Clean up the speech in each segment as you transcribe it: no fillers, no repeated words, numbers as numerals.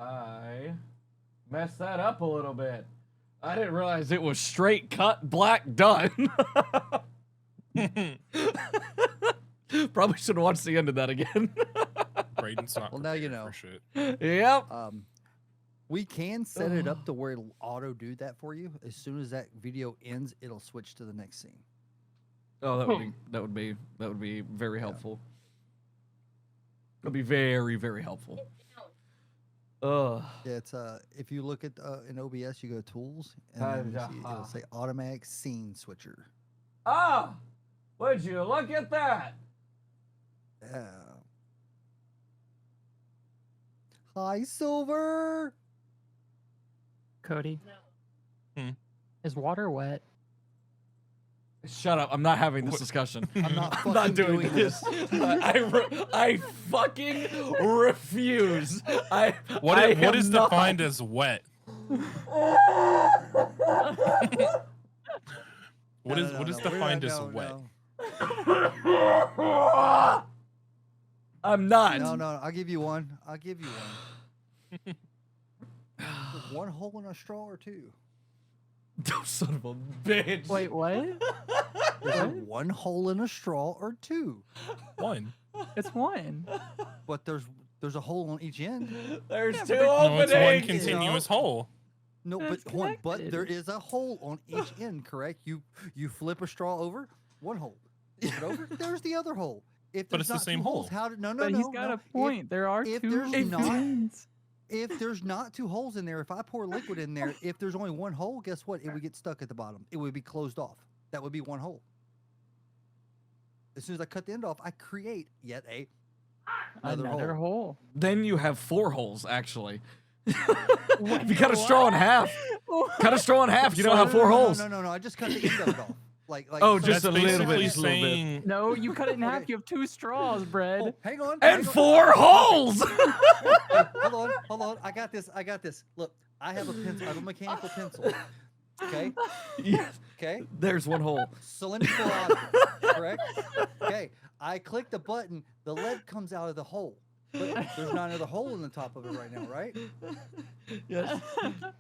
I messed that up a little bit. I didn't realize it was straight cut, black, done. Probably should have watched the end of that again. Braden's not. Well, now you know. For shit. Yep. We can set it up to where it'll auto do that for you. As soon as that video ends, it'll switch to the next scene. Oh, that would be very helpful. That'd be very, very helpful. Yeah, it's if you look at in OBS, you go Tools, and then it'll say Automatic Scene Switcher. Ah, would you look at that? Yeah. Hi, Silver. Cody. Hmm. Is water wet? Shut up! I'm not having this discussion. I'm I'm not doing this. I fucking refuse. What is defined as wet? What is defined as wet? No. I'm not. No, I'll give you one. I'll give you one. One hole in a straw or two? Oh, son of a bitch. Wait, what? Is it one hole in a straw or two? One. It's one. But there's a hole on each end. There's Yeah, two but No, it's one openings. continuous hole. No, It's but hold on, but connected. there is a hole on each end, correct? You flip a straw over, one hole. Flip it over, there's the other hole. If But there's it's the not same two holes, hole. how did no. But he's got a point. There are if two there's not- ends. If there's not two holes in there, if I pour liquid in there, if there's only one hole, guess what? It would get stuck at the bottom. It would be closed off. That would be one hole. As soon as I cut the end off, I create yet Another hole. Then you have 4 holes, actually. If you cut a straw in half, cut a straw in half, you don't have 4 holes. No. I just cut the end of it off. Like Oh, so- just That's a little bit, basically just a little bit. saying. No, you cut it in half. Okay. You have 2 straws, bread. Oh, hang on. And hang on. 4 holes! Hey, hold on. I got this. Look, I have a pencil. I have a mechanical pencil. Okay. Yes. Okay. There's 1 hole. Cylindrical object. Correct. Okay. I click the button. The lead comes out of the hole. But there's not another hole in the top of it right now, right? Yes.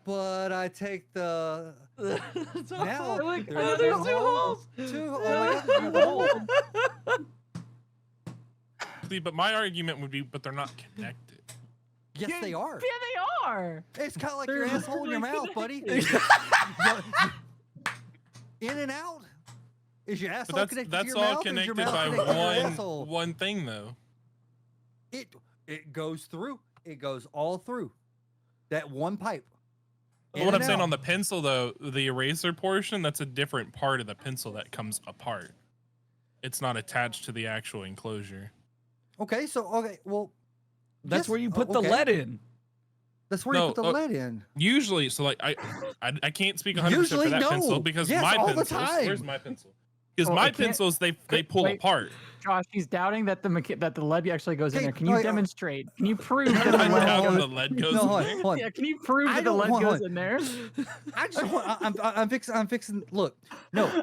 But I take the now Look, there's there's one 2 hole. holes. Two. Oh my God, there's another hole. See, but my argument would be, but they're not connected. Yes, they are. Yeah, they are. It's kind of like your They're asshole in your really mouth, buddy. In and out. Is your asshole But connected that's to your all mouth? Or is your connected mouth by connected to your asshole? one thing though. It goes through. It goes all through that one pipe. But what I'm saying on the pencil though, the eraser portion, that's a different part of the pencil that comes apart. It's not attached to the actual enclosure. Okay, well, That's yes, where you put the okay. lead in. That's where you No, put the lead in. Usually, so like I can't speak 100% Usually, for that no. pencil because Yes, my all the pencils. time. Where's my pencil? Because Well, my it can't- pencils they pull wait. apart. Josh, he's doubting that the lead actually goes in Okay, there. Can no, you I- demonstrate? Can you prove that the I no, doubt no, lead the lead goes No, in hold there. on, hold on. Yeah, can you prove I that the don't lead want- goes in there? I just want. I'm fixing. Look, no,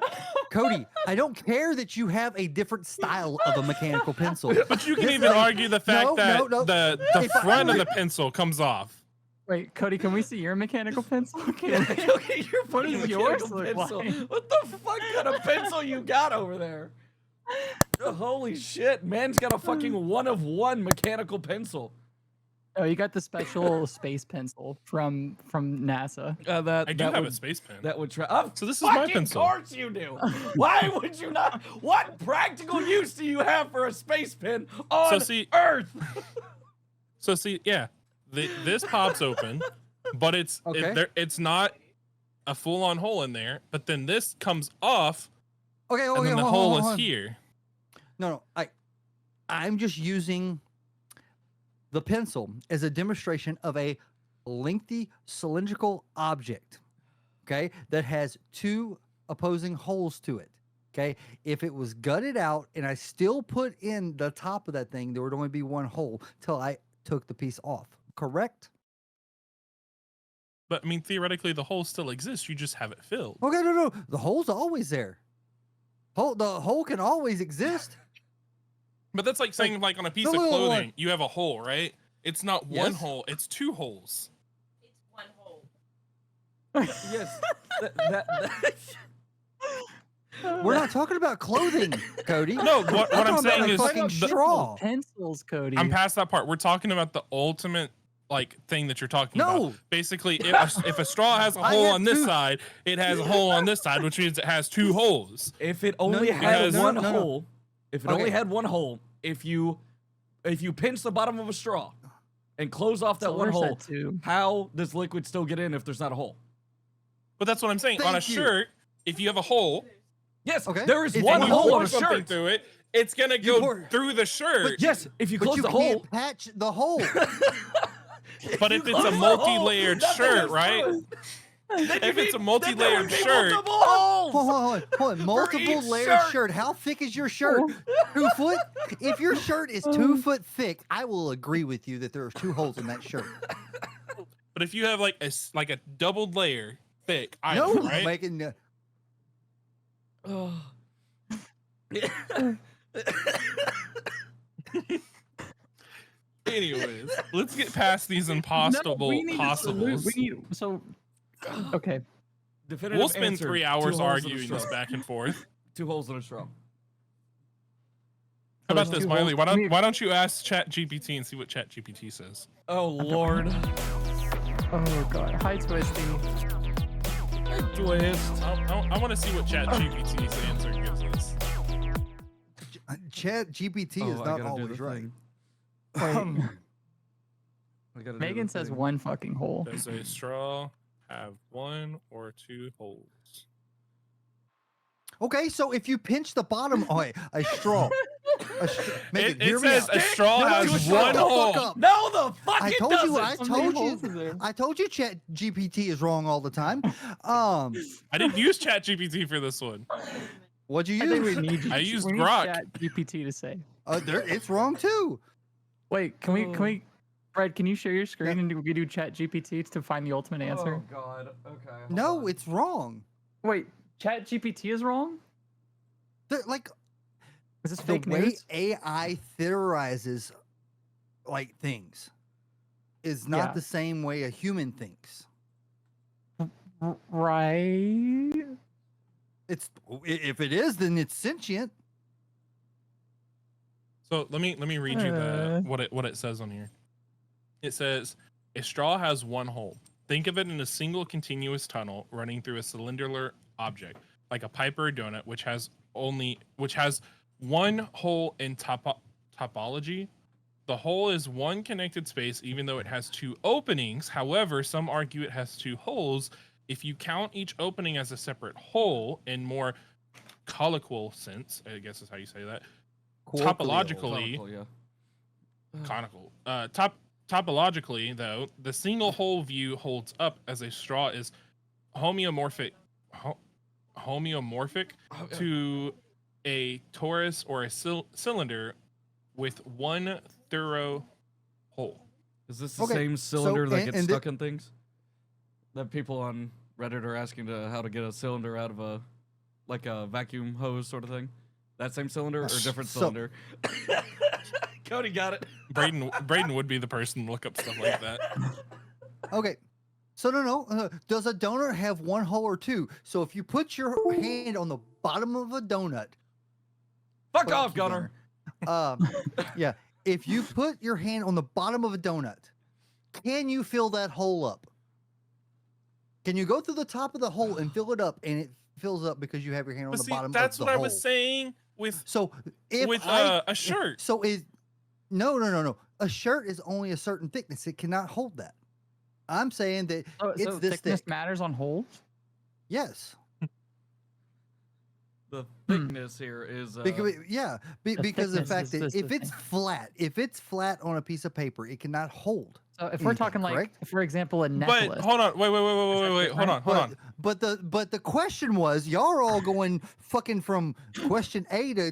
Cody. I don't care that you have a different style of a mechanical pencil. But you can It's even like- argue the fact no, that no. the If I- front of the pencil comes off. Wait, Cody, can we see your mechanical pencil? Look at your What fucking does yours mechanical look pencil. like? What the fuck kind of pencil you got over there? Holy shit, man's got a fucking 1-of-1 mechanical pencil. Oh, you got the special space pencil from NASA. That I do that have would, a space pen. That would try. Oh, So this is my fucking pencil. course you do. Why would you not? What practical use do you have for a space pen on Earth? So see, yeah, this pops open, but Okay. it's not a full-on hole in there. But then this comes off, Okay, and then the hold hole on, hold is on. here. No, I'm just using the pencil as a demonstration of a lengthy cylindrical object, okay, that has 2 opposing holes to it. Okay, if it was gutted out and I still put in the top of that thing, there would only be 1 hole till I took the piece off. Correct? But I mean, theoretically, the hole still exists. You just have it filled. Okay, no, the hole's always there. The hole can always exist. But that's like saying, like on a piece of look, clothing, you have a hole, right? It's not one Yes. hole, it's 2 holes. Yes. We're not talking about clothing, Cody. No, what I'm I'm talking about saying a is fucking straw. Pencils, Cody. I'm past that part. We're talking about the ultimate like thing that you're talking No. about. Basically, if a straw has a I hole have on this 2 side, it has a hole on this side, which means it has 2 holes. If it only had because- one no. hole, if it only Okay. had one hole, if you pinch the bottom of a straw and close off that one Solar hole, said too. how does liquid still get in if there's not a hole? But that's what I'm saying. On a Thank you. shirt, if you have a hole Yes, Okay. there is If one and you hole pour on a something shirt. through it, it's gonna You go pour- through the shirt. Yes, if you But close you the can't hole. patch the hole. But you if it's close a the hole, multi-layered nothing shirt, is right? through. Then If you it's a need- multi-layered then there would be shirt- multiple holes. Hold on. Multiple each layered shirt. shirt. How thick is your shirt? 2 foot? If your shirt is 2 foot thick, I will agree with you that there are 2 holes in that shirt. But if you have like a doubled layer thick No, item, right? making Ugh. Anyways, let's get past these impossible we need a possibles. solution. Okay. Definitive We'll spend answer, 3 2 hours holes in a arguing straw. this back and forth. 2 holes in a straw. How about there's this, 2 holes. Mylee? Why don't you ask ChatGPT and see what ChatGPT says? Oh Lord. Oh god. Hi, Twisty. Twist. I want to see what ChatGPT's answer gives us. Chat GPT Oh, is I not gotta do always the right. thing. Wait, I gotta do Megan the says thing. 1 fucking hole. Does a straw have 1 or 2 holes? Okay, so if you pinch the bottom, a straw. Megan, It hear me says out. a straw No, has shut 1 the fuck hole. up. No, the fuck I it told you. doesn't. I told you. Chat GPT is wrong all the time. I didn't use ChatGPT for this one. What'd you I think we use? need I used we need Grok. Chat GPT to say. It's wrong too. Wait, can we Fred, can you share your screen and we do Chat GPT to find the ultimate answer? Oh God. Okay. hold No, on. it's wrong. Wait, Chat GPT is wrong? Like Is this the fake way news? AI theorizes like things is not Yeah. the same way a human thinks. Right. It's if it is, then it's sentient. So let me read you what it says on here. It says a straw has 1 hole. Think of it in a single continuous tunnel running through a cylinder object, like a pipe or a donut, which has 1 hole in topology. The hole is 1 connected space, even though it has 2 openings. However, some argue it has 2 holes. If you count each opening as a separate hole in more colloquial sense, I guess is how you say that. Topologically, Conical, yeah. conical. Topologically, though, the single hole view holds up as a straw is homeomorphic to a torus or a cylinder with 1 thorough hole. Is this the Okay, same cylinder that and- gets and stuck in things? That people on Reddit are asking how to get a cylinder out of a vacuum hose sort of thing. That same cylinder or different So- cylinder? Cody got it. Braden would be the person to look up stuff like that. Okay. So no. Does a donut have 1 hole or 2? So if you put your hand on the bottom of a donut, Fuck Well, off, keep Gunner. yeah. If you put your hand on the bottom of a donut, can you fill that hole up? Can you go through the top of the hole and fill it up, and it fills up because you have your hand on But the see, bottom that's of the what hole? I was saying with So if a shirt. So is no. A shirt is only a certain thickness. It cannot hold that. I'm saying that So it's this thickness thick. matters on holes? Yes. The thickness here is Because, because of the thickness fact is that just if the it's thing. flat, on a piece of paper, it cannot hold. So if we're anything, talking like, correct? for example, a necklace. But hold on, wait, hold on. But the question was, y'all are all going fucking from question A to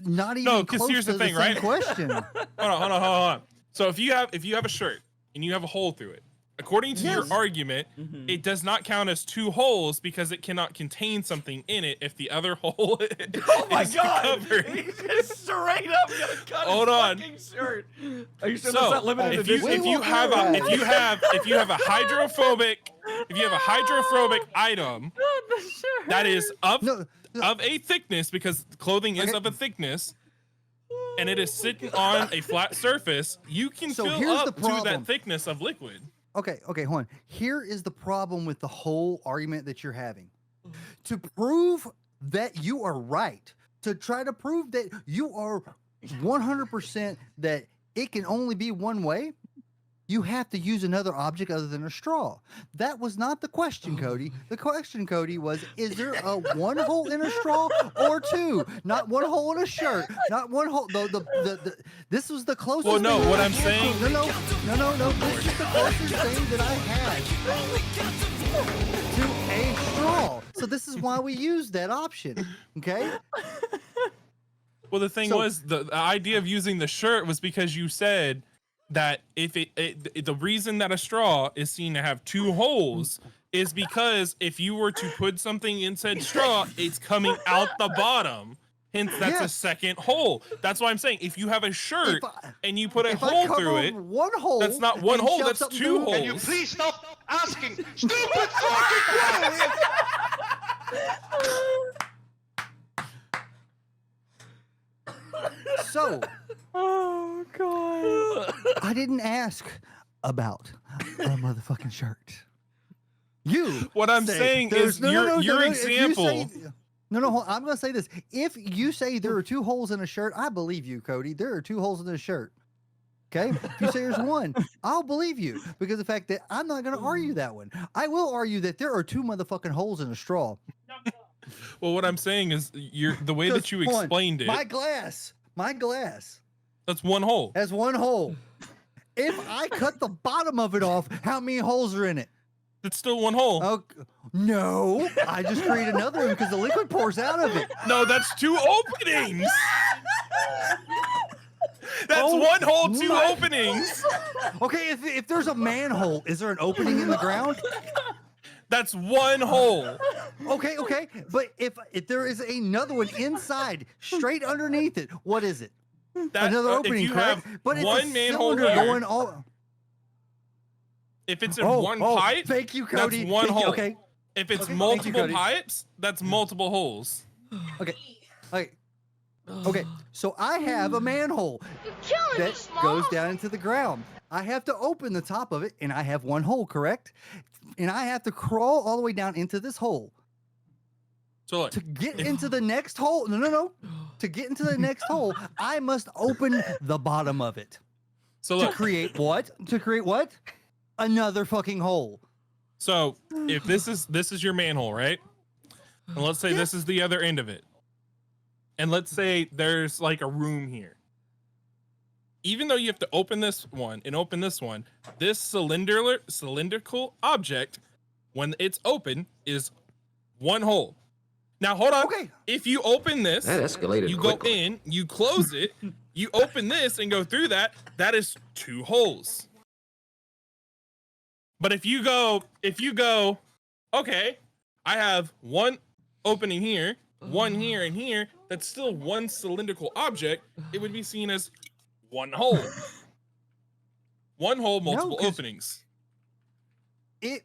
not even No, 'cause close here's to the thing, same right? question. Hold on. So if you have a shirt and you have a hole through it, According to your Yes. argument, Mhm. it does not count as 2 holes because it cannot contain something in it if the other hole Oh my is god! covered. He's just straight up gonna cut Hold his on. fucking shirt. Are you sure So, that's not limited if you edition? have a hydrophobic item The shirt. that is No, of a thickness, because clothing is Okay. of a thickness, and it is sitting on a flat surface, you can So fill here's the up to problem. that thickness of liquid. okay, hold on. Here is the problem with the whole argument that you're having. To prove that you are right, to try to prove that you are 100% that it can only be one way, you have to use another object other than a straw. That was not the question, Cody. The question, Cody, was, is there a 1 hole in a straw or 2? Not 1 hole in a shirt. Not 1 hole. This was the closest. Well, no, thing what that I I'm had saying- to- No. This is the closest thing that I had to a straw. So this is why we used that option. Okay. Well, the thing So- was, the idea of using the shirt was because you said that if the reason that a straw is seen to have 2 holes is because if you were to put something in said straw, it's coming out the bottom. Hence, that's a Yes. second hole. That's why I'm saying if you have a shirt and you put a If I hole cover through it, 1 hole, that's not 1 and hole, shove that's something 2 through- Can you holes. please stop asking stupid fucking questions? So Oh god. I didn't ask about a motherfucking shirt. You. What I'm say saying there's- is your if you example. say- hold on, I'm going to say this. If you say there are 2 holes in a shirt, I believe you, Cody. There are 2 holes in a shirt. Okay? If you say there's 1, I'll believe you because the fact that I'm not going to argue that one. I will argue that there are 2 motherfucking holes in a straw. Well, what I'm saying is the way that you Just one. explained it. My glass That's 1 hole. has 1 hole. If I cut the bottom of it off, how many holes are in it? It's still 1 hole. Oh, no. I just create another one because the liquid pours out of it. No, that's 2 openings. That's Oh 1 hole, 2 my- openings. Okay, if there's a manhole, is there an opening in the ground? That's 1 hole. Okay. But if there is another one inside, straight underneath it, what is it? That, Another opening, if you correct? have But it's one a manhole cylinder here, going all. if it's in one pipe, Thank you, Cody. that's 1 Thank you. hole. Okay. If it's Okay, thank you, multiple Cody. pipes, that's multiple holes. Okay. So I have a manhole that goes down into the ground. I have to open the top of it, and I have 1 hole, correct? And I have to crawl all the way down into this hole. So look, To get into the next hole, no. To get into the next hole, I must open the bottom of it. so To look. create what? To create what? Another fucking hole. So if this is your manhole, right? And let's say this is the other end of it. And let's say there's like a room here. Even though you have to open this one and open this one, this cylindrical object, when it's open, is 1 hole. Now hold on. Okay. If you open this, That escalated you quickly. go in, you close it, you open this and go through that, that is 2 holes. But if you go, okay, I have 1 opening here, 1 here and here, that's still 1 cylindrical object, it would be seen as 1 hole. 1 hole, multiple 'cause- openings. It.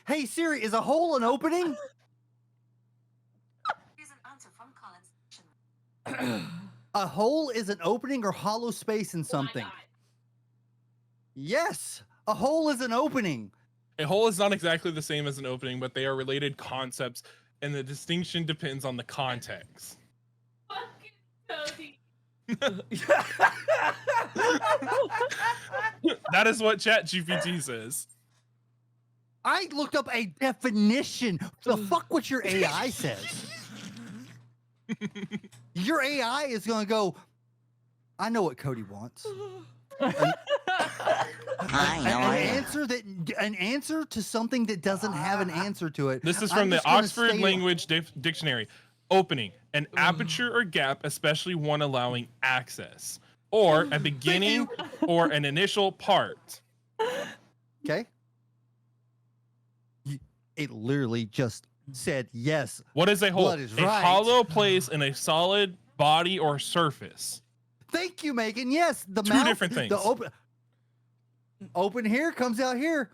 Hey Siri, is a hole an opening? Here's an answer from Collins. A hole is an opening or hollow space in something. Yes, a hole is an opening. A hole is not exactly the same as an opening, but they are related concepts, and the distinction depends on the context. That is what ChatGPT says. I looked up a definition. The fuck what your AI says. Your AI is gonna go, I know what Cody wants. An answer to something that doesn't have an answer to it. This is I'm from the just gonna Oxford stay- Language Dictionary. Opening, an aperture or gap, especially one allowing access, or a beginning or an initial part. Okay. It literally just said yes. What is a hole? Blood is a right. hollow place in a solid body or surface. Thank you, Megan. Yes, the Two mouth, different things. The open here comes out here.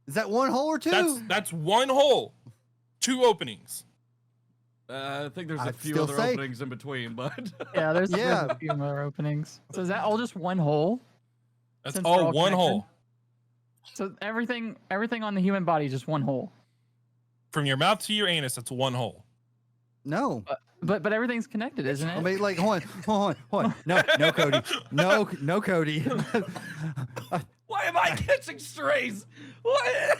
Is that one hole or two? That's one hole, two openings. I think there's a I'd few still other say- openings in between, but Yeah, there's Yeah. a few more openings. So is that all just one hole? That's Since they're all all one connected? hole. So everything on the human body is just one hole. From your mouth to your anus, that's one hole. No. But everything's connected, isn't it? I mean, like, hold on. No, Cody. No, Cody. why am I catching strays? What?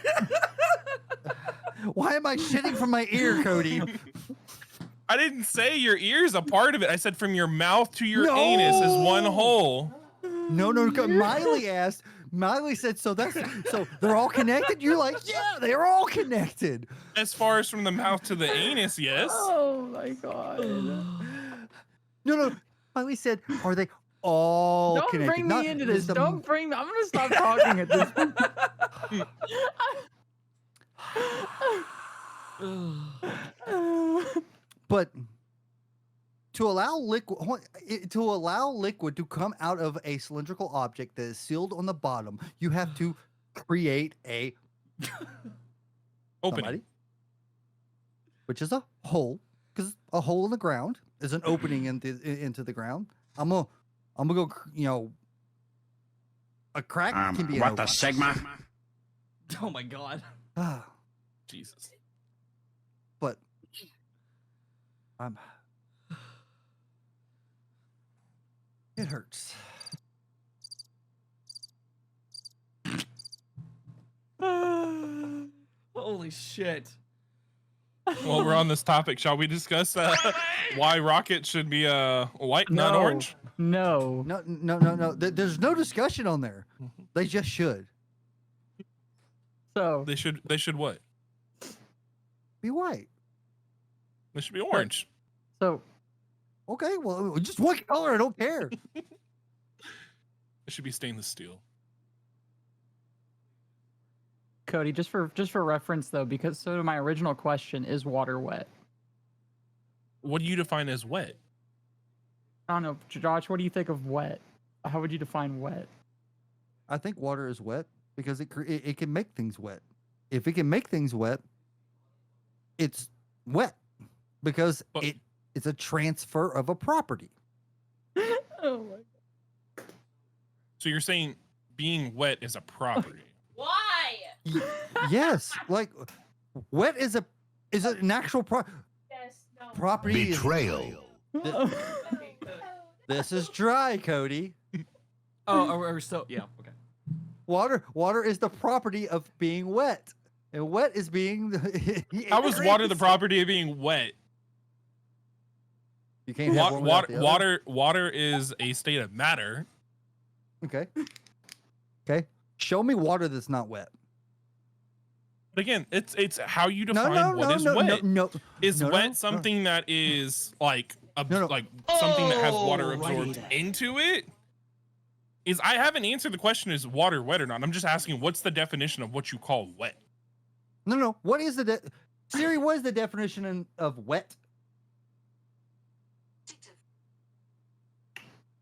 Why am I shitting from my ear, Cody? I didn't say your ear's a part of it. I said from your mouth to your No. anus is one hole. No. Mylee asked. Mylee said, so they're all connected? You're like, yeah, they're all connected. As far as from the mouth to the anus, yes. Oh my god. No. Mylee said, are they all Don't connected? bring Not me into just this. the- I'm gonna stop talking at this point. But to allow liquid to come out of a cylindrical object that is sealed on the bottom, you have to create a Opening. somebody, which is a hole, because a hole in the ground is an opening into the ground. I'm gonna go. A crack can be an What the opening. Sigma? Oh my god. Jesus. But it hurts. Holy shit. While we're on this topic, shall we discuss why rockets should be white, not No. orange? No. No. There's no discussion on there. They just should So They should what? be white. They should be orange. so Okay, well, just one color. I don't care. It should be stainless steel. Cody, just for reference though, because so my original question is water wet. What do you define as wet? I don't know, Josh. What do you think of wet? How would you define wet? I think water is wet because it can make things wet. If it can make things wet, it's wet because But- it's a transfer of a property. Oh my. So you're saying being wet is a property. Why? Yes, like wet is an actual Yes, no. property. Betrayal. This is dry, Cody. Oh, are we still? Yeah. Okay. Water is the property of being wet, and wet is being. How is water the property of being wet? You can't have one without the other. Water is a state of matter. Okay. Show me water that's not wet. But again, it's how you No, define what is wet. no. Is no, wet no. something that is like No. like something that has water Oh, absorbed right. into it? I haven't answered the question, is water wet or not? I'm just asking, what's the definition of what you call wet? No. What is Siri? What is the definition of wet? Adjective.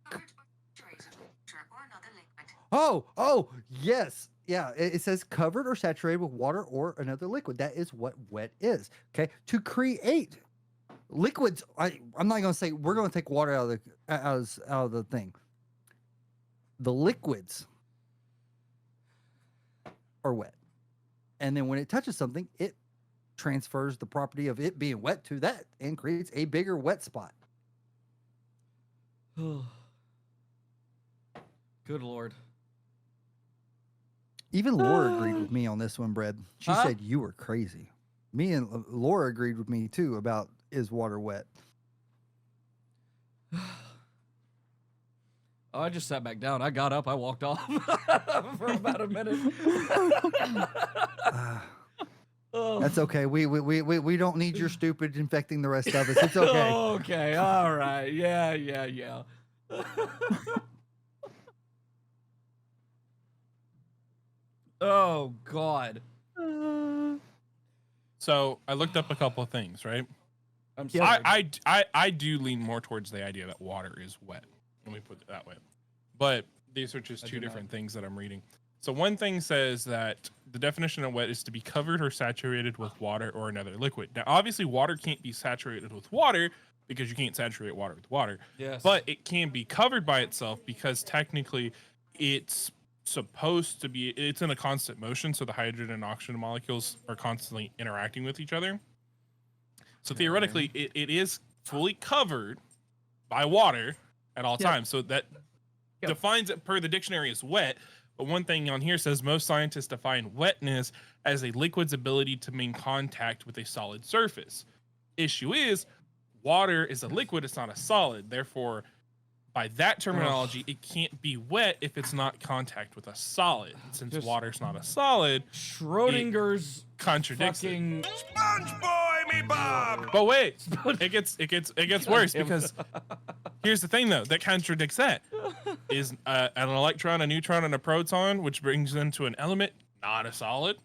Covered or saturated with water or another liquid. Oh, yes. Yeah, it says covered or saturated with water or another liquid. That is what wet is. Okay, to create liquids. I'm not going to say we're going to take water out of the thing. The liquids are wet, and then when it touches something, it transfers the property of it being wet to that and creates a bigger wet spot. Good lord. Even Laura agreed with me on this one, Brad. She Huh? said you were crazy. Me and Laura agreed with me too about is water wet. Oh, I just sat back down. I got up. I walked off for about a minute. Oh. That's okay. We don't need your stupid infecting the rest of us. It's okay. Okay. All right. Yeah. Oh God. So I looked up a couple of things, right? I'm Yeah. sorry. I do lean more towards the idea that water is wet. Let me put it that way. But these are just I two do not. different things that I'm reading. So one thing says that the definition of wet is to be covered or saturated with water or another liquid. Now, obviously, water can't be saturated with water because you can't saturate water with water. Yes. But it can be covered by itself because technically it's supposed to be, it's in a constant motion. So the hydrogen and oxygen molecules are constantly interacting with each other. So theoretically, it is fully covered by water at all Yep. times. So that Yep. defines it per the dictionary as wet. But one thing on here says most scientists define wetness as a liquid's ability to maintain contact with a solid surface. Issue is, water is a liquid, it's not a solid. Therefore, by that terminology, it can't be wet if it's not contact with a solid. Since Just- water's not a solid, Schrodinger's contradicts it. fucking. SpongeBoy me Bob! But wait, it gets worse damn it. because here's the thing though that contradicts that is an electron, a neutron, and a proton, which brings them to an element, not a solid.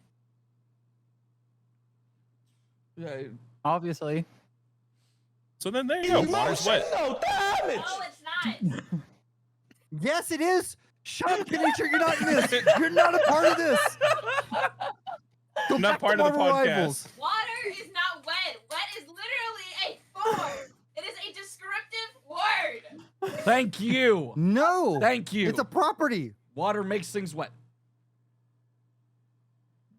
Yeah, Obviously. So then there you go. Water's wet. No, it's not. Yes, it is. Shut up, Pinicher. You're not in this. You're not a part of this. Go Not back part to of the Marvel podcast. Rivals. Water is not wet. Wet is literally a form. It is a descriptive word. thank you. No. Thank you. It's a property. Water makes things wet.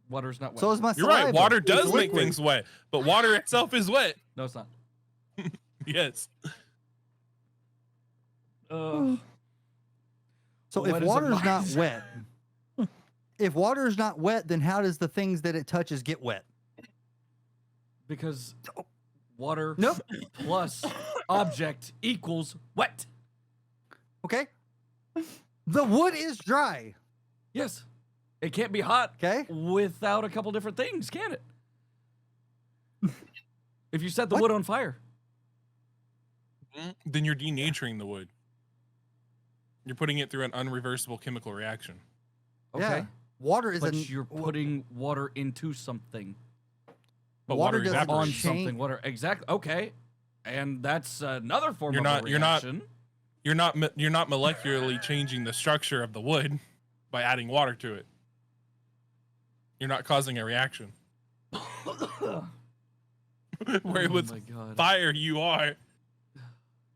Water's not wet. So is my You're saliva. right. Water It's does make liquid. things wet, but water itself is wet. No, it's not. Yes. Uh, So Well, if what is a water's not mind? wet, if water is not wet, then how does the things that it touches get wet? because water Nope. plus object equals wet. Okay. The wood is dry. Yes. It can't be hot Okay. without a couple different things, can it? If you set the What? wood on fire. Then you're denaturing the wood. You're putting it through an unreversible chemical reaction. Okay. Yeah. Water is But an, you're putting water into something. But Water water, doesn't On evaporates. change- something. Water. Exactly. Okay. And that's another form You're of not- a you're not- reaction. You're not molecularly changing the structure of the wood by adding water to it. You're not causing a reaction. Where Oh with my God. fire you are.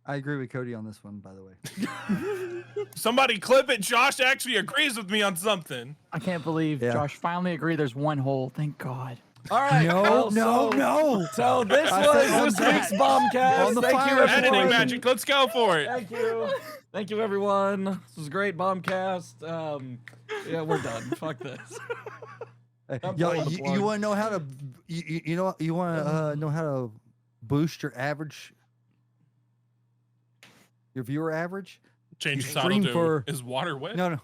I agree with Cody on this one, by the way. Somebody clip it. Josh actually agrees with me on something. I can't believe Yeah. Josh finally agreed there's one hole. Thank God. All right. No, well, no, so- no. So this I said on was this that. week's Bombcast. On the Thank you, fire everyone. Editing magic. Let's go for it. Thank you. Thank you, everyone. This was a great Bombcast. Yeah, we're done. Fuck this. I'm Yo, pulling the you plug. want to know how to you want to know how to boost your average, your viewer average? Change You the title stream to for- Is Water Wet? No.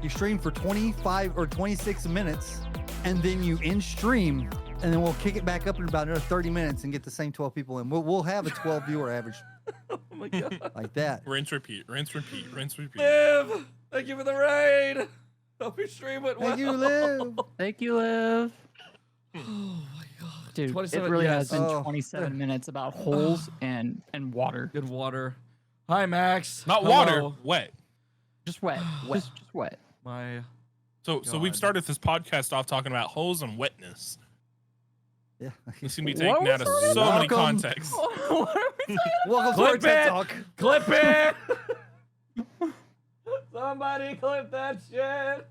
You stream for 25 or 26 minutes, and then you in stream, and then we'll kick it back up in about another 30 minutes and get the same 12 people in. We'll have a 12 viewer average Oh my God. like that. Rinse, repeat. Rinse, repeat. Rinse, repeat. Liv, thank you for the raid. Hope you stream it well. Thank you, Liv. Thank you, Liv. Oh my God. Dude, it 27 really yes. has been Oh. 27 minutes about holes and water. Good water. Hi, Max. Not Hello. water, wet. Just wet. Just wet. My. So we've God. started this podcast off talking about holes and wetness. Yeah. This can be What taken was out of that? so many Welcome. contexts. What are we talking Welcome to our Clip TED it. Talk. Clip it. Somebody clip that shit.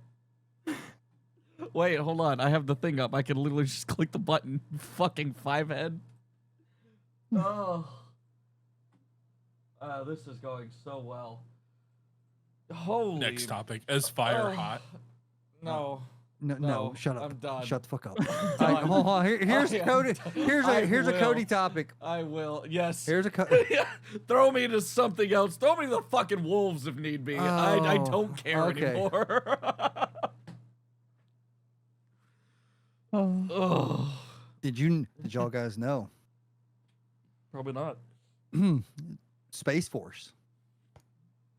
Wait, hold on. I have the thing up. I can literally just click the button. Fucking 5-head. Oh. This is going so well. Holy. Next topic. Is fire Oh. hot? No. No, No, shut up. I'm done. Shut the fuck up. done. All right, hold on. Here's I am Cody. done. Here's I a Cody will. topic. I will. Yes. Here's a Cody. Throw me to something else. Throw me to the fucking wolves if need be. I Oh, don't care okay. anymore. about? Oh, Did y'all guys know? probably not. Space Force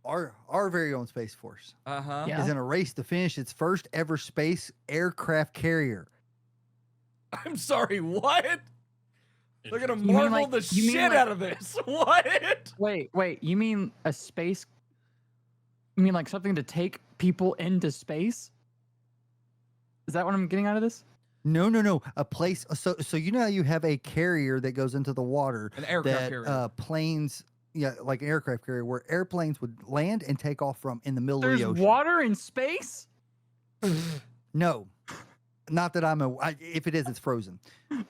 our very own Space Force Uh-huh. Yeah. is in a race to finish its first ever space aircraft carrier. I'm sorry, what? They're gonna Interesting. You mean marvel like- the you mean shit like- out of this. What? Wait. You mean a space? You mean like something to take people into space? Is that what I'm getting out of this? No. A place. So you know how you have a carrier that goes into the water An aircraft that carrier. planes, yeah, like an aircraft carrier, where airplanes would land and take off from in the middle of There's the ocean. water in space? No, not that if it is, it's frozen.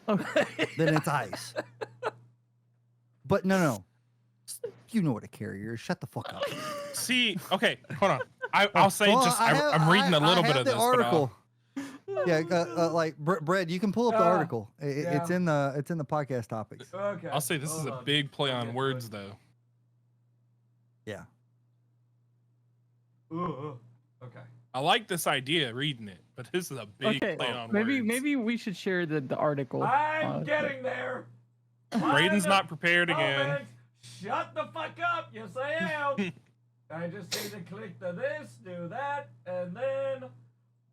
Okay. Then it's ice. But no. You know what a carrier is. Shut the fuck up. See, okay, hold on. I'll say Well, just I have- I'm reading a little I bit have of the this. article. Yeah, like Brad, you can pull up the article. It's yeah. in the podcast topics. Okay. I'll say this is a big play on words, though. Yeah. Okay. I like this idea reading it, but this is a big Okay. play on Maybe words. maybe we should share the article. I'm getting there. Braden's not prepared again. Moment. Shut the fuck up. Yes, I am. I just need to click the this, do that, and then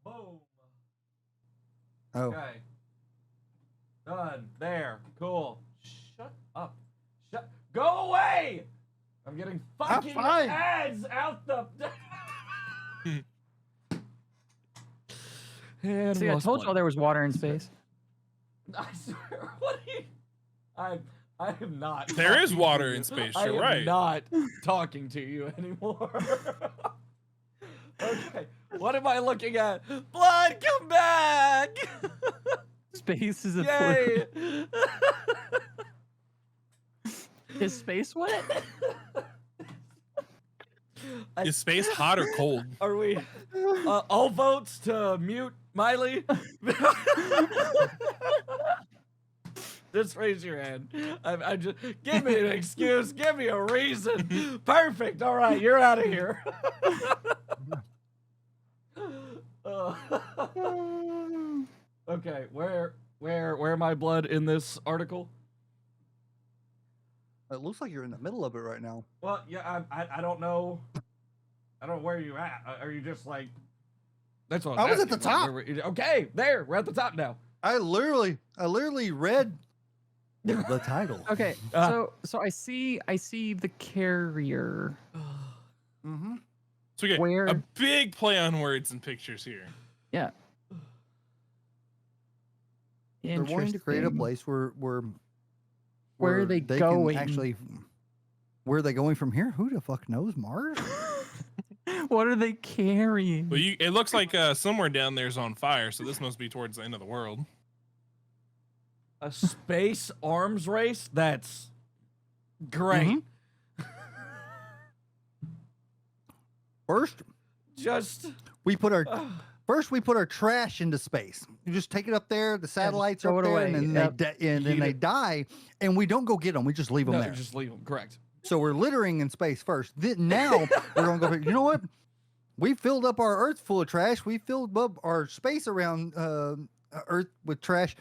boom. Oh. Okay. Done. There. Cool. Shut up. Go away. I'm getting fucking fine. ads out the. And See, I lost told one. y'all there was water in space. I swear. What are you? I am not. There is talking water to in you. space, I you're am right. not talking to you anymore. Okay. What am I looking at? Blood, come back! Space is a Yay! fluid. Is space wet? Is space hot or cold? Are we all votes to mute Mylee? Just raise your hand. I just give me an excuse. Give me a reason. Perfect. All right, you're out of here. Okay, where am I, blood, in this article? It looks like you're in the middle of it right now. Well, yeah, I don't know. I don't know where you at. Are you just like? That's what I was at asking. the top. Okay, there. We're at the top now. I literally read the title. Okay, so I see the carrier. Mm-hmm. So we get Where- a big play on words and pictures here. Yeah. They're wanting to create a Interesting. place where Where are they can going? actually. Where are they going from here? Who the fuck knows? Mars? What are they carrying? Well, it looks like somewhere down there is on fire, so this must be towards the end of the world. A space arms race? That's great. First, Just we put our trash into space. You just take it up there. The satellites throw are up it there, away. and then Yep. they Heat it. die, and we don't go get them. We just leave them no, there. just leave them. Correct. So we're littering in space first. Now we're gonna go. You know what? We filled up our Earth full of trash. We filled up our space around Earth with trash.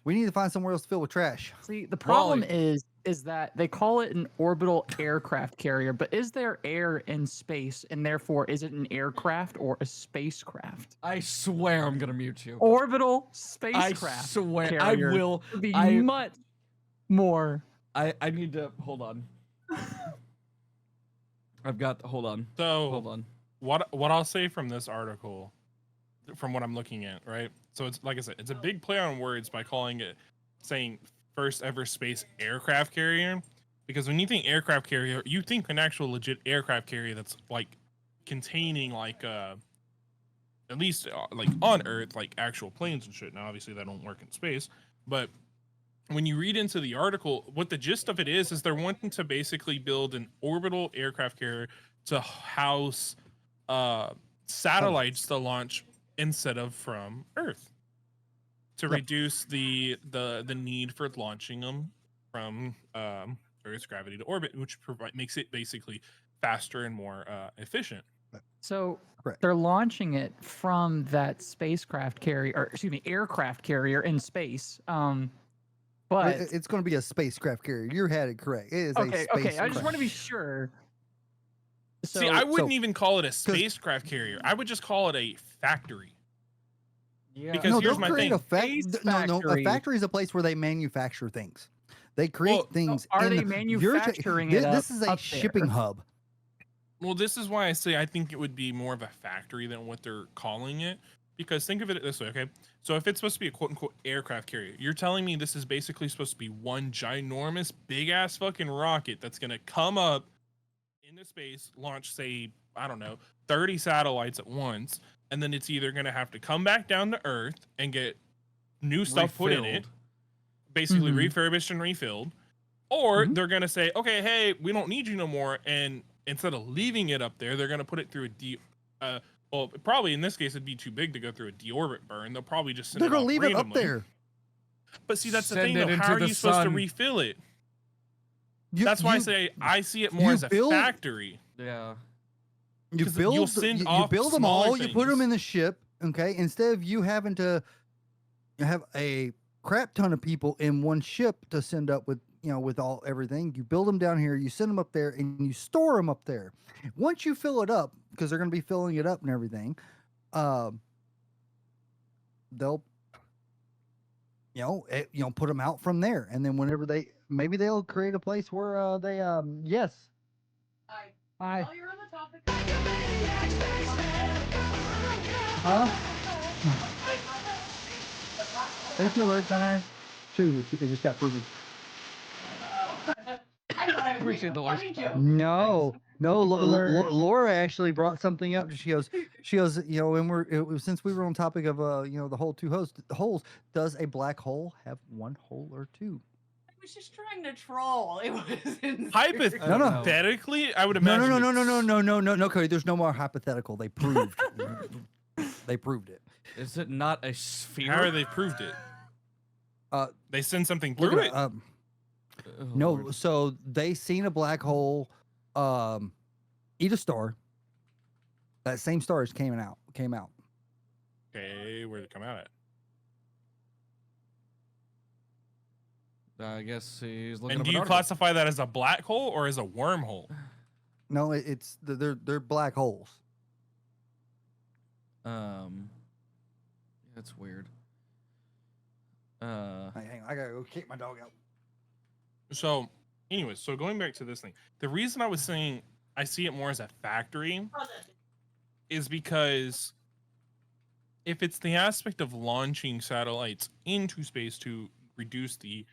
We need to find somewhere else to fill with trash. See, the problem Wally. is that they call it an orbital aircraft carrier, but is there air in space, and therefore is it an aircraft or a spacecraft? I swear I'm gonna mute you. Orbital I spacecraft. swear carrier I will. would be I- much more. I need to hold on. I've got. Hold on. Hold So on. what I'll say from this article, from what I'm looking at, right? So it's like I said, it's a big play on words by saying first ever space aircraft carrier, because when you think aircraft carrier, you think an actual legit aircraft carrier that's like containing like at least like on Earth, like actual planes and shit. Now obviously that don't work in space, but when you read into the article, what the gist of it is they're wanting to basically build an orbital aircraft carrier to house satellites to launch instead of from Earth, to reduce the need for launching them from Earth's gravity to orbit, which makes it basically faster and more efficient. So Correct. they're launching it from that spacecraft carrier, or excuse me, aircraft carrier in space. But It's going to be a spacecraft carrier. You had it correct. It is a okay, spacecraft. I just want to be sure. See, I wouldn't so- even call it a spacecraft carrier. I would just call it a factory. Yeah. Because no, here's they'll my create thing. a Space no, a factory. factory is a place where they manufacture things. They create Well, things. Are in they the- you're ta- manufacturing thi- it This up- is a up shipping there? hub. Well, this is why I say I think it would be more of a factory than what they're calling it. Because think of it this way, okay? So if it's supposed to be a quote unquote aircraft carrier, you're telling me this is basically supposed to be one ginormous, big ass fucking rocket that's gonna come up into space, launch, say, I don't know, 30 satellites at once, and then it's either gonna have to come back down to Earth and get new stuff put in it, Refilled. basically Mhm. refurbished and refilled, or Mhm. they're gonna say, okay, hey, we don't need you no more, and instead of leaving it up there, they're gonna put it through well, probably in this case it'd be too big to go through a deorbit burn. They'll probably just send They're it gonna off leave it up randomly. there. But see, that's the Send thing it though. into How are the you supposed to sun. refill it? You- That's why I you- say I see it more you as a build- factory. Yeah. You 'Cause build, you'll send you off build them smaller all. You put them things. in the ship. Okay, instead of you having to have a crap ton of people in one ship to send up with with all everything, you build them down here. You send them up there and you store them up there. Once you fill it up, because they're going to be filling it up and everything, they'll put them out from there, and then whenever maybe they'll create a place where they yes. Hi. Hi. While you're on the topic. Huh? Thank you, Lord Center. Shoot, they just got proven. Appreciate the Lord. No, Laura actually brought something up. She goes, and since we were on topic of the whole two holes, does a black hole have one hole or two? I was just trying to troll. It wasn't. Hypothetically, I would No, imagine. no, Cody. There's no more hypothetical. They proved. They proved it. Is it not a sphere? How are they proved it? They send something Look through at it. Oh, No, Lord. so they seen a black hole eat a star. That same star came out. Okay, where'd it come out at? I guess he's looking And up do an you article. classify that as a black hole or as a wormhole? No, they're black holes. That's weird. Hey, hang on, I gotta go kick my dog out. So, anyways, so going back to this thing, the reason I was saying I see it more as a factory is because if it's the aspect of launching satellites into space to reduce the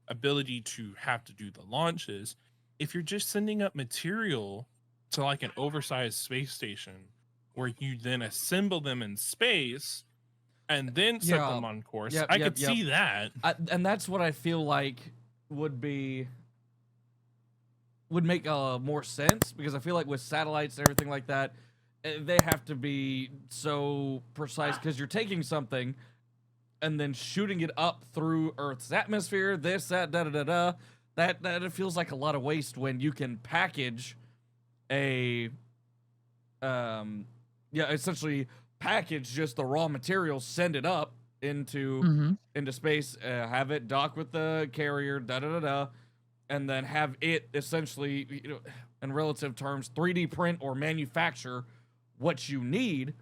ability to have to do the launches, if you're just sending up material to like an oversized space station where you then assemble them in space and then set Yeah. them on course, Yep, I yep, could see that. And that's what I feel like would make more sense, because I feel like with satellites and everything like that, they have to be so precise, because you're taking something and then shooting it up through Earth's atmosphere, this, that, da da da da. That it feels like a lot of waste when you can package essentially package just the raw materials, send it up into space, have it dock with the carrier, da da da da, and then have it essentially, in relative terms, 3D print or manufacture what you need,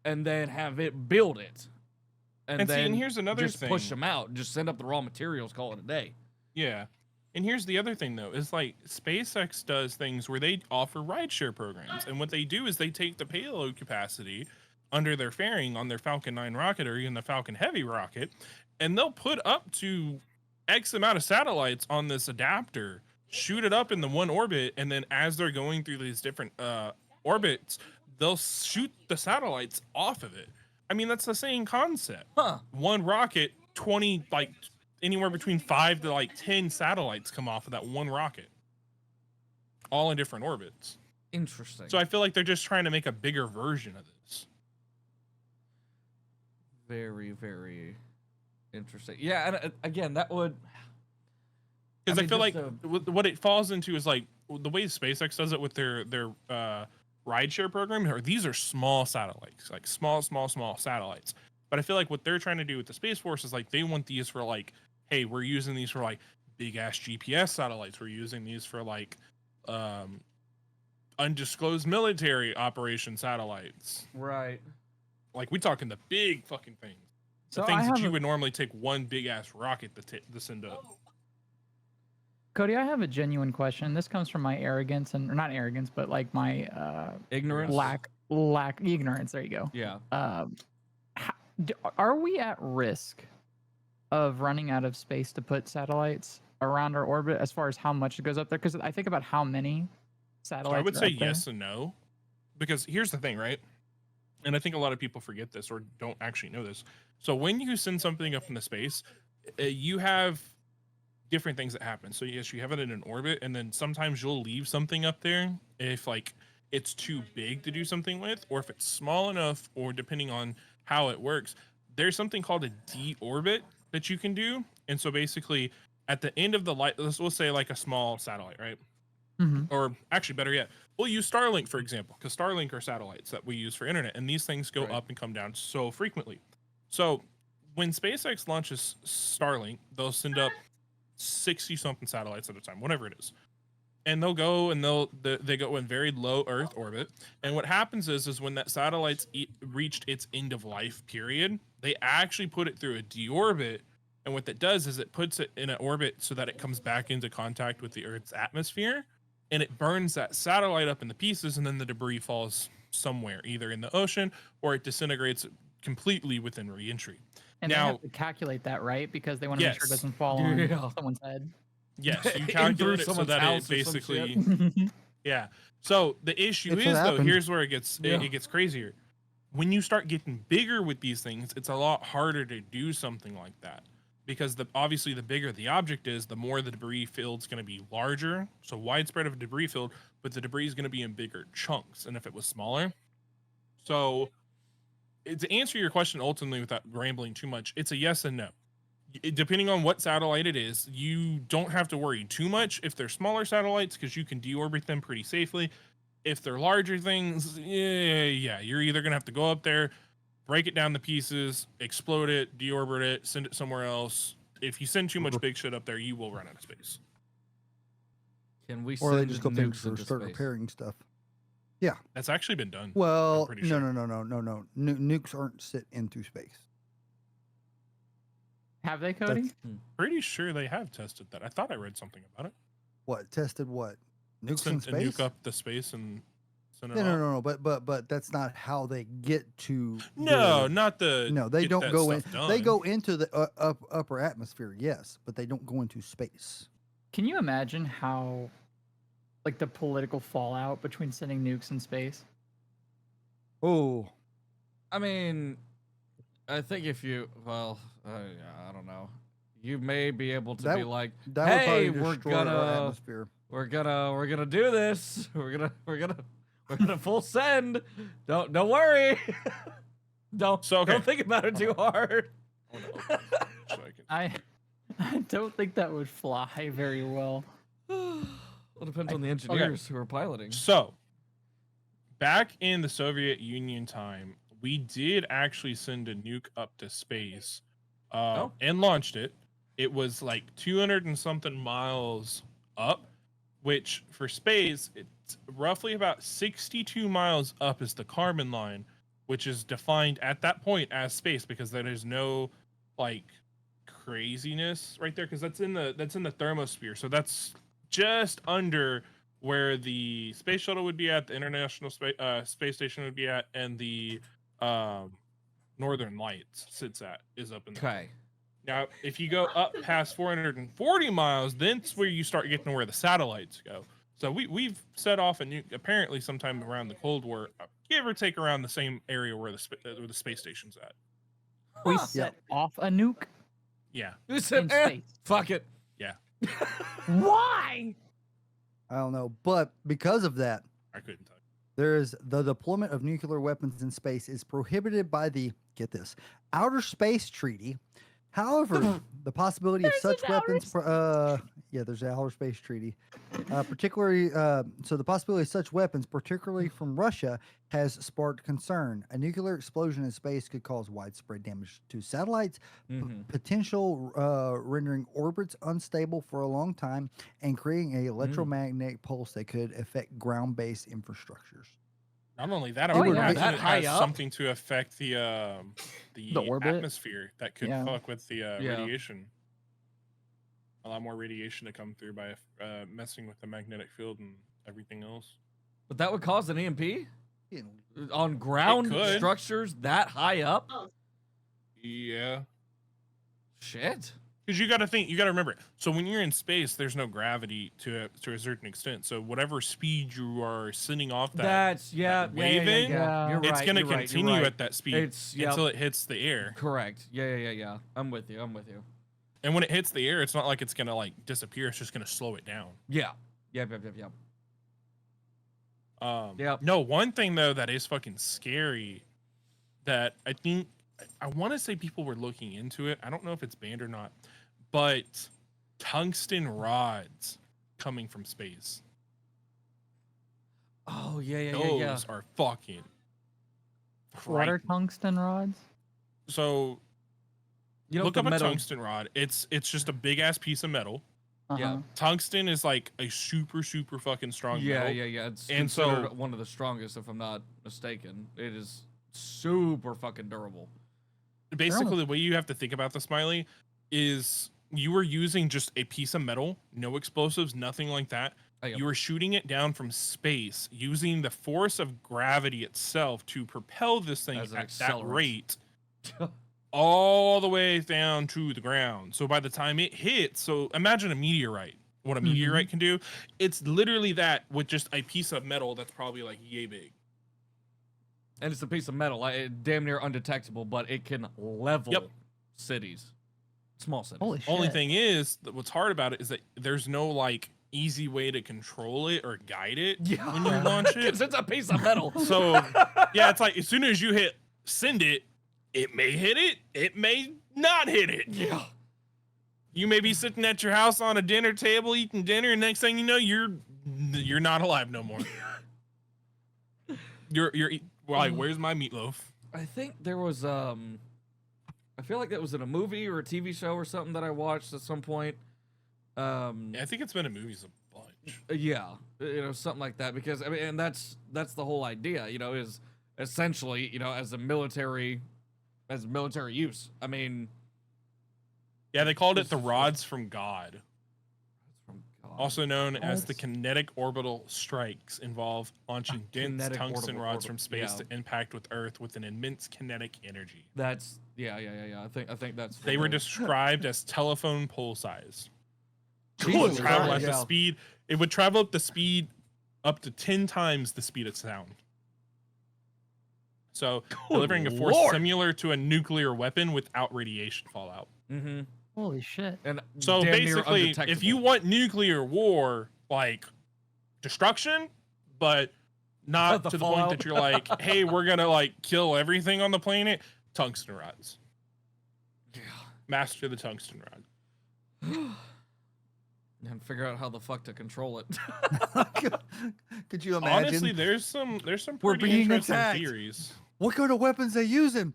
and then have it build it. And see, then and here's another just push thing. them out, just send up the raw materials, call it a day. Yeah. And here's the other thing though, is like SpaceX does things where they offer rideshare programs. And what they do is they take the payload capacity under their fairing on their Falcon 9 rocket or even the Falcon Heavy rocket, and they'll put up to X amount of satellites on this adapter, shoot it up in the one orbit, and then as they're going through these different orbits, they'll shoot the satellites off of it. I mean, that's the same concept. Huh. One rocket, 20, like anywhere between 5 to like 10 satellites come off of that one rocket, all in different orbits. Interesting. So I feel like they're just trying to make a bigger version of this. Very, very interesting. Yeah, and again, that would... Because I, mean, feel just like what it falls into is like the way SpaceX does it with their rideshare program. Or these are small satellites, like small satellites. But I feel like what they're trying to do with the Space Force is like they want these for like, hey, we're using these for like big ass GPS satellites. We're using these for like undisclosed military operation satellites. Right. Like we talking the big fucking things. The So I things that have you a- would normally take one big ass rocket to send up. Cody, I have a genuine question. This comes from my arrogance or not arrogance, but like my Ignorance. lack ignorance. There you go. Yeah. Are we at risk of running out of space to put satellites around our orbit as far as how much it goes up there? Because I think about how many satellites. So I would are say up there. yes and no, because here's the thing, right? And I think a lot of people forget this or don't actually know this. So when you send something up into space, you have different things that happen. So yes, you have it in an orbit, and then sometimes you'll leave something up there if like it's too big to do something with, or if it's small enough, or depending on how it works. There's something called a deorbit that you can do. And so basically at the end of the light, we'll say like a small satellite, right? Mhm. Or actually better yet, we'll use Starlink, for example, because Starlink are satellites that we use for internet, and these things go Right. up and come down so frequently. So when SpaceX launches Starlink, they'll send up 60 something satellites at a time, whatever it is. And they'll go and they go in very low Earth orbit. And what happens is when that satellite's reached its end of life period, they actually put it through a deorbit. And what that does is it puts it in an orbit so that it comes back into contact with the Earth's atmosphere, and it burns that satellite up into pieces, and then the debris falls somewhere, either in the ocean or it disintegrates completely within reentry. And they Now- have to calculate that, right? Because they want to make sure it Yes. doesn't fall on Yeah. someone's head. Yes, you In through calculate it so someone's that it house or some basically, yeah. So the issue It's is what though, happened. here's where it gets Yeah. it gets crazier. When you start getting bigger with these things, it's a lot harder to do something like that, because obviously the bigger the object is, the more the debris field's going to be larger, so widespread of a debris field, but the debris is going to be in bigger chunks. And if it was smaller, so to answer your question ultimately without rambling too much, it's a yes and no. Depending on what satellite it is, you don't have to worry too much if they're smaller satellites, because you can deorbit them pretty safely. If they're larger things, yeah, you're either gonna have to go up there, break it down to pieces, explode it, deorbit it, send it somewhere else. If you send too much big shit up there, you will run out of space. Can we Or they send just go there nukes to into start space? repairing stuff. That's actually been done. Well, pretty no, sure. no. Nukes aren't sent into space. Have they, Cody? Pretty sure they have tested that. I thought I read something about it. What tested? What nukes in Sent a space? nuke up the space and sent it No, off. no. But that's not how they get to. No, the- not the. No, they get don't that go in. stuff They done. go into the upper atmosphere, yes, but they don't go into space. Can you imagine how, like, the political fallout between sending nukes in space? Oh, I mean, I think if you, well, yeah, I don't know. You may be able to That be w- like, that hey, would probably we're destroy our gonna, atmosphere. we're gonna do this. We're gonna full send. Don't worry. don't So, okay. don't think about it too hard. I wanna open it so I can- I don't think that would fly very well. Well, it depends on the engineers who are piloting. So, back in the Soviet Union time, we did actually send a nuke up to space and launched it. It was like 200 and something miles up, which for space, it's roughly about 62 miles up is the Kármán line, which is defined at that point as space, because there is no like craziness right there, because that's in the thermosphere. So that's just under where the space shuttle would be at, the International Space Station would be at, and the Northern Lights is up in there. Okay. Now, if you go up past 440 miles, then's where you start getting to where the satellites go. So we've set off a nuke apparently sometime around the Cold War, give or take around the same area where the space station's at. We Huh. set off a nuke Yeah. You said, in eh, space. fuck it. Why? I don't know, but because of that, I couldn't tell you. there is the deployment of nuclear weapons in space is prohibited by the Outer Space Treaty. However, the possibility of There's such an outer weapons, Yeah, there's an outer space treaty. Particularly, so the possibility of such weapons, particularly from Russia, has sparked concern. A nuclear explosion in space could cause widespread damage to satellites, potential rendering orbits unstable for a long time, and creating an electromagnetic pulse that could affect ground-based infrastructures. Not only that, I Oh, would yeah. imagine That it high has up? something to affect the orbit? atmosphere that could Yeah. fuck with the Yeah. radiation. A lot more radiation to come through by messing with the magnetic field and everything else. But that would cause an EMP Yeah. on ground could. structures that high up. Yeah. Shit. Because you got to remember it. So when you're in space, there's no gravity to a certain extent. So whatever speed you are sending off That's that wave in, You're it's right. going to you're right, you're continue right. at that speed Yep. until it hits the air. Correct. Yeah. I'm with you. And when it hits the air, it's not like it's going to like disappear. It's just going to slow it down. Yeah. Yep. Yep. No, one thing though that is fucking scary that I think I want to say people were looking into it. I don't know if it's banned or not, but tungsten rods coming from space. Oh yeah. Those are fucking What are frightening. tungsten rods? So You know, look the up a metal. tungsten rod. It's just a big ass piece of metal. Yeah. Tungsten is like a super fucking strong metal. Yeah. It's And so- considered one of the strongest, if I'm not mistaken. It is super fucking durable. Basically, the way you have to think about this, Mylee, is you were using just a piece of metal, no explosives, nothing like that. Oh, yep. You were shooting it down from space using the force of gravity itself to propel this thing As an at that accelerant. rate all the way down to the ground. So by the time it hits, so imagine a meteorite. What a meteorite can do. It's literally that with just a piece of metal that's probably like yay big. And it's a piece of metal, damn near undetectable, but it can level cities, small cities. Holy shit. Only thing is, what's hard about it is that there's no like easy way to control it or guide it when you launch it. Because it's a piece of metal. So yeah, it's like as soon as you hit send it, it may hit it, it may not hit it. Yeah. You may be sitting at your house on a dinner table eating dinner, and next thing you know, you're not alive no more. You're like, where's my meatloaf? I think there was I feel like that was in a movie or a TV show or something that I watched at some point. Yeah, I think it's been in movies a bunch. Yeah, something like that, because I mean, and that's the whole idea, is essentially, as a military use. I mean, Yeah, they called it the This is- rods from God. from God. Also known as the That's- kinetic orbital strikes, involve launching dense Kinetic tungsten orbital- rods from space yeah. to impact with Earth with an immense kinetic energy. That's yeah. I think that's They what were it is. described as telephone pole size. It Jesus would travel Christ, at the yeah. speed. It would travel at the speed up to 10 times the speed of sound. So delivering a force Lord. similar to a nuclear weapon without radiation fallout. Mm-hmm. Holy shit. And So damn near basically, if undetectable. you want nuclear war, like destruction, but not The to the fallout. point that you're like, hey, we're gonna like kill everything on the planet, tungsten rods. Master the tungsten rod. and figure out how the fuck to control it. Could you imagine? Honestly, there's some We're pretty being interesting attacked. theories. What kind of weapons they using?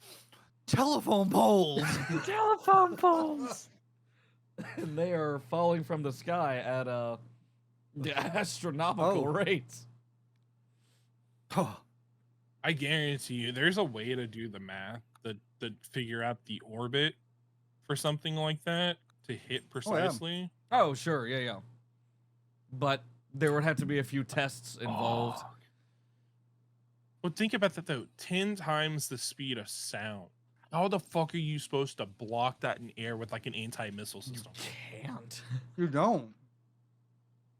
Telephone poles. Telephone poles. and they are falling from the sky at astronomical Oh. rates. Oh, I guarantee you, there's a way to do the math that figure out the orbit for something like that to hit precisely. Oh, sure, yeah. But there would have to be a few tests involved. Oh. Well, think about that though. 10 times the speed of sound. How the fuck are you supposed to block that in air with like an anti-missile You system? can't. you don't.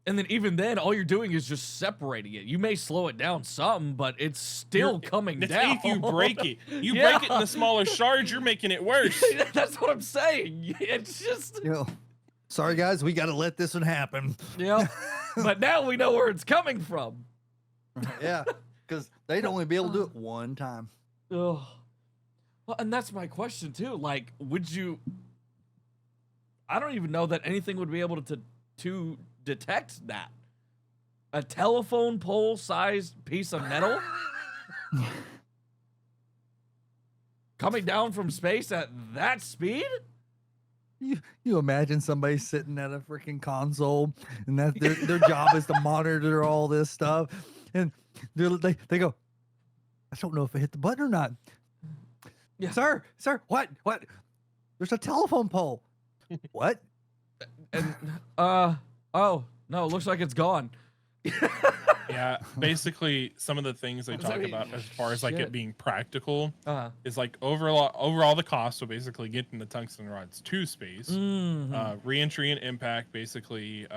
And then even then, all you're doing is just separating it. You may slow it down some, but it's still coming That's down. if you break it. You Yeah. break it into smaller shards, you're making it worse. That's what I'm saying. It's just, You know, sorry guys, we got to let this one happen. yeah. But now we know where it's coming from. Yeah, because they'd only be able to do it one time. Ugh. Well, and that's my question too. Like, would you? I don't even know that anything would be able to to detect that? A telephone pole sized piece of metal coming down from space at that speed? You imagine somebody sitting at a freaking console, and that their job is to monitor all this stuff, and they go, I don't know if I hit the button or not. Yeah. Sir, what? There's a telephone pole. What? And oh no, it looks like it's gone. Yeah, basically some of the things they talk about as far as like it being practical is like overall the cost. So basically getting the tungsten rods to space, re-entry and impact. Basically,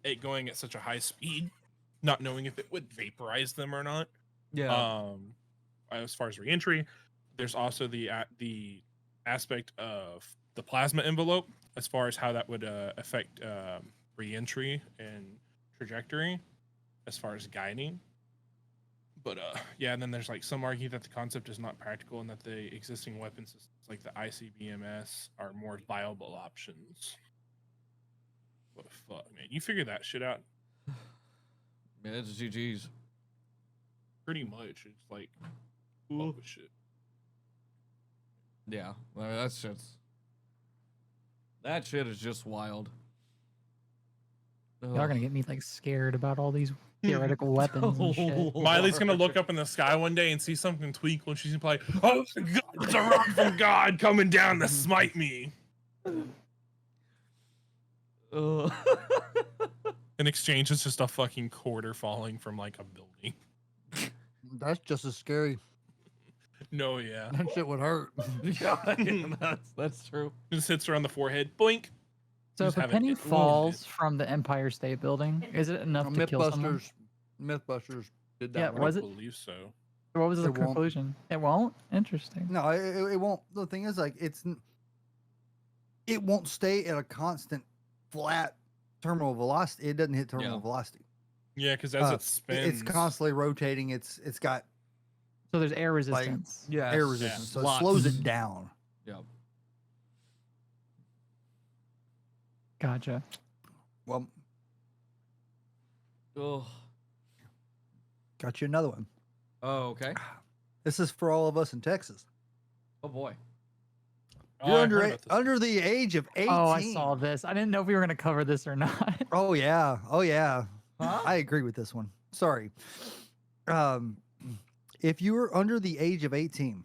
it going at such a high speed, not knowing if it would vaporize them or not. Yeah. As far as re-entry, there's also the aspect of the plasma envelope as far as how that would affect re-entry and trajectory as far as guiding. But yeah, and then there's like some argue that the concept is not practical and that the existing weapon systems like the ICBMS are more viable options. What the fuck, man? You figure that shit out. Yeah, it's GG's. Pretty much. It's like fuck with shit. Yeah, well, that shit is just wild. Y'all are gonna get me like scared about all these theoretical weapons and shit. Mylee's gonna look up in the sky one day and see something twinkle, and she's gonna be like, "Oh my God, it's a rock from God coming down to smite me." In exchange, it's just a fucking quarter falling from like a building. That's just as scary. No, yeah. That shit would hurt. Yeah, that's true. Just hits her on the forehead. Boink. So Just if a have it penny get falls from the Empire State Building, is it enough to kill someone? Mythbusters did that. Yeah, right? was I it? believe so. What was the It won't. conclusion? It won't? Interesting. No, it won't. The thing is, like, it won't stay at a constant flat terminal velocity. It doesn't hit terminal velocity. Yeah, because as it spins, it's constantly rotating. It's got So there's air resistance. Yeah, air resistance, so it lots. slows it down. Yeah. Gotcha. Well, Oh. got you another one. Oh, okay. This is for all of us in Texas. Oh boy. You're I heard about this. under the age of 18. Oh, I saw this. I didn't know if we were gonna cover this or not. Oh yeah. Huh? I agree with this one. Sorry. If you are under the age of 18,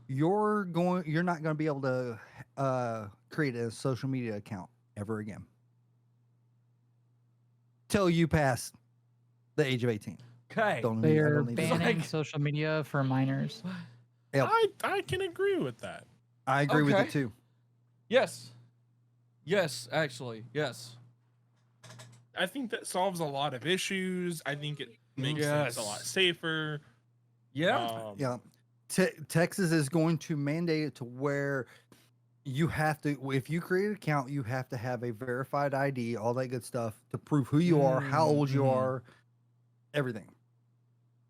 you're not going to be able to create a social media account ever again till you pass the age of 18. Okay. They're need to- banning Like- social media for minors. Yep. I can agree with that. I agree with Okay. it too. Yes. Yes, actually. Yes. I think that solves a lot of issues. I think it makes things a lot safer. Yeah. Yeah. Texas is going to mandate it to where you have to, if you create an account, you have to have a verified ID, all that good stuff to prove who you are, how old you are, everything.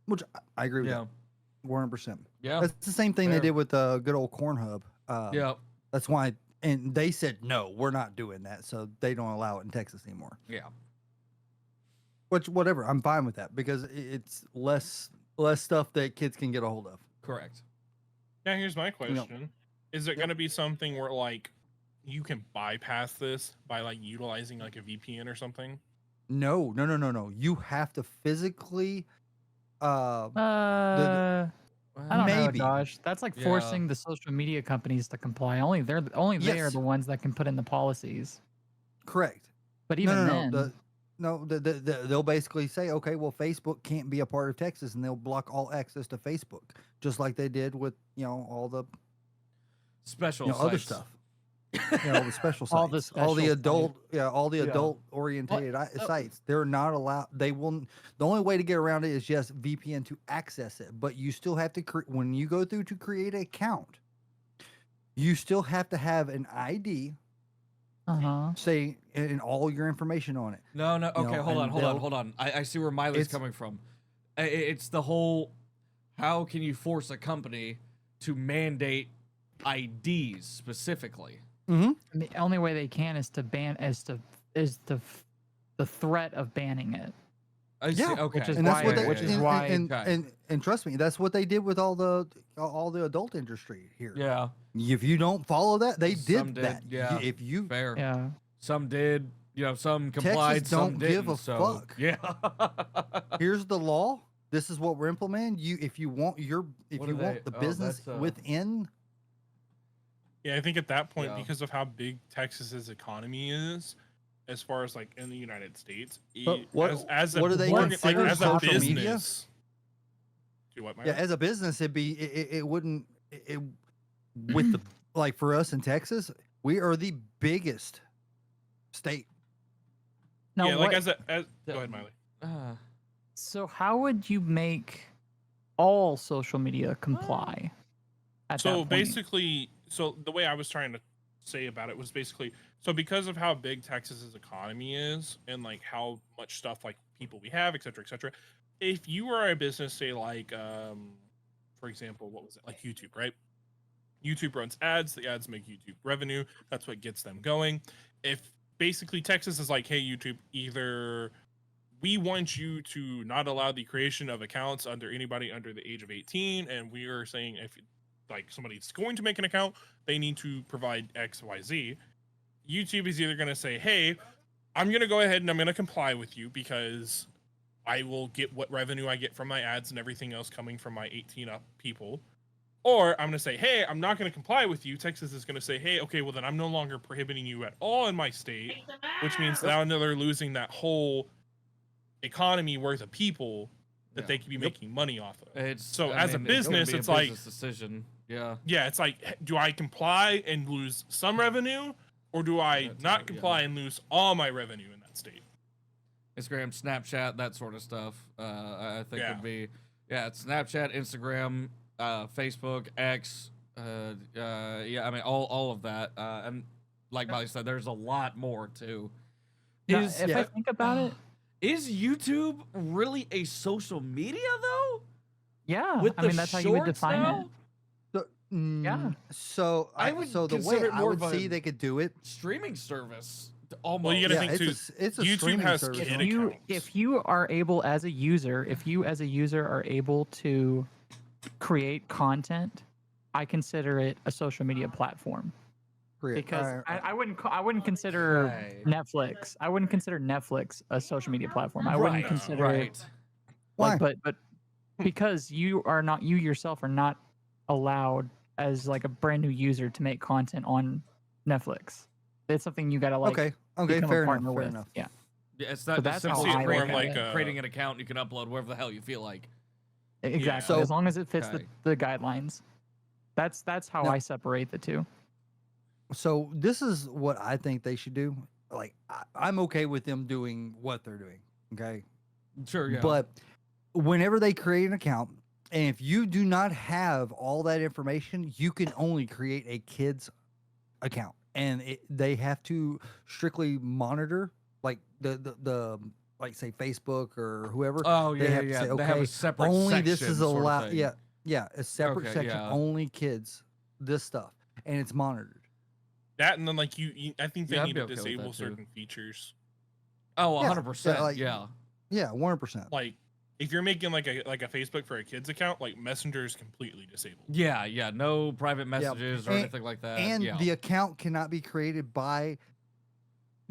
Which I agree with. Yeah. 100%. Yeah. That's the same thing Fair. they did with the good old Cornhub. Yeah. That's why, and they said no, we're not doing that, so they don't allow it in Texas anymore. Yeah. Which, whatever, I'm fine with that because it's less stuff that kids can get a hold of. Correct. Now, here's my question: is it going to be something where like you can bypass this by like utilizing like a VPN or something? No. You have to physically. I don't Maybe. know, Josh. That's like Yeah. forcing the social media companies to comply. Only they are Yes. the ones that can put in the policies. Correct. But even No, they'll basically say, okay, well, Facebook can't be a part of Texas, and they'll block all access to Facebook, just like they did with all the Special other sites. stuff. All the special sites, All the all the special adult, all the Yeah. adult orientated sites. They're not allowed. They will. The only way to get around it is just VPN to access it. But you still have to when you go through to create an account, you still have to have an ID, say, and all your information on it. No. Okay, know, hold and on. I see where Miley's It's- coming from. It's the whole, how can you force a company to mandate IDs specifically? Mm-hmm. And the only way they can is to the threat of banning it. I see. Yeah, Okay. which is And that's what why- they, which is and, why- and, Okay. and trust me, that's what they did with all the adult industry here. Yeah. If you don't follow that, they Some did did, that. yeah. If you Fair. Yeah. Some did. Some complied. Texas Some don't didn't. give a so, fuck. Yeah. here's the law. This is what we're implementing. If you want What are they- the oh, business that's, within, Yeah, I think at that point, Yeah. because of how big Texas's economy is, as far as like in the United States, But what- as a what do they organ- consider as a social business. media? Do what, yeah, Myra? as a business, it wouldn't with the like for us in Texas, we are the biggest state. Now, yeah, like what- go ahead, Mylee. so how would you make all social media comply? At that So point? basically, so the way I was trying to say about it was basically, so because of how big Texas's economy is and like how much stuff like people we have, et cetera, if you are a business, say like, for example, what was it, like YouTube, right? YouTube runs ads, the ads make YouTube revenue. That's what gets them going. If basically Texas is like, hey, YouTube, either we want you to not allow the creation of accounts under anybody under the age of 18, and we are saying if like somebody's going to make an account, they need to provide X, Y, Z. YouTube is either going to say, hey, I'm going to go ahead and I'm going to comply with you because I will get what revenue I get from my ads and everything else coming from my 18 up people. Or I'm going to say, hey, I'm not going to comply with you. Texas is going to say, hey, okay, well then I'm no longer prohibiting you at all in my state, which means now they're losing that whole economy worth of people that Yeah. they could be making money off of. It's So I as a mean, it's gonna business, be a it's like- business decision. Yeah. Yeah, it's like, do I comply and lose some revenue, or do I That's not right, yeah. comply and lose all my revenue in that state? Instagram, Snapchat, that sort of stuff. I think Yeah. would be it's Snapchat, Instagram, Facebook, X. Yeah, I mean all of that. And like Molly said, there's a lot more too. Now, Is if I think about it, is YouTube really a social media though? yeah, With I the mean that's how you would shorts define now? it. So, Yeah. So I would so the consider way it I more would of a- see they could do it. Streaming service. Almost. Well, you gotta Yeah, think it's too. it's a YouTube streaming has service. kid accounts. If you are able as a user, are able to create content, I consider it a social media platform. Because I wouldn't consider Okay. Netflix. I wouldn't consider Netflix a social media platform. I wouldn't Right, consider right. Why? but because you yourself are not allowed as like a brand new user to make content on Netflix. It's something you gotta like okay, become a fair partner enough. Fair with. enough. Yeah. Yeah, it's So not that's just how simply I look creating, at it. creating an account. You can upload wherever the hell you feel like. Exactly. So- as long as it fits Okay. the guidelines. That's how Now- I separate the two. So this is what I think they should do. Like I'm okay with them doing what they're doing. Okay. Sure, yeah. But whenever they create an account, and if you do not have all that information, you can only create a kid's account, and they have to strictly monitor, like the like say Facebook or whoever. oh they yeah, have to yeah. say, They have okay, a separate only this section is sort of allowed. thing. Yeah, a separate Okay, section, yeah. only kids. This stuff, and it's monitored. That and then like I think they Yeah, I'd need be to okay with disable that, too. certain features. Oh, Yeah, 100%. like- Yeah. Yeah, 100%. Like if you're making like a Facebook for a kid's account, like Messenger is completely disabled. Yeah, yeah. No private messages or And- anything like that. And yeah. the account cannot be created by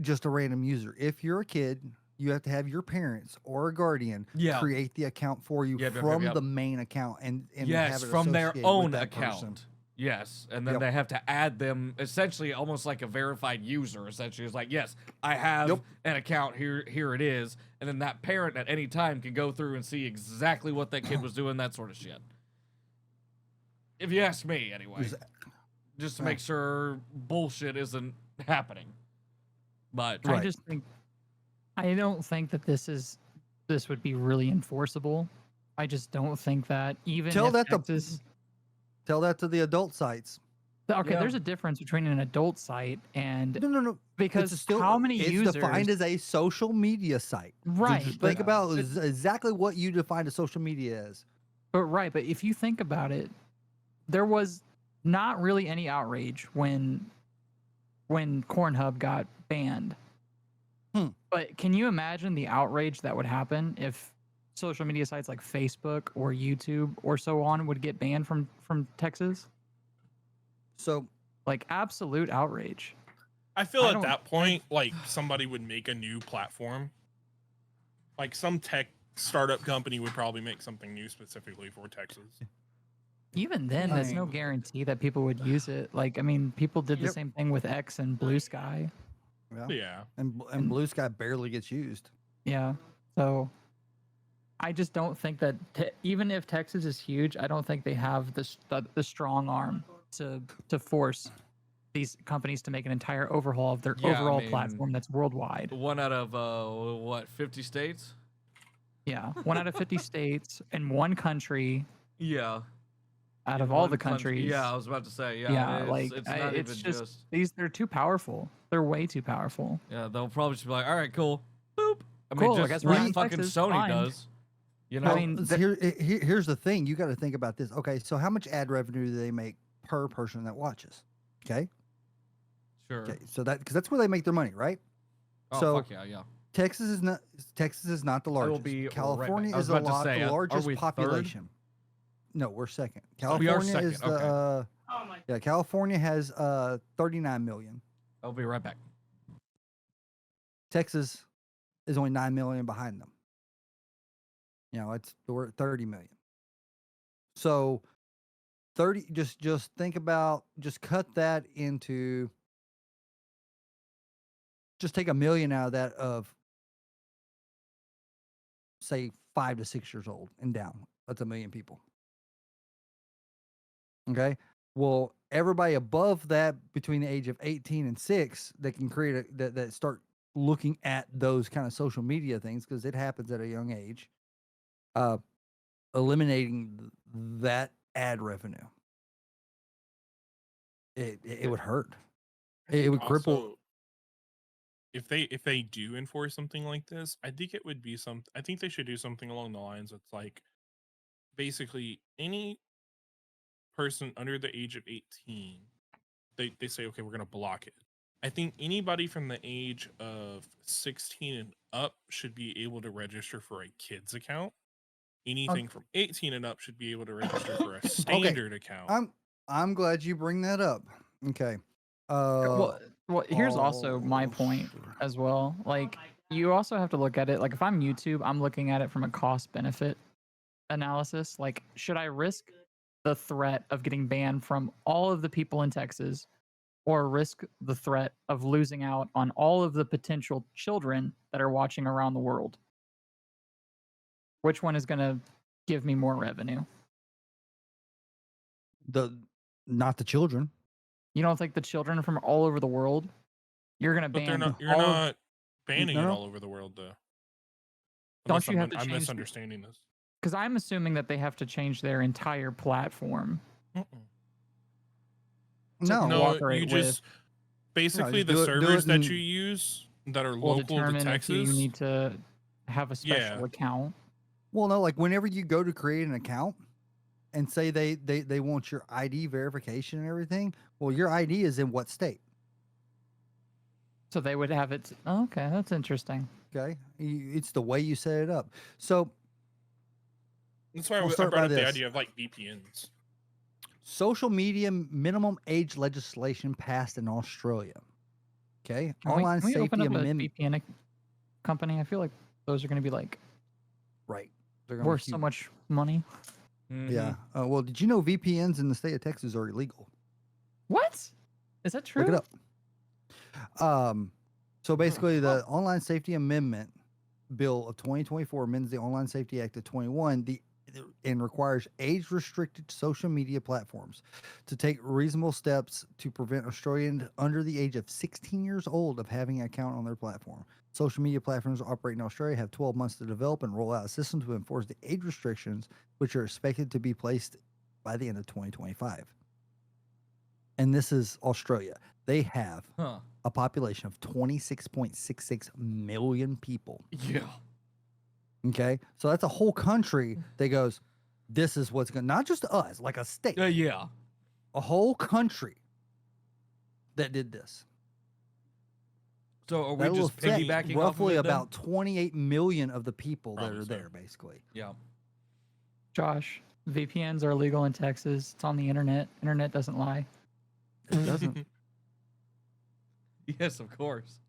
just a random user. If you're a kid, you have to have your parents or a guardian Yeah. create the account for you Yep, yep, from yep. the main account and yes, have it from their associated with own that account. person. Yes, and then Yep. they have to add them essentially almost like a verified user. Essentially, it's like, yes, I have Yep. an account here. Here it is, and then that parent at any time can go through and see exactly what that kid was doing, that sort of shit. If you ask me, anyway, Exa- just to Yeah. make sure bullshit isn't happening. But Right. I don't think that this would be really enforceable. I just don't think that even Tell if that to- Texas, Tell that to the adult sites. okay, Yeah. there's a difference between an adult site and No. because It's still how many it's users defined as a social media site. right Just but, think about exactly what you define a social media as. but if you think about it, there was not really any outrage when Pornhub got banned. But can you imagine the outrage that would happen if social media sites like Facebook or YouTube or so on would get banned from Texas? So, like, absolute outrage. I feel at that point, like, somebody would make a new platform. Like, some tech startup company would probably make something new specifically for Texas. Even then, there's no guarantee that people would use it. Like, I mean, people did the same thing with X and Blue Sky. Yeah. And Blue Sky barely gets used. Yeah. So I just don't think that even if Texas is huge, I don't think they have the strong arm to force these companies to make an entire overhaul of their overall platform that's worldwide. 1 out of what, 50 states? Yeah, 1 out of 50 states in one country. Yeah. Out of all the countries. Yeah, I was about to say. Yeah, yeah, it's just they're too powerful. They're way too powerful. Yeah, they'll probably just be like, all right, cool, boop. I mean, cool, just I guess like fucking Sony does. You know, I mean, here's the thing. You got to think about this. Okay, so how much ad revenue do they make per person that watches? Okay. Sure. Okay, so because that's where they make their money, right? Oh, so fuck yeah. Texas is not the largest. California is the largest population. No, we're second. California is the California has 39 million. I'll be right back. Texas is only 9 million behind them. We're at 30 million. So 30 just think about, just cut that into, just take 1 million out of that of say 5 to 6 years old and down. That's 1 million people. Okay. Well, everybody above that between the age of 18 and 6 that can create that start looking at those kind of social media things, because it happens at a young age, eliminating that ad revenue. It would hurt. It would cripple. If they do enforce something like this, I think it would be I think they should do something along the lines of, like, basically any person under the age of 18, they say, okay, we're going to block it. I think anybody from the age of 16 and up should be able to register for a kid's account. Anything from 18 and up should be able to register for a standard account. I'm glad you bring that up. Okay. Well, here's also my point as well. Like, you also have to look at it. Like, if I'm YouTube, I'm looking at it from a cost benefit analysis. Like, should I risk the threat of getting banned from all of the people in Texas, or risk the threat of losing out on all of the potential children that are watching around the world? Which one is going to give me more revenue? Not the children. You don't think the children from all over the world, you're going to ban? You're not banning it all over the world, though. Don't you have to I'm change? misunderstanding this. Because I'm assuming that they have to change their entire platform. No, you just basically the servers that you use that are local to Texas. If you need to have a special account. Well, no, like whenever you go to create an account and say they want your ID verification and everything, well, your ID is in what state? So they would have it. Oh, okay, that's interesting. Okay, it's the way you set it up. So that's why I brought up the idea of like VPNs. Social media minimum age legislation passed in Australia. Okay, online can we safety open up amendment. A VPN company. I feel like those are going to be like they're worth so much money. Mm-hmm. Yeah. Well, did you know VPNs in the state of Texas are illegal? What? Is that true? Look it up. So basically, the Online Safety Amendment Bill of 2024 amends the Online Safety Act of 21 and requires age-restricted social media platforms to take reasonable steps to prevent Australians under the age of 16 years old of having an account on their platform. Social media platforms operating in Australia have 12 months to develop and roll out a system to enforce the age restrictions, which are expected to be placed by the end of 2025. And this is Australia. They have a population of 26.66 million people. Yeah. Okay. So that's a whole country that goes, this is what's going to, not just us, like a state. Yeah. A whole country that did this. So are we That'll just affect piggybacking roughly off of it, about 28 million of the people that Probably are so. there, basically. Yeah. Josh, VPNs are legal in Texas. It's on the internet. Internet doesn't lie. It doesn't. Yes, of course.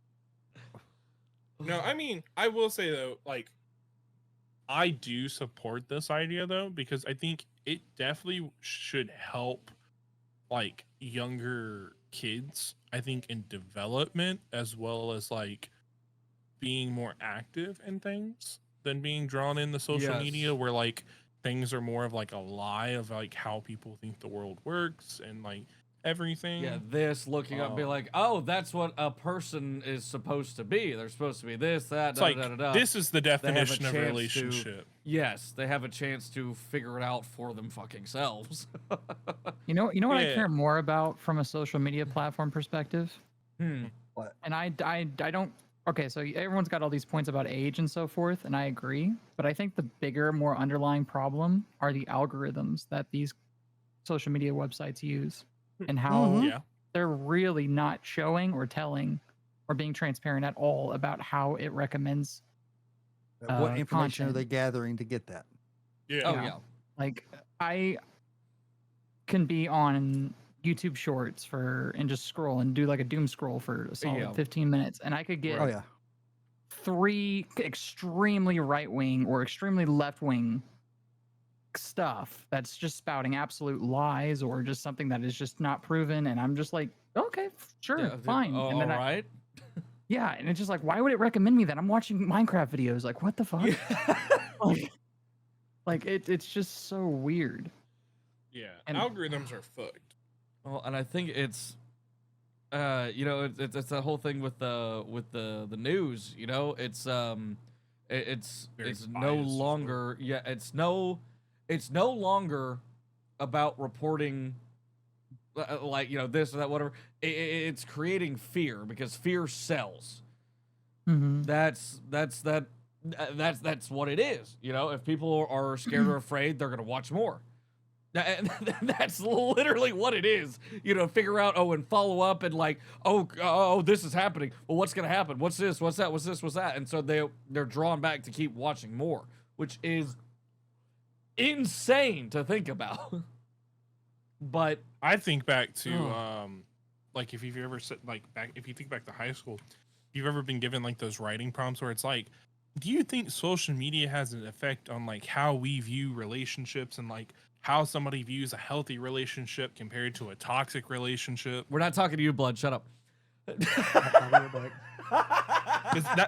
No, I mean, I will say though, like, I do support this idea though, because I think it definitely should help like younger kids, I think, in development as well as like being more active in things than being drawn in the social media Yes. where like things are more of like a lie of like how people think the world works and like everything. Yeah, this looking up, be like, oh, that's what a person is supposed to be. They're supposed to be this, that, It's da, like da, da, da. this is the They have a definition of chance to- relationship. Yes, they have a chance to figure it out for them fucking selves. You know what I Yeah. care more about from a social media platform perspective? Hmm. And I don't. Okay, so everyone's got all these points about age and so forth, and I agree. But I think the bigger, more underlying problem are the algorithms that these social media websites use, and how Mhm. Yeah. they're really not showing or telling or being transparent at all about how it recommends. What information are content. they gathering to get that? Yeah. Oh, Yeah. yeah. Like I can be on YouTube Shorts and just scroll and do like a doom scroll for a solid Yeah. 15 minutes, and I could get Oh yeah. 3 extremely right wing or extremely left wing stuff that's just spouting absolute lies or just something that is just not proven, and I'm just like, okay, sure, Yeah, fine. Oh, And then all right. yeah, and it's just like, why would it recommend me that? I'm watching Minecraft videos. Like, what the fuck? like it's just so weird. Yeah. And- Algorithms are fucked. Well, and I think it's, you know, it's that whole thing with the news. You know, it's it's Very no biased as well. longer it's no longer about reporting like, you know, this or that, whatever. It's creating fear because fear sells. Mm-hmm. That's what it is. You know, if people are scared or afraid, they're gonna watch more. And that's literally what it is. You know, figure out, and follow up, and like, oh, this is happening. Well, what's gonna happen? What's this? What's that? What's this? What's that? And so they're drawn back to keep watching more, which is insane to think about. But I think back to like if you've ever if you think back to high school, if you've ever been given like those writing prompts where it's like, do you think social media has an effect on like how we view relationships and like how somebody views a healthy relationship compared to a toxic relationship? we're not talking to you, Blood. Shut up.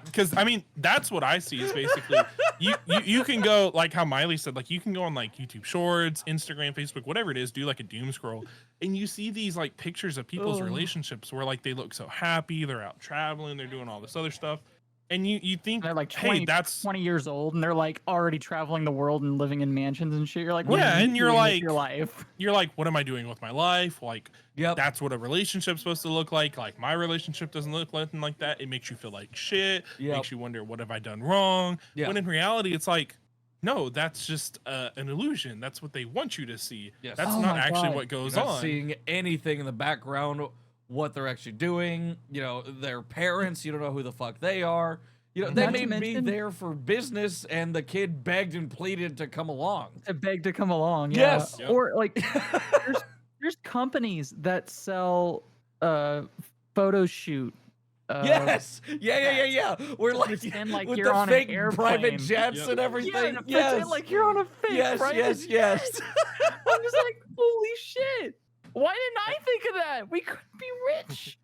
Because I mean that's what I see is basically you can go like how Mylee said, like you can go on like YouTube Shorts, Instagram, Facebook, whatever it is, do like a doom scroll, and you see these like pictures of people's relationships where like they look so happy, they're out traveling, they're doing all this other stuff, and you think, They're like hey, 20, that's 20 years old, and they're like already traveling the world and living in mansions and shit. You're like, what Yeah, are you and you're doing with like- your life? you're like, what am I doing with my life? Like Yep. that's what a relationship's supposed to look like. Like my relationship doesn't look nothing like that. It makes you feel like shit. Yep. Makes you wonder, what have I done wrong? Yeah. When in reality, it's like, no, that's just an illusion. That's what they want you to see. Yes. That's Oh not my actually God. what goes You're not on. seeing anything in the background, what they're actually doing. You know, their parents, you don't know who the fuck they are. You know, they Not may to be mention- there for business, and the kid begged and pleaded to come along. To beg to come along. Yeah. Yes. Yep. Or like, there's companies that sell photo shoot. Yes. Yeah. We're like, pretend like with you're the on an fake airplane. private jets Yep. and everything. Yeah, Yes. pretend like you're on a fake yes. private jet. Yes. I'm just like, holy shit! Why didn't I think of that? We could be rich.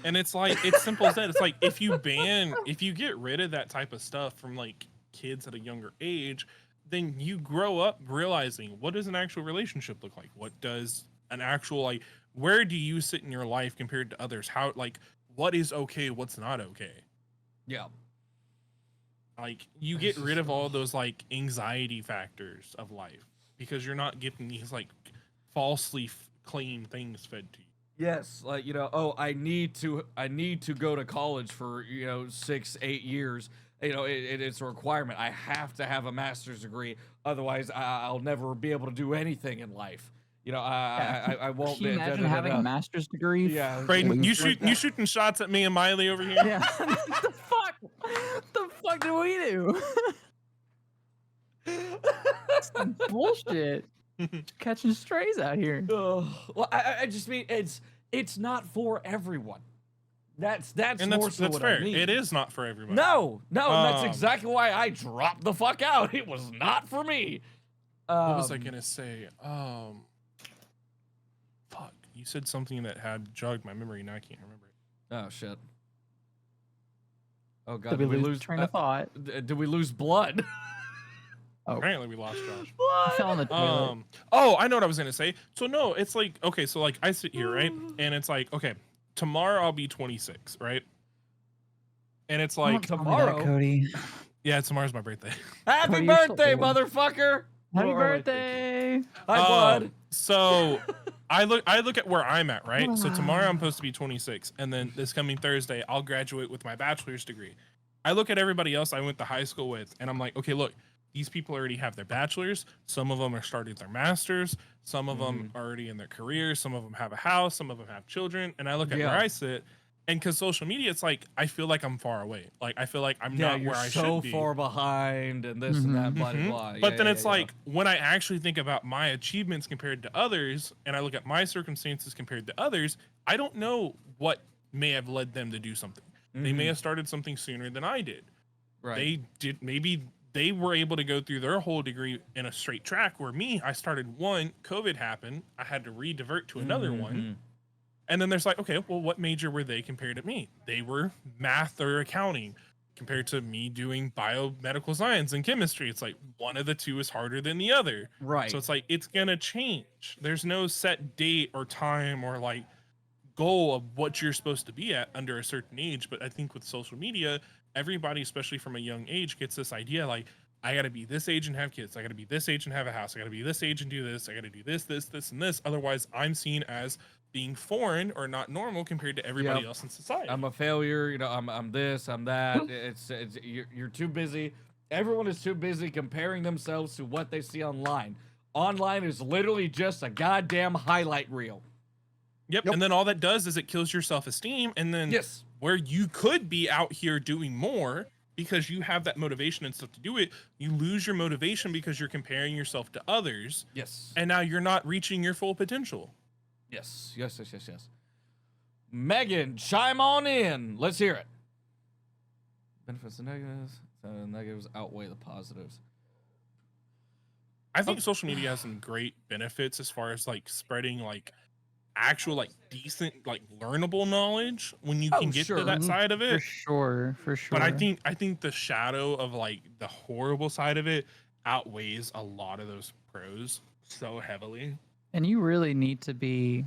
And it's like, it's simple as that. It's like if you get rid of that type of stuff from like kids at a younger age, then you grow up realizing, what does an actual relationship look like? What does an actual, like, where do you sit in your life compared to others? How, like, what is okay? What's not okay? Yeah. Like, you get rid of all those like anxiety factors of life because you're not getting these like falsely claimed things fed to you. Yes, like, you know, oh, I need to go to college for, you know, 6-8 years. You know, it's a requirement. I have to have a master's degree, otherwise I'll never be able to do anything in life. You know, I won't. Can you imagine having a master's degree? Yeah, Braden, you shooting shots at me and Mylee over here. Yeah. The fuck? The fuck did we do? Some bullshit. Catching strays out here. Well, I just mean it's not for everyone. That's more so that's what fair. I mean. It is not for everyone. No, that's exactly why I dropped the fuck out. It was not for me. What was I gonna say? Fuck. You said something that had jogged my memory. Now I can't remember it. Oh shit. Oh god. Did we lose train of thought? Did we lose blood? Oh. Apparently we lost Josh. I fell in the toilet. Oh, I know what I was gonna say. So no, it's like okay, so like I sit here, right? And it's like, okay, tomorrow I'll be 26, right? And it's like tomorrow, Cody. Yeah, tomorrow's my birthday. Happy Cody, you're so birthday, old. motherfucker! Happy birthday! Hi, blood. So I look at where I'm at, right? So tomorrow I'm supposed to be 26, and then this coming Thursday I'll graduate with my bachelor's degree. I look at everybody else I went to high school with, and I'm like, okay, look, these people already have their bachelors. Some of them are starting their masters. Some of them are already in their careers. Some of them have a house. Some of them have children. And I look at where I sit, and because social media, it's like I feel like I'm far away. Like I feel like I'm not where I should be. So far behind, and this and that, blah blah. But then it's like when I actually think about my achievements compared to others, and I look at my circumstances compared to others, I don't know what may have led them to do something. They may have started something sooner than I did. Right. They did maybe. They were able to go through their whole degree in a straight track, where me, I started one, COVID happened, I had to re-divert to another one. And then there's like, okay, well, what major were they compared to me? They were math or accounting compared to me doing biomedical science and chemistry. It's like one of the two is harder than the other. Right. So it's like, it's going to change. There's no set date or time or like goal of what you're supposed to be at under a certain age. But I think with social media, everybody, especially from a young age, gets this idea like, I got to be this age and have kids. I got to be this age and have a house. I got to be this age and do this. I got to do this, and this. Otherwise, I'm seen as being foreign or not normal compared to everybody else in society. I'm a failure. You know, I'm this, I'm that. It's you're too busy. Everyone is too busy comparing themselves to what they see online. Online is literally just a goddamn highlight reel. Yep. And then all that does is it kills your self-esteem. And then where you could be out here doing more because you have that motivation and stuff to do it, you lose your motivation because you're comparing yourself to others. Yes. And now you're not reaching your full potential. Yes. Megan, chime on in. Let's hear it. Benefits and negatives. The negatives outweigh the positives. I think social media has some great benefits as far as like spreading like actual like decent like learnable knowledge when you can get to that side of it. For sure. But I think the shadow of like the horrible side of it outweighs a lot of those pros so heavily. And you really need to be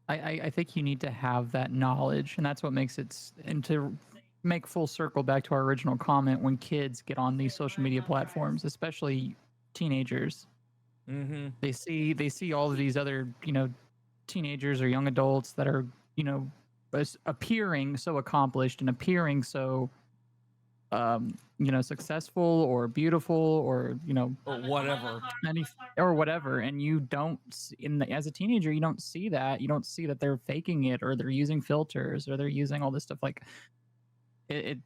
I think you need to have that knowledge, and that's what makes it, and to make full circle back to our original comment, when kids get on these social media platforms, especially teenagers, they see all of these other, teenagers or young adults that are, appearing so accomplished and appearing so, successful or beautiful or, or whatever, and you don't, as a teenager, you don't see that. You don't see that they're faking it, or they're using filters, or they're using all this stuff. Like it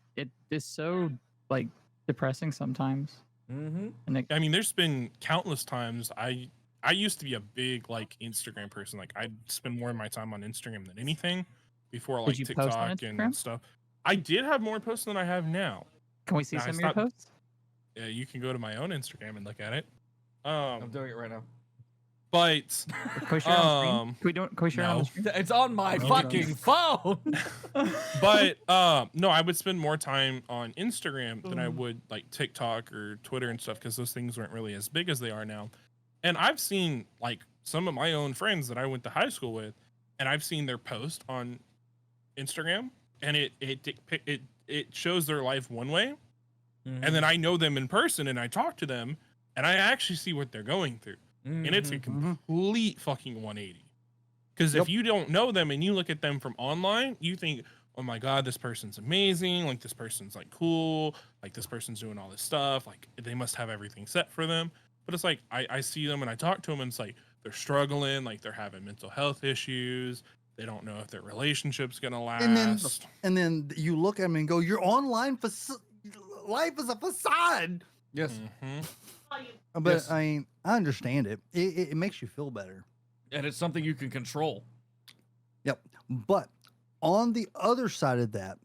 is so like depressing sometimes. And I mean, there's been countless times I used to be a big like Instagram person. Like I'd spend more of my time on Instagram than anything before like TikTok and stuff. I did have more posts than I have now. Can we see some of your posts? Yeah, you can go to my own Instagram and look at it. I'm doing it right now. But can we share on screen? Can we share on the screen? It's on my fucking phone. But no, I would spend more time on Instagram than I would like TikTok or Twitter and stuff, because those things weren't really as big as they are now. And I've seen like some of my own friends that I went to high school with, and I've seen their post on Instagram, and it shows their life one way, and then I know them in person and I talk to them and I actually see what they're going through. And it's a complete fucking 180. Because if you don't know them and you look at them from online, you think, oh my God, this person's amazing. Like this person's like cool. Like this person's doing all this stuff. Like they must have everything set for them. But it's like I see them and I talk to them, and it's like they're struggling, like they're having mental health issues. They don't know if their relationship's gonna last. And then you look at them and go, "Your online life is a facade." Yes. But Yes. I mean, I understand it. It makes you feel better. And it's something you can control. Yep. But on the other side of that,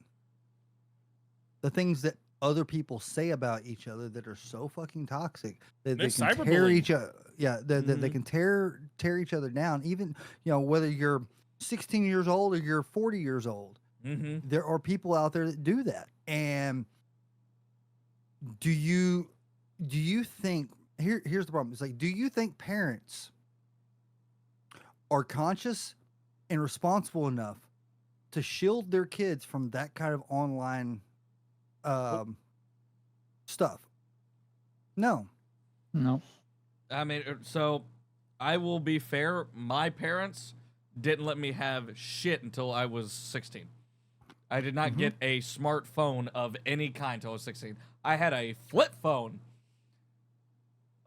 the things that other people say about each other that are so fucking toxic that they can tear each other. Yeah, they can tear each other down. Even whether you're 16 years old or you're 40 years old, there are people out there that do that. And do you think here's the problem? It's like, do you think parents are conscious and responsible enough to shield their kids from that kind of online stuff? No. I mean, so I will be fair. My parents didn't let me have shit until I was 16. I did not get a smartphone of any kind until I was 16. I had a flip phone.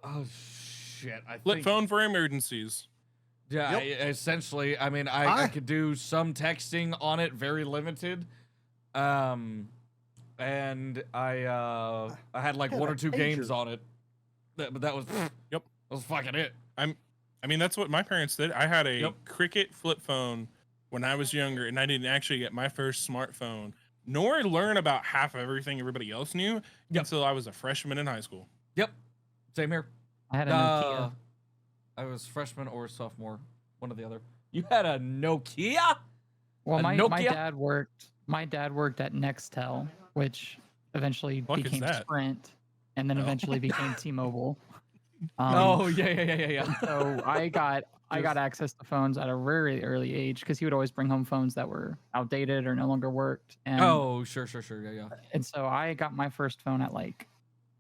Oh, shit. Flip phone for emergencies. Yeah, essentially. I mean, I could do some texting on it, very limited. And I had like one or two games on it. But that was that was fucking it. I mean, that's what my parents did. I had a Cricket flip phone when I was younger, and I didn't actually get my first smartphone, nor learn about half of everything everybody else knew until I was a freshman in high school. Yep. Same here. I had a Nokia. I was freshman or sophomore, one or the other. You had a Nokia? Well, my dad worked at Nextel, which eventually became Sprint, and then eventually became T-Mobile. Yeah. So I got access to phones at a very early age because he would always bring home phones that were outdated or no longer worked. And, sure. Yeah. And so I got my first phone at like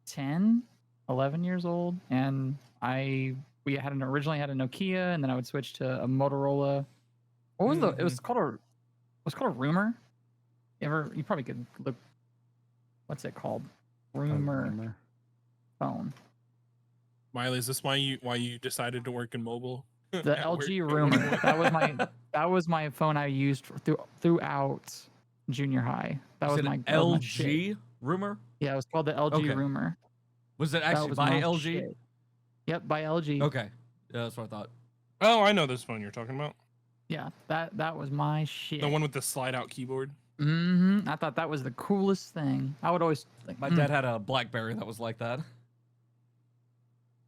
10, 11 years old, and we originally had a Nokia, and then I would switch to a Motorola. What was it was called a Rumor. You probably could look. What's it called? Rumor phone. Mylee, is this why you decided to work in mobile? The LG Rumor. That was my phone I used throughout junior high. That was my LG Rumor. Yeah, it was called the LG Rumor. Was it actually by LG? Shit. Yep, by LG. Okay, yeah, that's what I thought. Oh, I know this phone you're talking about. Yeah, that was my shit. The one with the slide out keyboard. I thought that was the coolest thing. I would always like. My dad had a BlackBerry that was like that.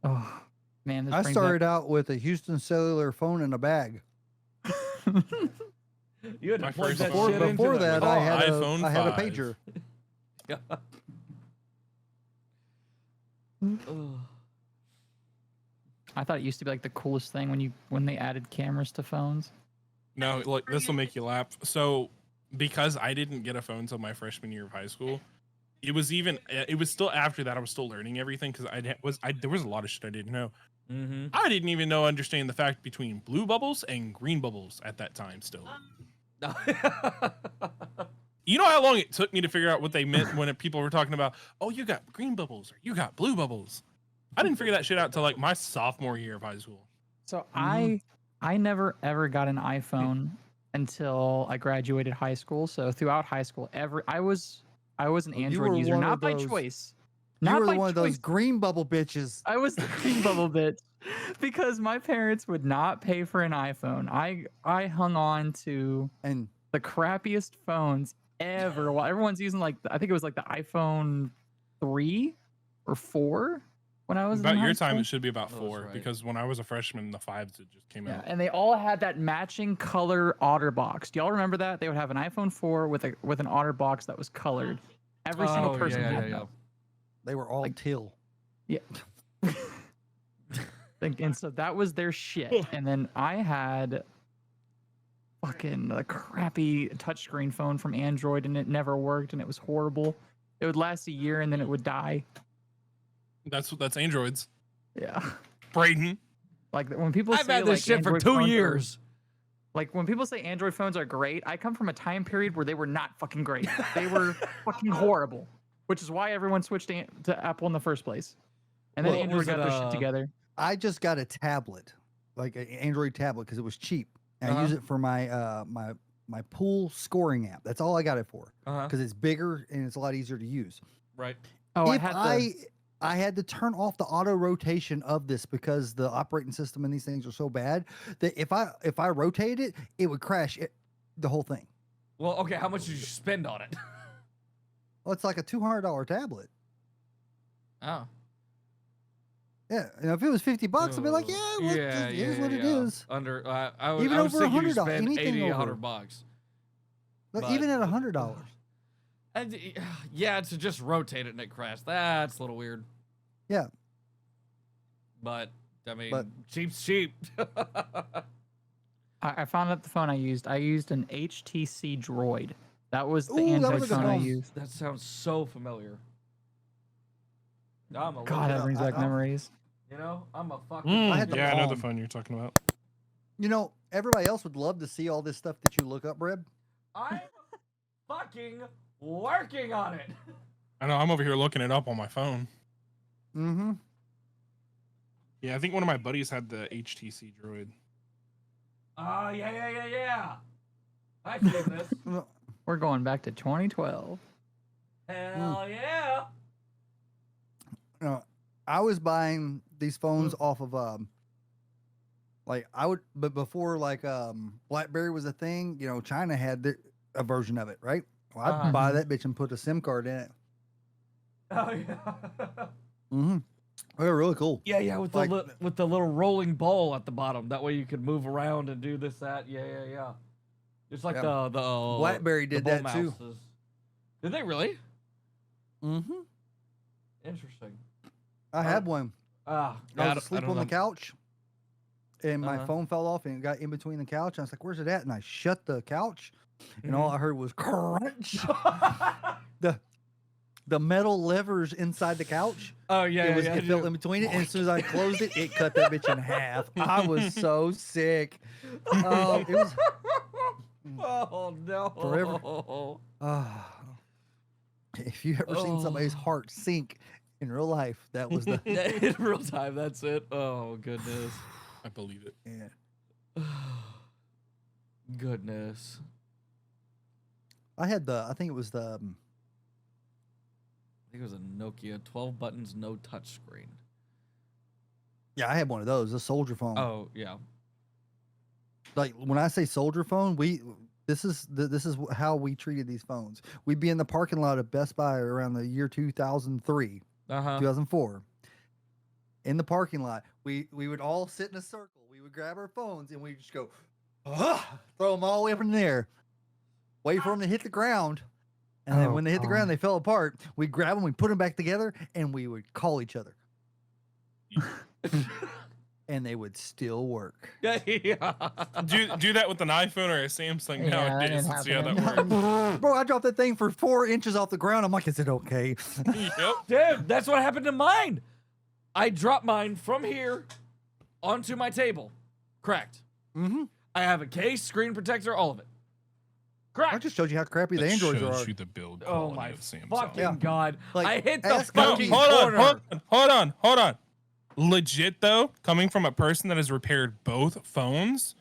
Oh man, I started out with a Houston Cellular phone in a bag. You had to plug that before, shit before into that, the I had iPhone I had a 5. pager. Yeah. I thought it used to be like the coolest thing when they added cameras to phones. No, look, this will make you laugh. So, because I didn't get a phone until my freshman year of high school, it was still after that I was still learning everything because there was a lot of shit I didn't know. I didn't even understand the fact between blue bubbles and green bubbles at that time still. You know how long it took me to figure out what they meant when people were talking about, oh, you got green bubbles or you got blue bubbles. I didn't figure that shit out until like my sophomore year of high school. So I never ever got an iPhone until I graduated high school. So throughout high school, I was an Android user, not by choice. You were one of those green bubble bitches. I was the green bubble bitch because my parents would not pay for an iPhone. I hung on to the crappiest phones ever. While everyone's using I think it was like the iPhone 3 or 4 when I was about in your high time. school. It should be about 4 because when I was a freshman, the 5s had just came out. And they all had that matching color OtterBox. Do y'all remember that? They would have an iPhone 4 with an OtterBox that was colored. Every single person had that. They were all teal. Yeah. And so that was their shit. And then I had fucking a crappy touchscreen phone from Android, and it never worked, and it was horrible. It would last a year, and then it would die. That's Androids. Yeah. Braden. Like when people say I've had this shit Android for 2 years. Like when people say Android phones are great, I come from a time period where they were not fucking great. They were fucking horrible, which is why everyone switched to Apple in the first place. And then Well, Android was got it, their shit together. I just got a tablet, like an Android tablet, because it was cheap. And I use it for my my pool scoring app. That's all I got it for, because it's bigger and it's a lot easier to use. Right. Oh, If I had to turn off the auto rotation of this because the operating system and these things are so bad that if I rotated it, it would crash the whole thing. Well, okay, how much did you spend on it? Well, it's like a $200 tablet. Oh. Yeah, if it was $50, I'd be like, yeah, well, it is what it is. Under, Even I was over thinking you $100, spend anything 80, over. $100. But But- even at $100. And, yeah, to just rotate it and it crashed. That's a little weird. Yeah. But, I mean, cheap's cheap. I found out the phone I used. I used an HTC Droid. That was the Ooh, that Android was a good phone I phone. used. That sounds so familiar. I'm a God, that little, brings back memories. you know, I'm a fucking. I had the Yeah, I know the Palm. phone you're talking about. You know, everybody else would love to see all this stuff that you look up, Breb. I'm fucking working on it. I know, I'm over here looking it up on my phone. Mm-hmm. Yeah, I think one of my buddies had the HTC Droid. Oh, yeah. I've seen this. We're going back to 2012. Hell yeah. I was buying these phones off of but before BlackBerry was a thing, you know, China had a version of it, right? Well, I'd buy that bitch and put a SIM card in it. Oh, yeah. Mm-hmm. They're really cool. Yeah, with the with the little rolling ball at the bottom. That way you could move around and do this, that. Yeah. Just like the BlackBerry did the that Bombcast too. is- Did they really? Mm-hmm. Interesting. I had one. Ah, I was asleep on the couch, and my Uh-huh. phone fell off and it got in between the couch. I was like, "Where's it at?" And I shut the couch, and all I heard was crunch. The metal levers inside the couch. Oh yeah, It fell in between it, and as soon as I closed it, it cut that bitch in half. I was so sick. It was Oh no. forever. If you ever seen somebody's heart sink in real life, that was the In real time, that's it. Oh goodness. I believe it. yeah. Goodness. I think it was the I think it was a Nokia 12 buttons, no touchscreen. I had one of those, a soldier phone. Oh yeah. Like when I say soldier phone, this is how we treated these phones. We'd be in the parking lot of Best Buy around the year 2003, 2004. In the parking lot, we would all sit in a circle. We would grab our phones and we just go, throw them all the way up in the air, wait for them to hit the ground, and then when they hit the ground, they fell apart. We'd grab them, we put them back together, and we would call each other. And they would still work. Yeah. Do that with an iPhone or a Samsung Yeah, that nowadays didn't and see how that happen. works. Bro, I dropped that thing for 4 inches off the ground. I'm like, is it okay? Yep. Dude, that's what happened to mine. I dropped mine from here onto my table. Cracked. Mm-hmm. I have a case, screen protector, all of it. I Cracked. just showed you how crappy the That Androids shows are. you the build Oh quality my of Samsung. fucking god. Like, I hit the ask fucking Cody. corner. Hold on. Legit though, coming from a person that has repaired both phones,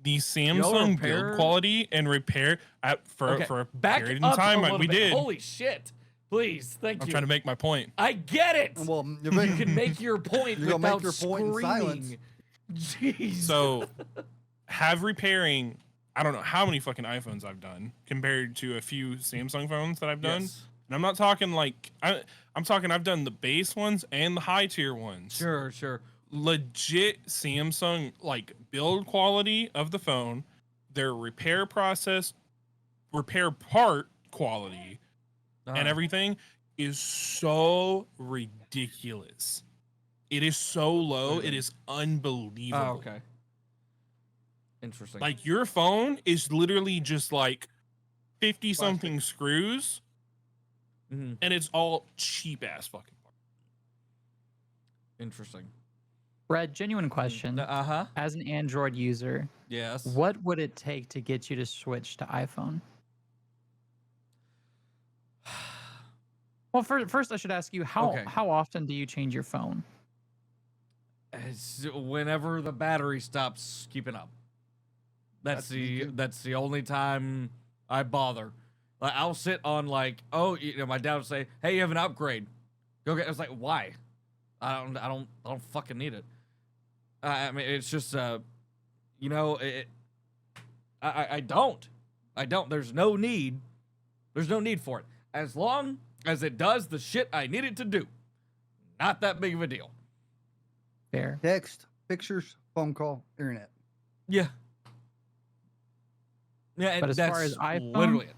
the Samsung repair- build quality and repair for a Back period in up time a little we bit. did. Holy shit. Please, thank I'm you. trying to make my point. I get it. Well, You can make your point You're gonna without make your point in silence. screaming. Jeez. So, have repairing. I don't know how many fucking iPhones I've done compared to a few Samsung phones that I've done. Yes. And I'm not talking like I'm talking. I've done the base ones and the high tier ones. Sure. Legit Samsung like build quality of the phone, their repair process, repair part quality, and everything is so ridiculous. It is so low. It is unbelievable. Oh, okay. Interesting. Like your phone is literally just like 50 something screws, Mhm. and it's all cheap ass fucking parts. Interesting. Brad, genuine question. Uh-huh. As an Android user, Yes. what would it take to get you to switch to iPhone? Well, first I should ask you how Okay. often do you change your phone? whenever the battery stops keeping up. That's the only time I bother. Like, I'll sit on like, oh, my dad would say, "Hey, you have an upgrade. Go get." I was like, "Why? I don't fucking need it." I mean, it's just I don't. There's no need. There's no need for it. As long as it does the shit I need it to do, not that big of a deal. Fair. Text, pictures, phone call, internet. Yeah. Yeah, and But as that's far as iPhone, literally it.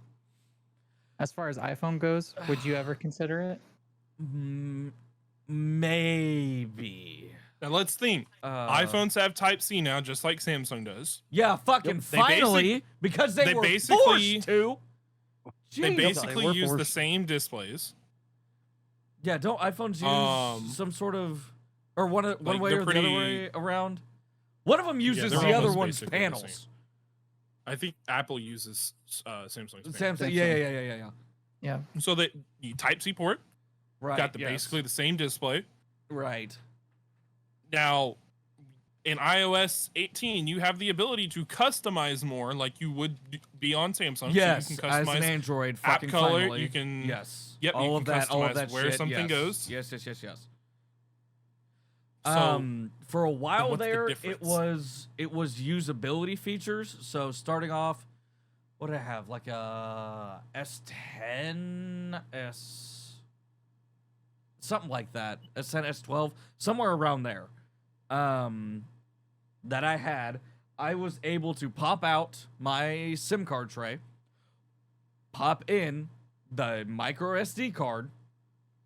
As far as iPhone goes, would you ever consider it? Maybe. Now let's think. iPhones have Type-C now, just like Samsung does. Yeah, fucking finally, because they were basically forced to. They Jeez. basically use the forced. same displays. Yeah, don't iPhones use some sort of, or one way or the other way around? One of them uses they're the other almost one's basically the panels. same. I think Apple uses Samsung's panels. Samsung, yeah. Yeah. So that you Type-C port, Right. got yes. basically the same display. Right. Now, in iOS 18, you have the ability to customize more, like you would be on Samsung. Yes, so you can as customize an Android, app fucking color. finally. You can Yep. all of that where shit, something goes. Yes. So For a while what's the there, difference? it was usability features. So starting off, what did I have? Like a S10, something like that. S10, S12, somewhere around there. That I had. I was able to pop out my SIM card tray, pop in the micro SD card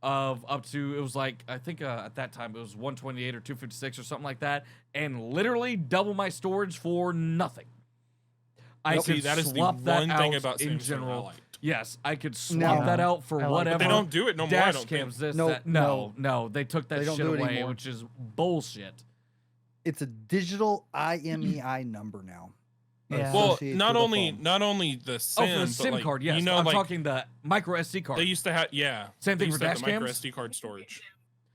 of up to, it was like, I think at that time it was 128 or 256 or something like that, and literally double my storage for nothing. I could that is the swap that one thing out about in Samsung I general. liked. Yes, I could swap that out for I like whatever. But they don't do it no more. I Dash don't cams, think. this, No, that. No, they took that They don't shit do it away, anymore. which is bullshit. It's a digital IMEI number now. Yeah. Well, associated not to the only phone. the SIM, Oh, for the but SIM like, card, yes. You know, I'm like talking the micro SD card. they used to have, Same they thing used for to have dash the micro cams? SD card storage.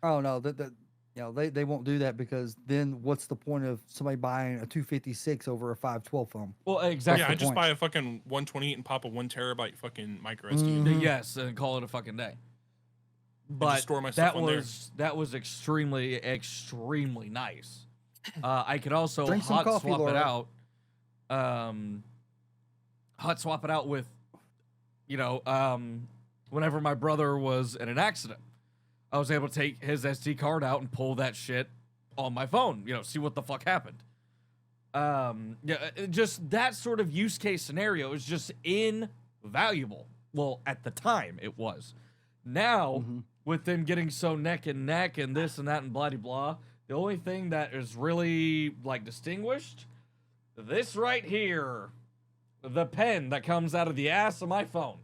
Oh no, they won't do that because then what's the point of somebody buying a 256 over a 512 phone? Well, exactly. Yeah, I just point. buy a fucking 128 and pop a 1 terabyte fucking micro SD. Mhm. Yes, and call it a fucking day. just But store my stuff that on there. was extremely nice. I could also Drink some hot coffee, swap it Laura. out. Hot swap it out with, whenever my brother was in an accident, I was able to take his SD card out and pull that shit on my phone. See what the fuck happened. Just that sort of use case scenario is just invaluable. Well, at the time it was. Now, with them getting so neck and neck and this and that and blah blah, the only thing that is really like distinguished, this right here, the pen that comes out of the ass of my phone.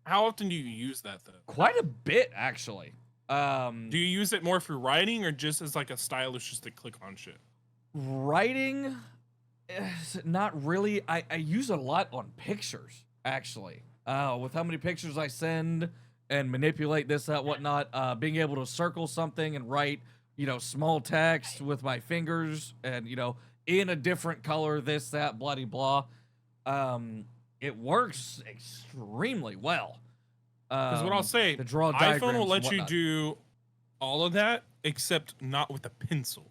How often do you use that though? Quite a bit, actually. Do you use it more for writing or just as like a stylus just to click on shit? Writing, not really. I use it a lot on pictures, actually. With how many pictures I send and manipulate this, that, whatnot, being able to circle something and write, small text with my fingers and, in a different color, this, that, bloody blah. It works extremely well. Because what I'll say, to draw iPhone diagrams will and let you whatnot. do all of that except not with a pencil.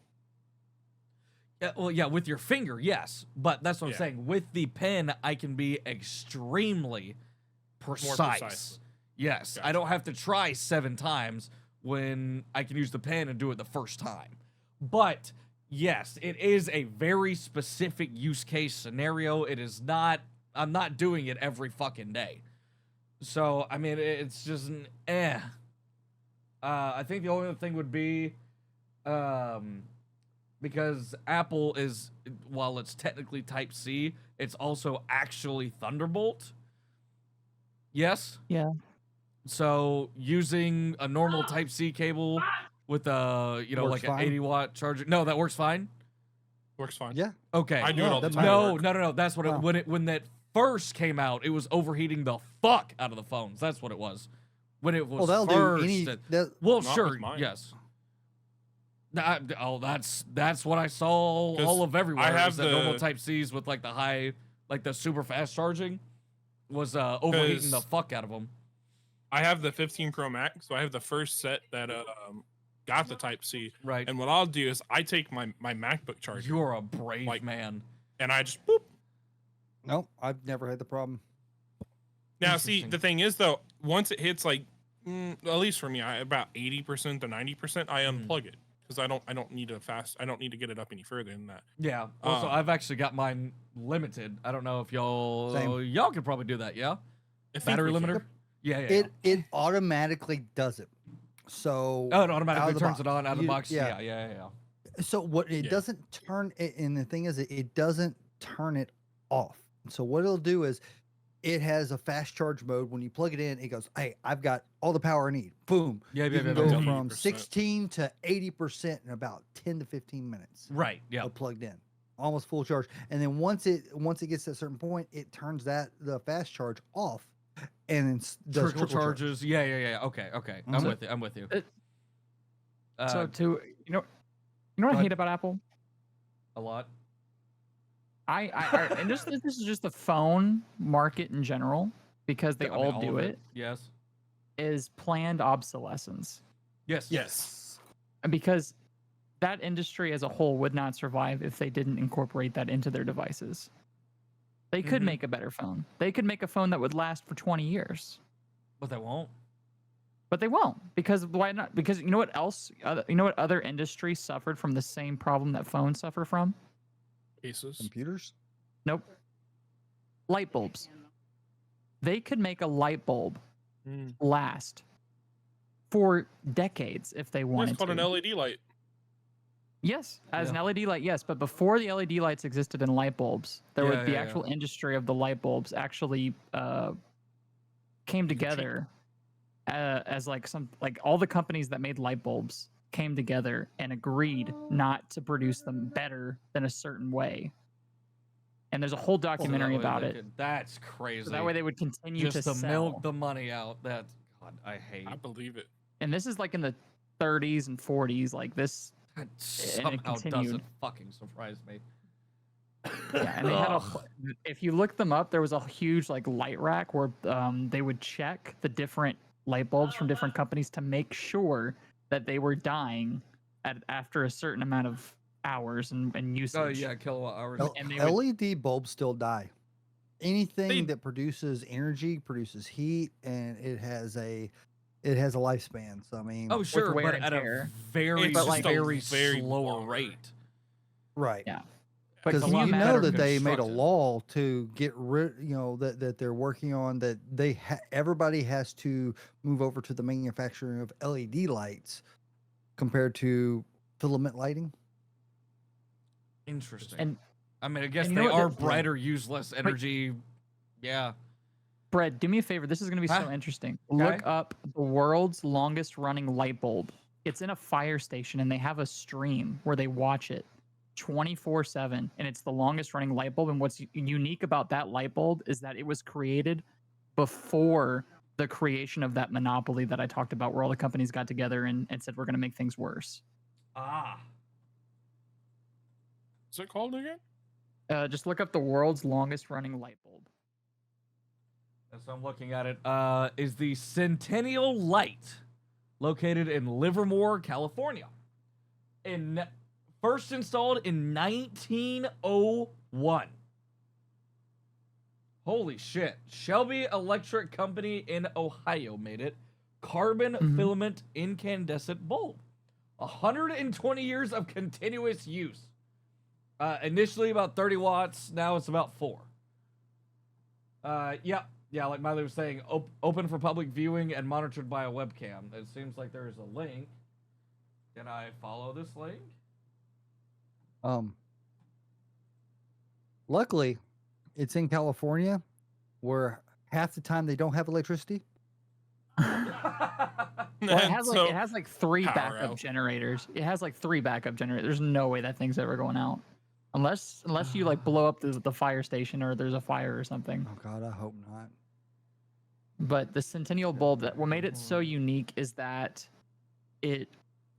Yeah, well, yeah, with your finger, yes. But that's what I'm Yeah. saying. With the pen, I can be extremely precise. precise. Yes, I Gotcha. don't have to try 7 times when I can use the pen and do it the first time. But, yes, it is a very specific use case scenario. It is not, I'm not doing it every fucking day. So, I mean, it's just an I think the only other thing would be, because Apple is, while it's technically Type-C, it's also actually Thunderbolt. Yes? Yeah. So using a normal Type-C cable with a, Works like an fine. 80-watt charger. No, that works fine? Works fine. Yeah. Okay. I do it all the that's time. at No, work. no. That's what Oh. when that first came out, it was overheating the fuck out of the phones. That's what it was. When it was Well, they'll first. do any. Well, Not sure, with mine. yes. That's what I saw all of everywhere. I have the normal Type C's with like the high, like the super fast charging was overheating the fuck out of them. I have the 15 Pro Max, so I have the first set that got the Type C. Right. And what I'll do is I take my MacBook charger. You're a brave man. And I just boop. Nope, I've never had the problem. Now, see, the thing is though, once it hits like, at least for me, about 80% to 90%, I unplug it because I don't need to get it up any further than that. Yeah. Also, I've actually got mine limited. I don't know if y'all could probably do that. Yeah. Battery limiter. Yeah. It automatically does it. So it automatically turns it on out of the box. Yeah. So what it doesn't turn it, and the thing is, it doesn't turn it off. So what it'll do is, it has a fast charge mode. When you plug it in, it goes, "Hey, I've got all the power I need." Boom. You can go from 16 to 80% in about 10 to 15 minutes. Right. Yeah. Plugged in, almost full charge. And then once it gets to a certain point, it turns the fast charge off, and then does trickle charges. Yeah. Okay. I'm with you. So you know what I hate about Apple? A lot. And this is just the phone market in general, because they all do it. Yes. Is planned obsolescence. Yes. Because that industry as a whole would not survive if they didn't incorporate that into their devices. They could make a better phone. They could make a phone that would last for 20 years. But they won't. But they won't. Because why not? Because you know what else? You know what other industries suffered from the same problem that phones suffer from? Cases. Computers? Nope. Light bulbs. They could make a light bulb last for decades if they wanted to. It's called an LED light. Yes, as an LED light, yes. But before the LED lights existed in light bulbs, the actual industry of the light bulbs actually came together as all the companies that made light bulbs came together and agreed not to produce them better than a certain way. And there's a whole documentary about it. That's crazy. So that way they would continue just to to milk the money out. That God, I hate. I believe it. And this is like in the 30s and 40s, like this. That somehow doesn't fucking surprise me. Yeah, and they had if you look them up, there was a huge like light rack where they would check the different light bulbs from different companies to make sure that they were dying after a certain amount of hours and usage. Oh yeah, kilowatt hours. LED bulbs still die. Anything that produces energy produces heat, and it has a lifespan. So I mean, oh sure, but at a very slower rate. Right. Yeah. Because you know that they made a law to get rid, that they're working on that everybody has to move over to the manufacturing of LED lights compared to filament lighting. Interesting. And I mean, I guess they are brighter, use less energy. Yeah. Brett, do me a favor. This is going to be so interesting. Okay. Look up the world's longest running light bulb. It's in a fire station, and they have a stream where they watch it 24/7, and it's the longest running light bulb. And what's unique about that light bulb is that it was created before the creation of that monopoly that I talked about, where all the companies got together and said, we're going to make things worse. What's it called again? Just look up the world's longest running light bulb. As I'm looking at it, is the Centennial Light, located in Livermore, California. First installed in 1901. Holy shit. Shelby Electric Company in Ohio made it. Carbon filament incandescent bulb. 120 years of continuous use. Initially about 30 watts. Now it's about 4. Yeah, like Mylee was saying, open for public viewing and monitored by a webcam. It seems like there is a link. Can I follow this link? Luckily, it's in California, where half the time they don't have electricity. Well, it has like 3 backup generators. It has like 3 backup generators. There's no way that thing's ever going out, unless you like blow up the fire station or there's a fire or something. Oh God, I hope not. But the Centennial bulb, what made it so unique is that it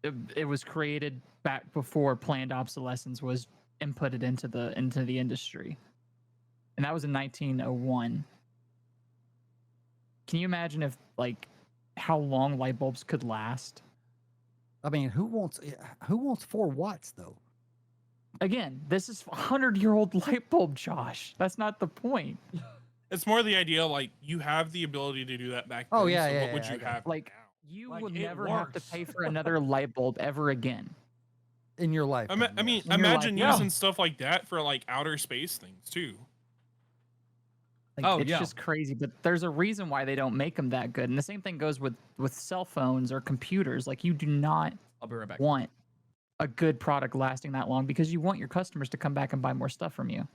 it was created back before planned obsolescence was inputted into the industry, and that was in 1901. Can you imagine if how long light bulbs could last? I mean, who wants 4 watts though? Again, this is a 100-year-old light bulb, Josh. That's not the point. It's more the idea, like, you have the ability to do that back then. Oh, yeah, so yeah, what would yeah, you have Like, now? you Like, would it never have to works. pay for another light bulb ever again. In your life. I mean, In your imagine life, yeah. using stuff like that for like outer space things too. Oh, It's yeah. just crazy, but there's a reason why they don't make them that good. And the same thing goes with cell phones or computers. Like, you do not I'll be right back. want a good product lasting that long because you want your customers to come back and buy more stuff from you.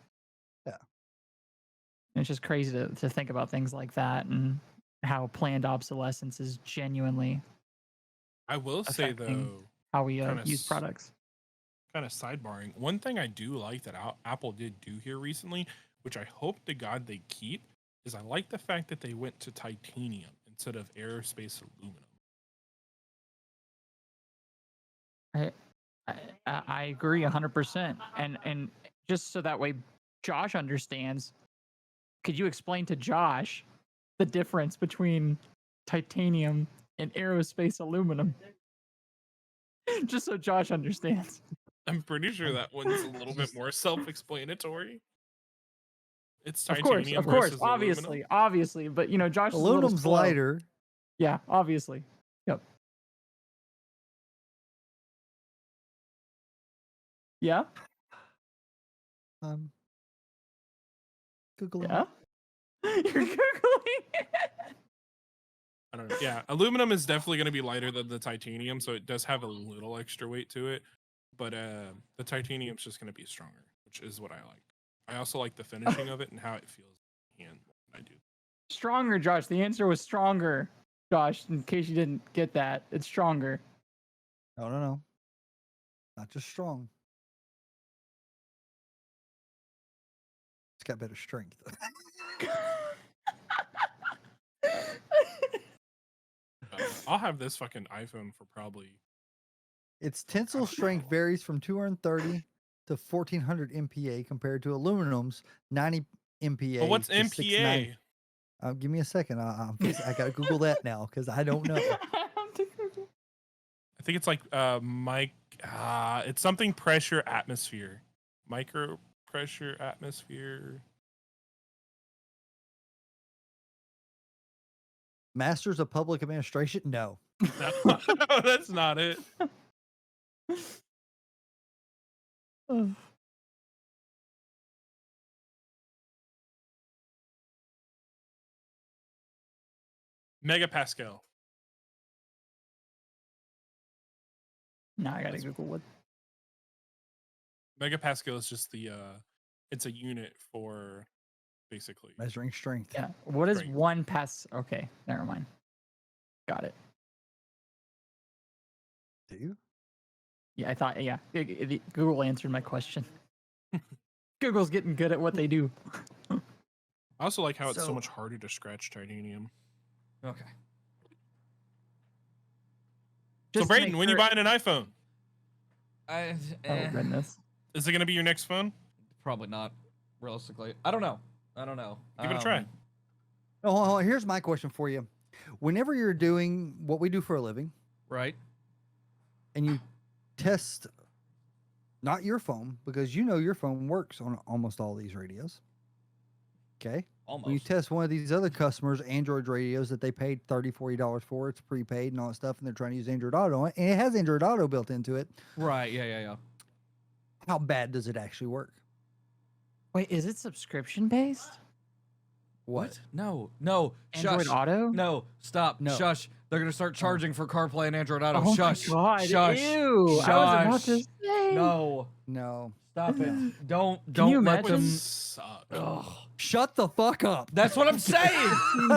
Yeah. And it's just crazy to think about things like that and how planned obsolescence is genuinely I will say affecting though, how we kinda use products. kind of sidebarring, one thing I do like that Apple did do here recently, which I hope to God they keep, is I like the fact that they went to titanium instead of aerospace aluminum. I agree 100%. And just so that way Josh understands, could you explain to Josh the difference between titanium and aerospace aluminum? Just so Josh understands. I'm pretty sure that one's a little bit more self-explanatory. It's Of course, titanium versus obviously, but Josh is a little Aluminum's slow. lighter. Yeah, obviously. Yep. Yeah. Googling. Yeah. You're googling. I don't know. Yeah, aluminum is definitely going to be lighter than the titanium, so it does have a little extra weight to it. But the titanium's just going to be stronger, which is what I like. I also like the finishing of it and how it feels in hand. I do. Stronger, Josh. The answer was stronger, Josh. In case you didn't get that, it's stronger. No. Not just strong. It's got better strength. I'll have this fucking iPhone for probably. Its tensile strength varies from 230 to 1400 MPa compared to aluminum's 90 MPa. But what's to MPa? 690. Give me a second. I got to Google that now because I don't know. I think it's like it's something pressure atmosphere, micro pressure atmosphere. Masters of Public Administration? No. No, that's not it. Megapascal. No, I gotta Google what. Megapascal is just the it's a unit for basically Measuring strength. Yeah. What is Strength. 1 pas? Okay, never mind. Got it. Do you? Yeah, I thought. Yeah, Google answered my question. Google's getting good at what they do. I also like how it's so So- much harder to scratch titanium. Okay. So Just to Brayden, make when you sure- buying an iPhone? Oh goodness. Is it gonna be your next phone? Probably not, realistically. I don't know. Give it a try. Oh, here's my question for you. Whenever you're doing what we do for a living Right? and you test not your phone, because your phone works on almost all these radios. Okay. Almost. When you test one of these other customers' Android radios that they paid $30, $40 for, it's prepaid and all that stuff, and they're trying to use Android Auto on it, and it has Android Auto built into it. Right, yeah. How bad does it actually work? Wait, is it subscription based? What? No. Android Shush. Auto? No, stop. No. Shush. They're going to start charging for CarPlay and Android Auto. Oh Shush. my God. Shush. Ew. I was about to Shush. say. No. No. Stop it. Don't you let imagine? them. Suck. Ugh. Shut the fuck up. That's what I'm saying.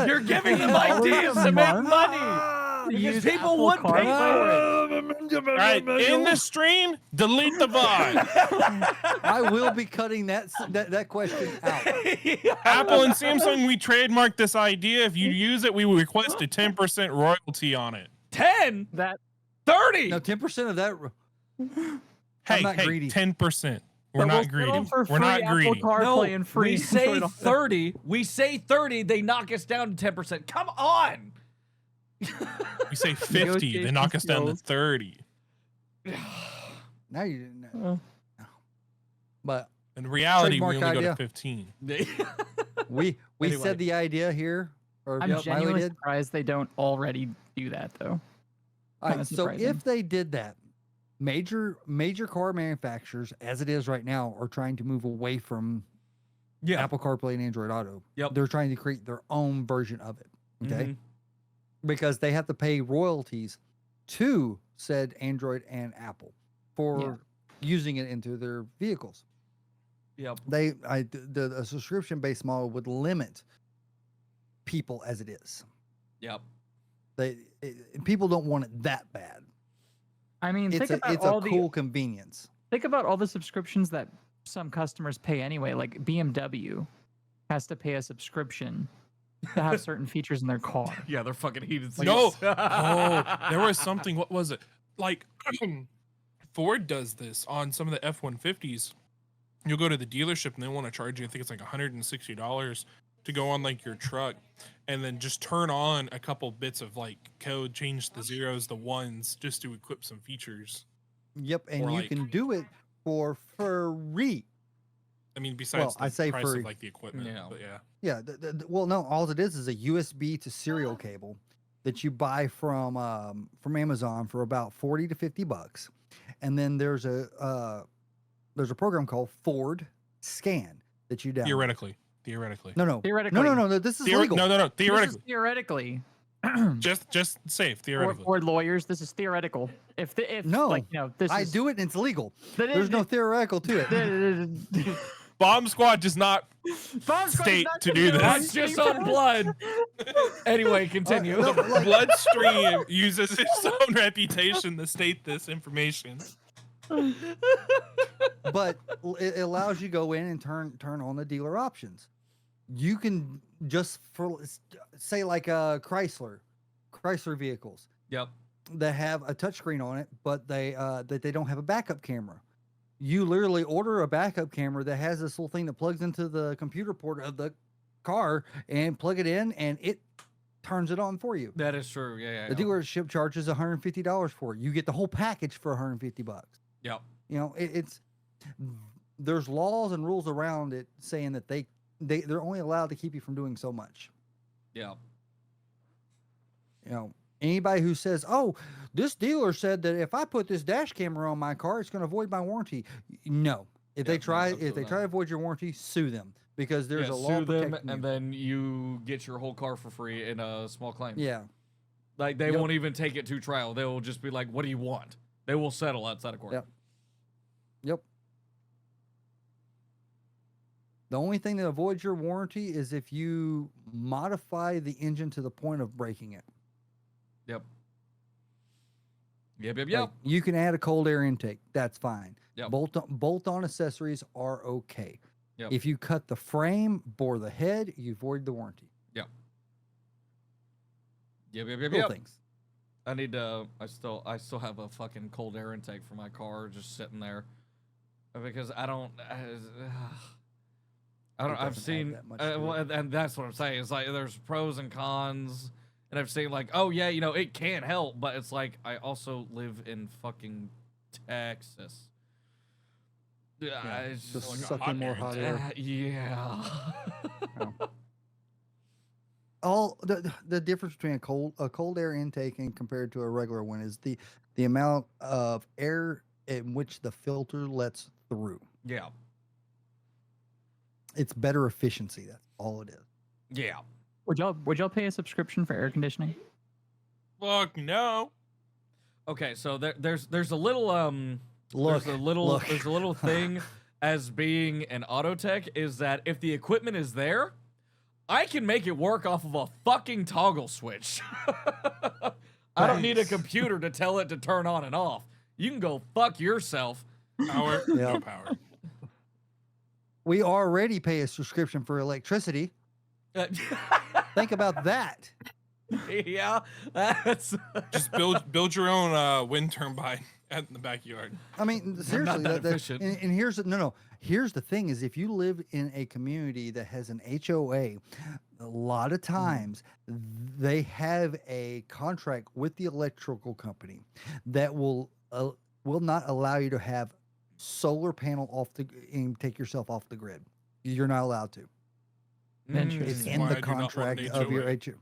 You're giving them $10 ideas a to make month? money. To Because use people Apple would pay CarPlay? for it. All right, in the stream, delete the VOD. I will be cutting that question out. Apple and Samsung, we trademarked this idea. If you use it, we will request a 10% royalty on it. 10? That 30. No, 10% of that. Hey, not greedy. 10%. We're But not we'll settle greedy. for We're not free greedy. Apple CarPlay and free we say Android Auto. 30. We say 30. They knock us down to 10%. Come on. We say 50, they knock us down to 30. Now you didn't know. But In reality, we Trademark only go idea. to 15. we Anyway. said the idea here, or I'm Mylee genuinely did. surprised they don't already do that though. All Kinda right, so surprising. if they did that, major car manufacturers, as it is right now, are trying to move away from Yeah. Apple CarPlay and Android Auto. Yep. They're trying to create their own version of it. Okay. Mhm. Because they have to pay royalties to said Android and Apple for using it into their vehicles. Yep. The subscription based model would limit people as it is. Yep. People don't want it that bad. I mean, It's think a about all cool convenience. think about all the subscriptions that some customers pay anyway. Like BMW has to pay a subscription to have certain features in their car. Yeah, they're fucking heated seats. No. Oh, there was something. What was it? Like, Ford does this on some of the F-150s. You'll go to the dealership and they want to charge you, I think it's like $160 to go on like your truck, and then just turn on a couple bits of like code, change the zeros, the ones, just to equip some features. Yep, and Or you like- can do it for free. I mean, besides I the say price free. of like the equipment. Yeah. But yeah. Yeah, well, no, all it is a USB to serial cable that you buy from Amazon for about $40 to $50, and then there's a program called Ford Scan that you download. Theoretically. No. Theoretically. No. This is legal. No. This is Theoretically. theoretically. Just safe. For, Theoretically. for lawyers, this is theoretical. If No, like, this I is, do it and it's legal. That There's is- no theoretical to it. BombSquad does not state to do this. That's just on blood. Anyway, continue. No, like- BloodStream uses its own reputation to state this information. But it allows you to go in and turn on the dealer options. You can just say like Chrysler vehicles Yep. that have a touchscreen on it, but they don't have a backup camera. You literally order a backup camera that has this little thing that plugs into the computer port of the car and plug it in, and it turns it on for you. That is true. Yeah. The dealership charges $150 for it. You get the whole package for $150. Yep. You know, there's laws and rules around it saying that they're only allowed to keep you from doing so much. Yeah. You know, anybody who says, "Oh, this dealer said that if I put this dash camera on my car, it's going to void my warranty." No. If they try to avoid your warranty, sue them, because there's a law sue them, protecting and you. then you get your whole car for free in a small claim. Yeah. Like they Yep. won't even take it to trial. They will just be like, "What do you want?" They will settle outside of court. Yep. Yep. The only thing that avoids your warranty is if you modify the engine to the point of breaking it. Yep. Yep. Like, you can add a cold air intake. That's fine. Yep. Bolt-on accessories are okay. Yep. If you cut the frame, bore the head, you void the warranty. Yep. Little things. I need to. I still have a fucking cold air intake for my car just sitting there, because I don't. I've doesn't seen, add that much to it. and that's what I'm saying. It's like there's pros and cons, and I've seen like, oh yeah, it can help, but it's like I also live in fucking Texas. Yeah, it's Just like sucking more hot air. yeah. All the difference between a cold air intake and compared to a regular one is the amount of air in which the filter lets through. Yeah. It's better efficiency. That's all it is. Yeah. Would y'all pay a subscription for air conditioning? Fuck no. Okay, so there's a little Look, there's a little thing as being an auto tech, is that if the equipment is there, I can make it work off of a fucking toggle switch. I don't need a computer to tell it to turn on and off. You can go fuck yourself. Power. Yeah. No power. We already pay a subscription for electricity. Think about that. Yeah, that's Just build your own wind turbine in the backyard. I mean, not seriously, that efficient. and here's no. Here's the thing: is if you live in a community that has an HOA, a lot of times they have a contract with the electrical company that will not allow you to have solar panel and take yourself off the grid. You're not allowed to. It's Interesting. in Why the I do not want an contract of your HOA. HOA.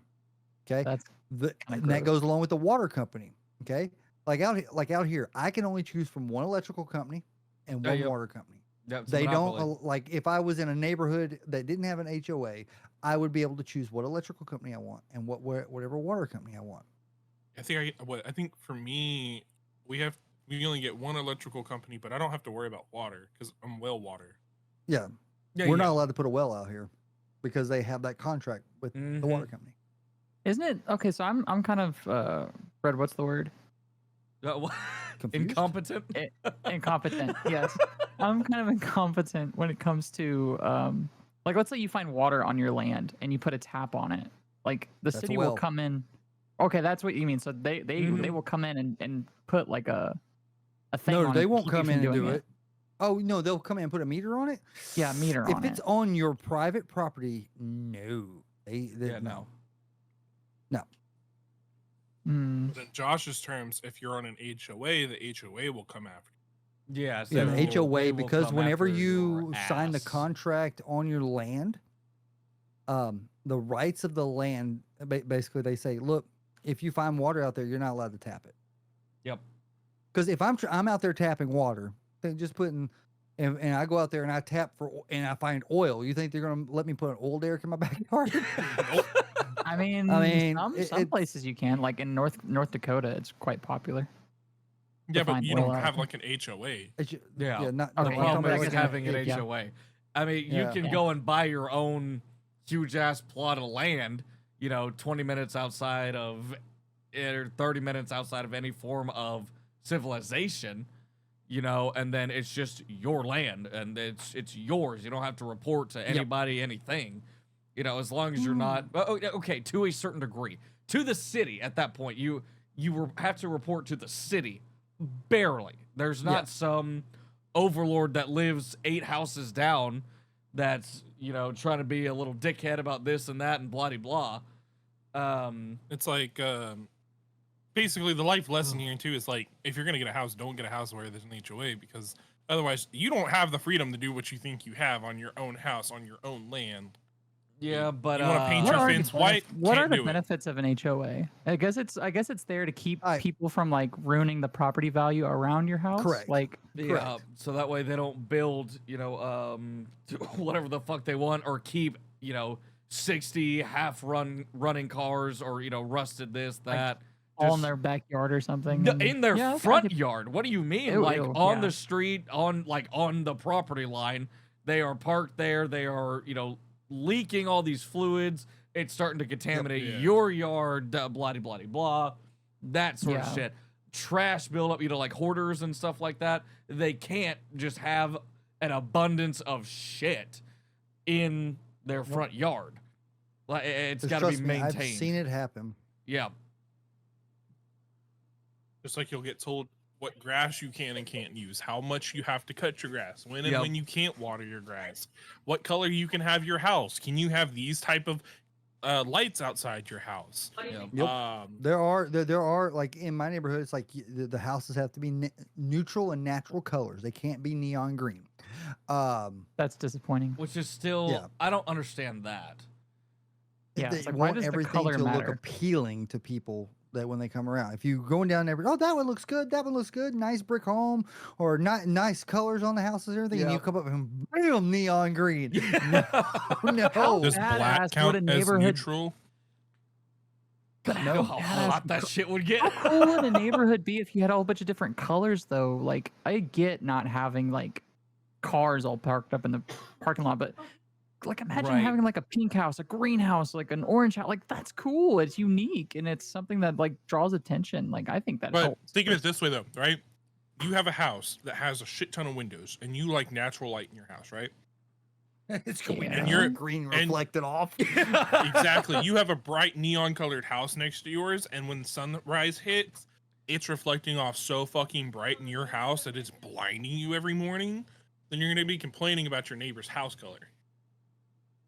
Okay, That's and gross. that goes along with the water company. Okay, like out here, I can only choose from one electrical company and one yep. water company. That's They monopoly. don't like if I was in a neighborhood that didn't have an HOA, I would be able to choose what electrical company I want and whatever water company I want. I think for me, we only get one electrical company, but I don't have to worry about water because I'm well water. Yeah, Yeah, we're yeah. not allowed to put a well out here because they have that contract with the Mhm. water company. Isn't it okay? So I'm kind of Fred. What's the word? Confused? Incompetent. Incompetent. Yes, I'm kind of incompetent when it comes to like let's say you find water on your land and you put a tap on it. Like the That's a city well. will come in. Okay, that's what you mean. So they Mhm. will come in and put like a thing. No, on they it to won't keep you come from in and doing do it. Oh no, they'll come in and put a meter on it. Yeah, meter If on it's it. on your private property, no. They Yeah, no. no. Mm. But in Josh's terms, if you're on an HOA, the HOA will come after you. Yeah, Yeah, they the will- HOA they will because come whenever after you your sign the ass. contract on your land, the rights of the land basically they say, look, if you find water out there, you're not allowed to tap it. Yep. Because if I'm out there tapping water, then just putting, and I go out there and I tap and I find oil, you think they're gonna let me put an oil derrick in my backyard? I mean, some places you can, like in North Dakota, it's quite popular. Yeah, but find you oil don't out have there. like an HOA. Yeah. not The Okay, I'm yeah, problem talking about is like having an yeah. HOA. I mean, you Yeah. can Yeah. go and buy your own huge ass plot of land, 20 minutes outside of, or 30 minutes outside of any form of civilization, and then it's just your land and it's yours. You don't have to report to anybody anything, as long as you're not, okay, to a certain degree. To the city at that point, you have to report to the city. Barely. There's not some overlord that lives 8 houses down that's, trying to be a little dickhead about this and that and blah blah. It's like basically the life lesson here too is like if you're gonna get a house, don't get a house where there's an HOA because otherwise you don't have the freedom to do what you think you have on your own house on your own land. Yeah, but you want to paint What your are the fence white? What are Can't the do it. benefits of an HOA? I guess it's there to keep Alright. people from like ruining the property value around your house. Correct. Like yeah, Correct. so that way they don't build, whatever the fuck they want or keep, 60 running cars or, rusted this, that. all in just- their backyard or something. No, and- in their Yeah, okay, I front could- yard. What do you mean? Ew, like ew, on yeah. the street, on the property line. They are parked there. They are, leaking all these fluids. It's starting to contaminate Yeah. your yard, blah, blah, blah, blah. That sort of Yeah. shit. Trash buildup, like hoarders and stuff like that. They can't just have an abundance of shit in their front yard. Like it's Just got to be trust me, maintained. I've seen it happen. Yeah. Just like you'll get told what grass you can and can't use, how much you have to cut your grass, when and Yep. when you can't water your grass, what color you can have your house. Can you have these type of lights outside your house? Yeah. Yep. There are like in my neighborhood, it's like the houses have to be neutral and natural colors. They can't be neon green. That's disappointing. Which is still, Yeah. I don't understand that. Yeah, They it's like, why want does the everything color to look matter? appealing to people that when they come around. If you going down there, oh, that one looks good. That one looks good. Nice brick home or not nice colors on the houses and everything. And you Yep. come up and bam, neon green. No, no. Does badass black would count a as neighborhood- neutral? But No. how hot that shit would get. How cool would a neighborhood be if you had a whole bunch of different colors though? Like I get not having like cars all parked up in the parking lot, but like imagine Right. having like a pink house, a green house, like an orange house. Like that's cool. It's unique and it's something that like draws attention. Like I think that But helps. think of it this way though, right? You have a house that has a shit ton of windows and you like natural light in your house, right? It's going Yeah. down. And you're- green and- reflected off. Exactly. You have a bright neon colored house next to yours, and when sunrise hits, it's reflecting off so fucking bright in your house that it's blinding you every morning. Then you're gonna be complaining about your neighbor's house color.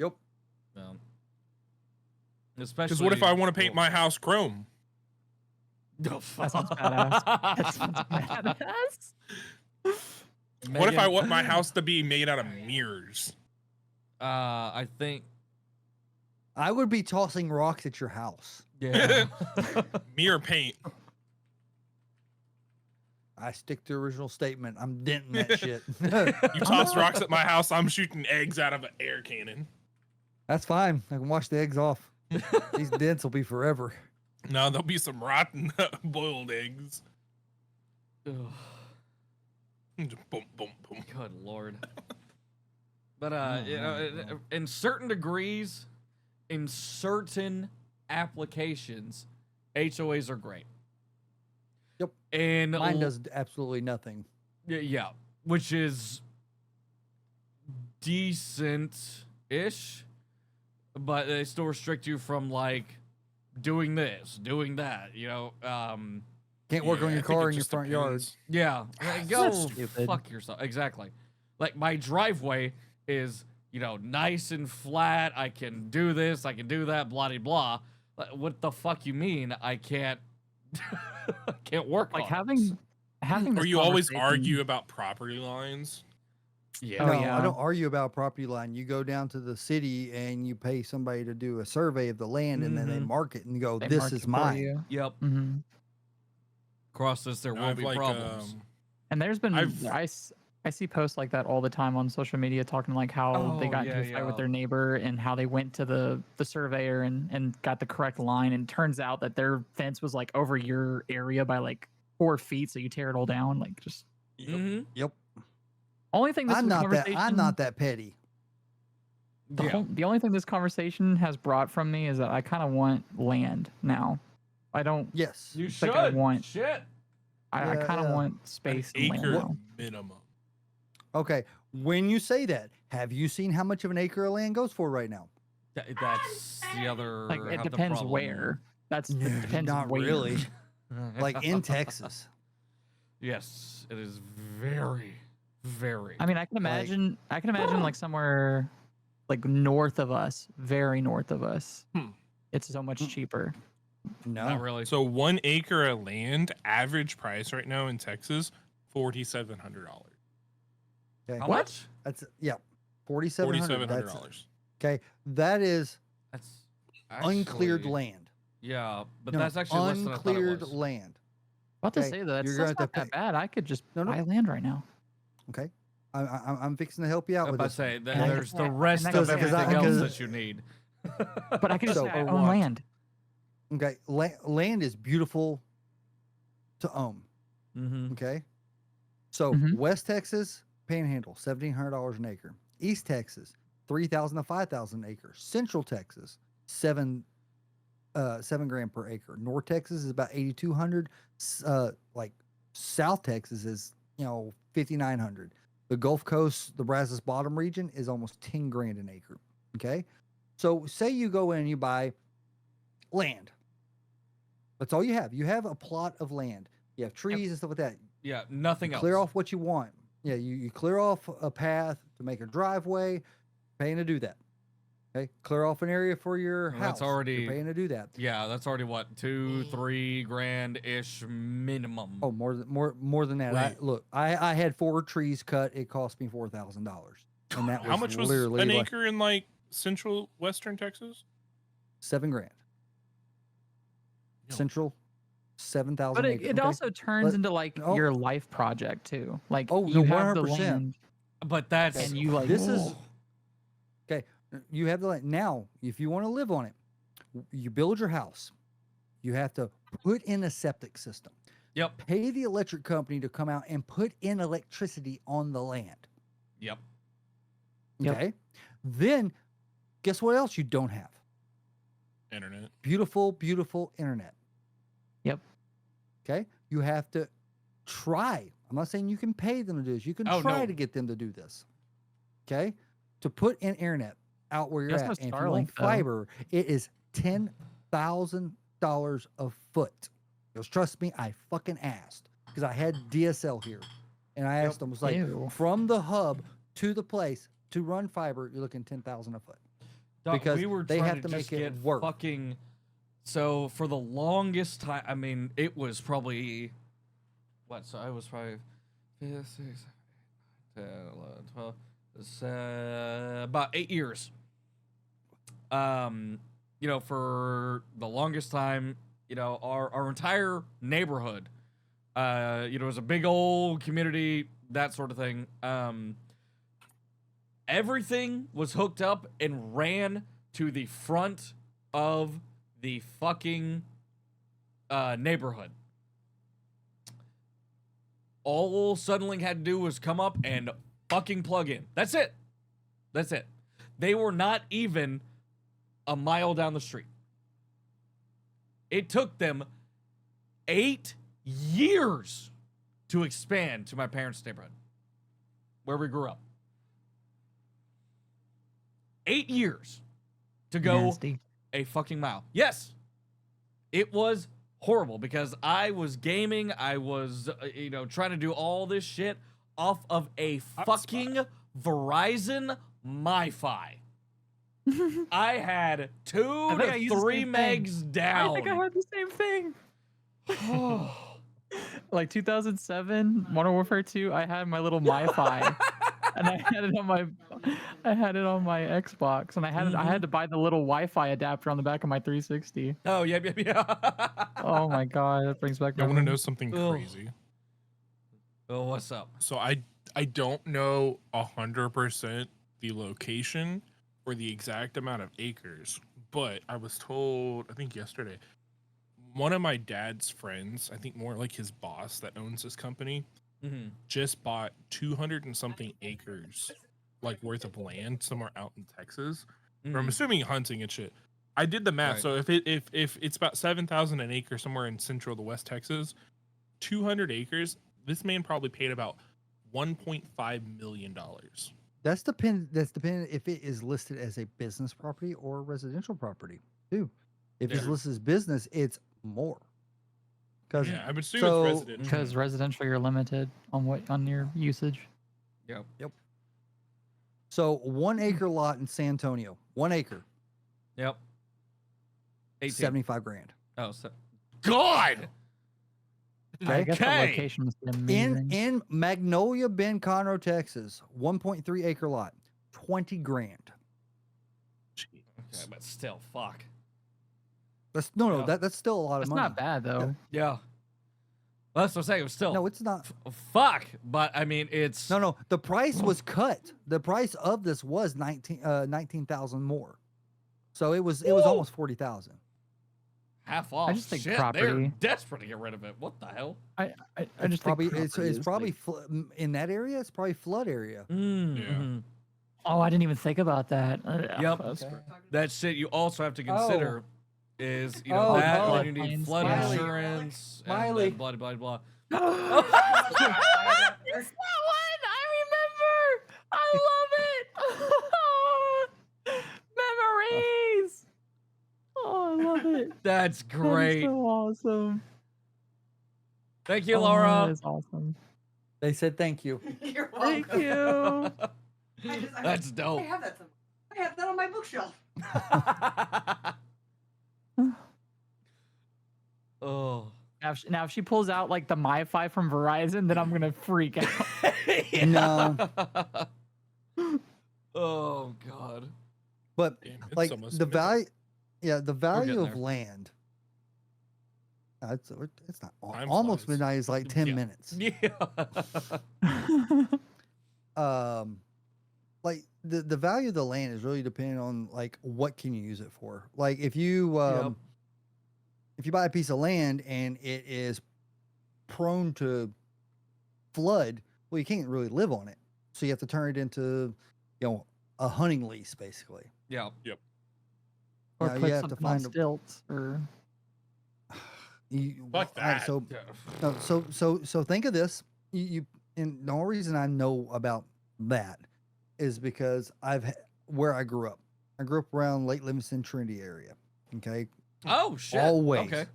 Yep. Especially. Because what if I want to paint my house chrome? Oh, That sounds badass. That sounds badass. What if I Megan, want my house to be made out of mirrors? I think. I would be tossing rocks at your house. Yeah. Mirror paint. I stick to the original statement. I'm denting that shit. You toss rocks at my house, I'm shooting eggs out of an air cannon. That's fine. I can wash the eggs off. These dents will be forever. No, there'll be some rotten boiled eggs. Ugh, Boom, boom, boom. good lord. But you know, in certain degrees, in certain applications, HOAs are great. Yep. And Mine does absolutely nothing. yeah, which is decent-ish, but they still restrict you from like doing this, doing that. You know, Can't work on Yeah, your I think car it in your just front yard. depends. yeah, go That's stupid. fuck yourself. Exactly. Like my driveway is, you know, nice and flat. I can do this, I can do that, blah de blah. What the fuck you mean I can't I can't work Like on it? having Or this you always conversation- argue about property lines. Yeah. Oh, No, yeah. I don't argue about property line. You go down to the city and you pay somebody to do a survey of the land, and then they Mhm. mark it and go, they "This mark is it for mine." you. Yep. Mhm. Cross this, there You know, will I've be like, problems. And there's been I've- I see posts like that all the time on social media talking like how they Oh, got into yeah, a fight with yeah. their neighbor and how they went to the surveyor and got the correct line, and turns out that their fence was like over your area by like 4 feet, so you tear it all down. Like just Mhm. Yep. only thing this I'm not that. conversation I'm not that petty. Yeah. the only thing this conversation has brought from me is that I kind of want land now. I don't. Yes. You Like I should. want- Shit. I Yeah, kind of yeah. want space and land Acre now. minimum. Okay. When you say that, have you seen how much of an acre of land goes for right now? That's the other. Like it half the depends problem. where. That's it No, depends not where. really. Like in Texas. Yes, it is very, very. I mean, I can imagine. I can imagine like somewhere, like north of us, very north of us. It's so much cheaper. not No. really. So 1 acre of land, average price right now in Texas, $4,700. Okay. How What? much? That's $4,700. That's $4,700. okay. That is That's uncleared actually- land. Yeah, but No, that's actually less than I thought it uncleared was. land. About to Okay, say that you're that's gonna not have to that bad. I could just No, no. buy land right now. Okay. I'm fixing to help you out I was with about to this. say that And I there's can- the and rest I of can- because everything I- else because- that you need. But I could just So- say I or own what? land. Okay. Land is beautiful to own. Mm-hmm. Okay. So Mhm. West Texas, Panhandle, $1,700 an acre. East Texas, 3,000 to 5,000 an acre. Central Texas, $7 grand per acre. North Texas is about 8,200. Like South Texas is 5,900. The Gulf Coast, the Brazos Bottom region is almost 10 grand an acre. Okay. So say you go in and you buy land. That's all you have. You have a plot of land. You have trees and stuff like that. Yeah, nothing else. Clear off what you want. Yeah, you clear off a path to make a driveway, paying to do that. Okay, clear off an area for your Well, house. that's already- you're paying to do that. Yeah, that's already what, 2-3 grand ish minimum. Oh, more than that. Wait. Look, I had 4 trees cut. It cost me $4,000, and that was How much was literally an like acre in like central western Texas? $7 grand. Yo. Central, 7,000. But acres. it okay? also turns But- into like oh. your life project too. Like Oh, you no, have the 100%. land But that's and you like This is okay. You have the land now. If you want to live on it, you build your house. You have to put in a septic system. Yep. Pay the electric company to come out and put in electricity on the land. Yep. Yep. Okay. Then, guess what else you don't have? Internet. Beautiful, beautiful internet. Yep. Okay. You have to try. I'm not saying you can pay them to do this. You can Oh, try no. to get them to do this. Okay. to put an internet out where you're That's at, no and if you want Starlink, though. fiber, it is $10,000 a foot. Because trust me, I fucking asked because I had DSL here, and I asked them, was like, Ew. from the hub to the place to run fiber, you're looking $10,000 a foot. Doc, Because we were they trying have to just make it get work. Fucking. So for the longest time, I mean, it was probably what? So I was probably 5, 6, 10, 11, 12. It's, about 8 years. For the longest time, our entire neighborhood, it was a big old community, that sort of thing. Everything was hooked up and ran to the front of the fucking neighborhood. All Suddenlink had to do was come up and fucking plug in. That's it. They were not even a mile down the street. It took them 8 years to expand to my parents' neighborhood, where we grew up. 8 years to go Nasty. a fucking mile. Yes, it was horrible because I was gaming. I was, trying to do all this shit off of a fucking Verizon MiFi. I had 2 I to used the 3 same thing. megs down. I think I had the same thing. Like 2007, Modern Warfare 2, I had my little MiFi, and I had it on my Xbox, and I had to buy the little Wi-Fi adapter on the back of my 360. Oh, yeah. Oh my god, that brings back. I want to know memories. something Ugh. crazy. Oh, what's up? So I don't know 100% the location or the exact amount of acres, but I was told, I think yesterday, one of my dad's friends, I think more like his boss that owns this company, just bought 200 and something acres like worth of land somewhere out in Texas. Or I'm assuming hunting and shit. I did the math. Right. So if it's about 7,000 an acre somewhere in central to West Texas, 200 acres, this man probably paid about $1.5 million. That's dependent if it is listed as a business property or residential property too. If it's Yeah. listed as business, it's more. Because Yeah, I would assume so- it's residential. Because residential, you're limited on your usage. Yep. So 1 acre lot in San Antonio, 1 acre, Yep. 18. 75 grand. Oh, God! I guess the Okay. location must be amazing. In Magnolia Bend, Conroe, Texas, 1.3 acre lot, 20 grand. Okay, but still, fuck. That's Yeah. that's still a lot That's of money. not bad though. Yeah. Well, that's what I'm saying. It was still No, it's not. fuck. But I mean, it's No, the price was cut. The price of this was 19,000 more. So it was almost 40,000. half off. I just think Shit, property- they're desperate to get rid of it. What the hell? I It's just probably think it's property is, probably like- in that area. It's probably flood area. Mm-hmm. Oh, I didn't even think about that. Yep. That's Okay. That shit you also have to consider is that oh. and you need flood Mylee. insurance and Mylee. then blah blah blah. It's that one. I remember. I love it. Memories. Oh, I love it. That's That is great. so awesome. Thank you, Oh, Laura. that is awesome. They said thank you. You're Thank welcome. you. That's dope. I have that somewhere. I have that on my bookshelf. Oh. Now, if she pulls out like the MiFi from Verizon, then I'm gonna freak out. No. Oh God. But Damn, it's like almost the midnight. value, yeah, the value getting of there. land. It's not Time almost flies. midnight. Is like 10 Yeah. minutes. Yeah. Like the value of the land is really dependent on like what can you use it for. Like if you Yep. if you buy a piece of land and it is prone to flood, well, you can't really live on it. So you have to turn it into, a hunting lease basically. Yeah. Or Now, put you have to something on find a- stilts, or Fuck that. So no, so think of this. And the only reason I know about that is because where I grew up. I grew up around Lake Livingston, Trinity area. Okay. Oh shit. Always. Okay.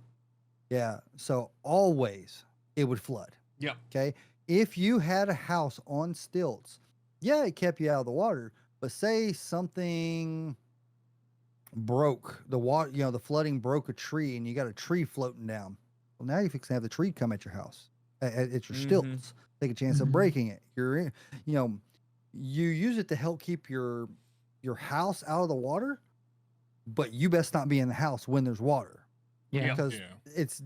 Yeah. So always it would flood. Yep. Okay. If you had a house on stilts, yeah, it kept you out of the water. But say something broke, the water, the flooding broke a tree, and you got a tree floating down. Well, now you fix to have the tree come at your house, at your stilts. Take a chance of breaking it. You use it to help keep your house out of the water, but you best not be in the house when there's water. Yeah. Because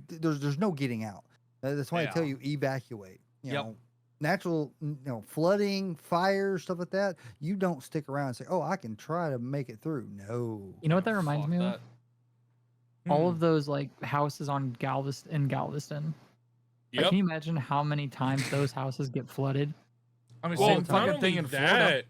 there's no getting out. That's why I tell you evacuate. You know, natural, flooding, fire, stuff like that. You don't stick around and say, "Oh, I can try to make it through." No. You know what that reminds me of? All of those like houses in Galveston. Yep. Like, can you imagine how many times those houses get flooded? I mean, Well, same not fucking only thing in Florida. that,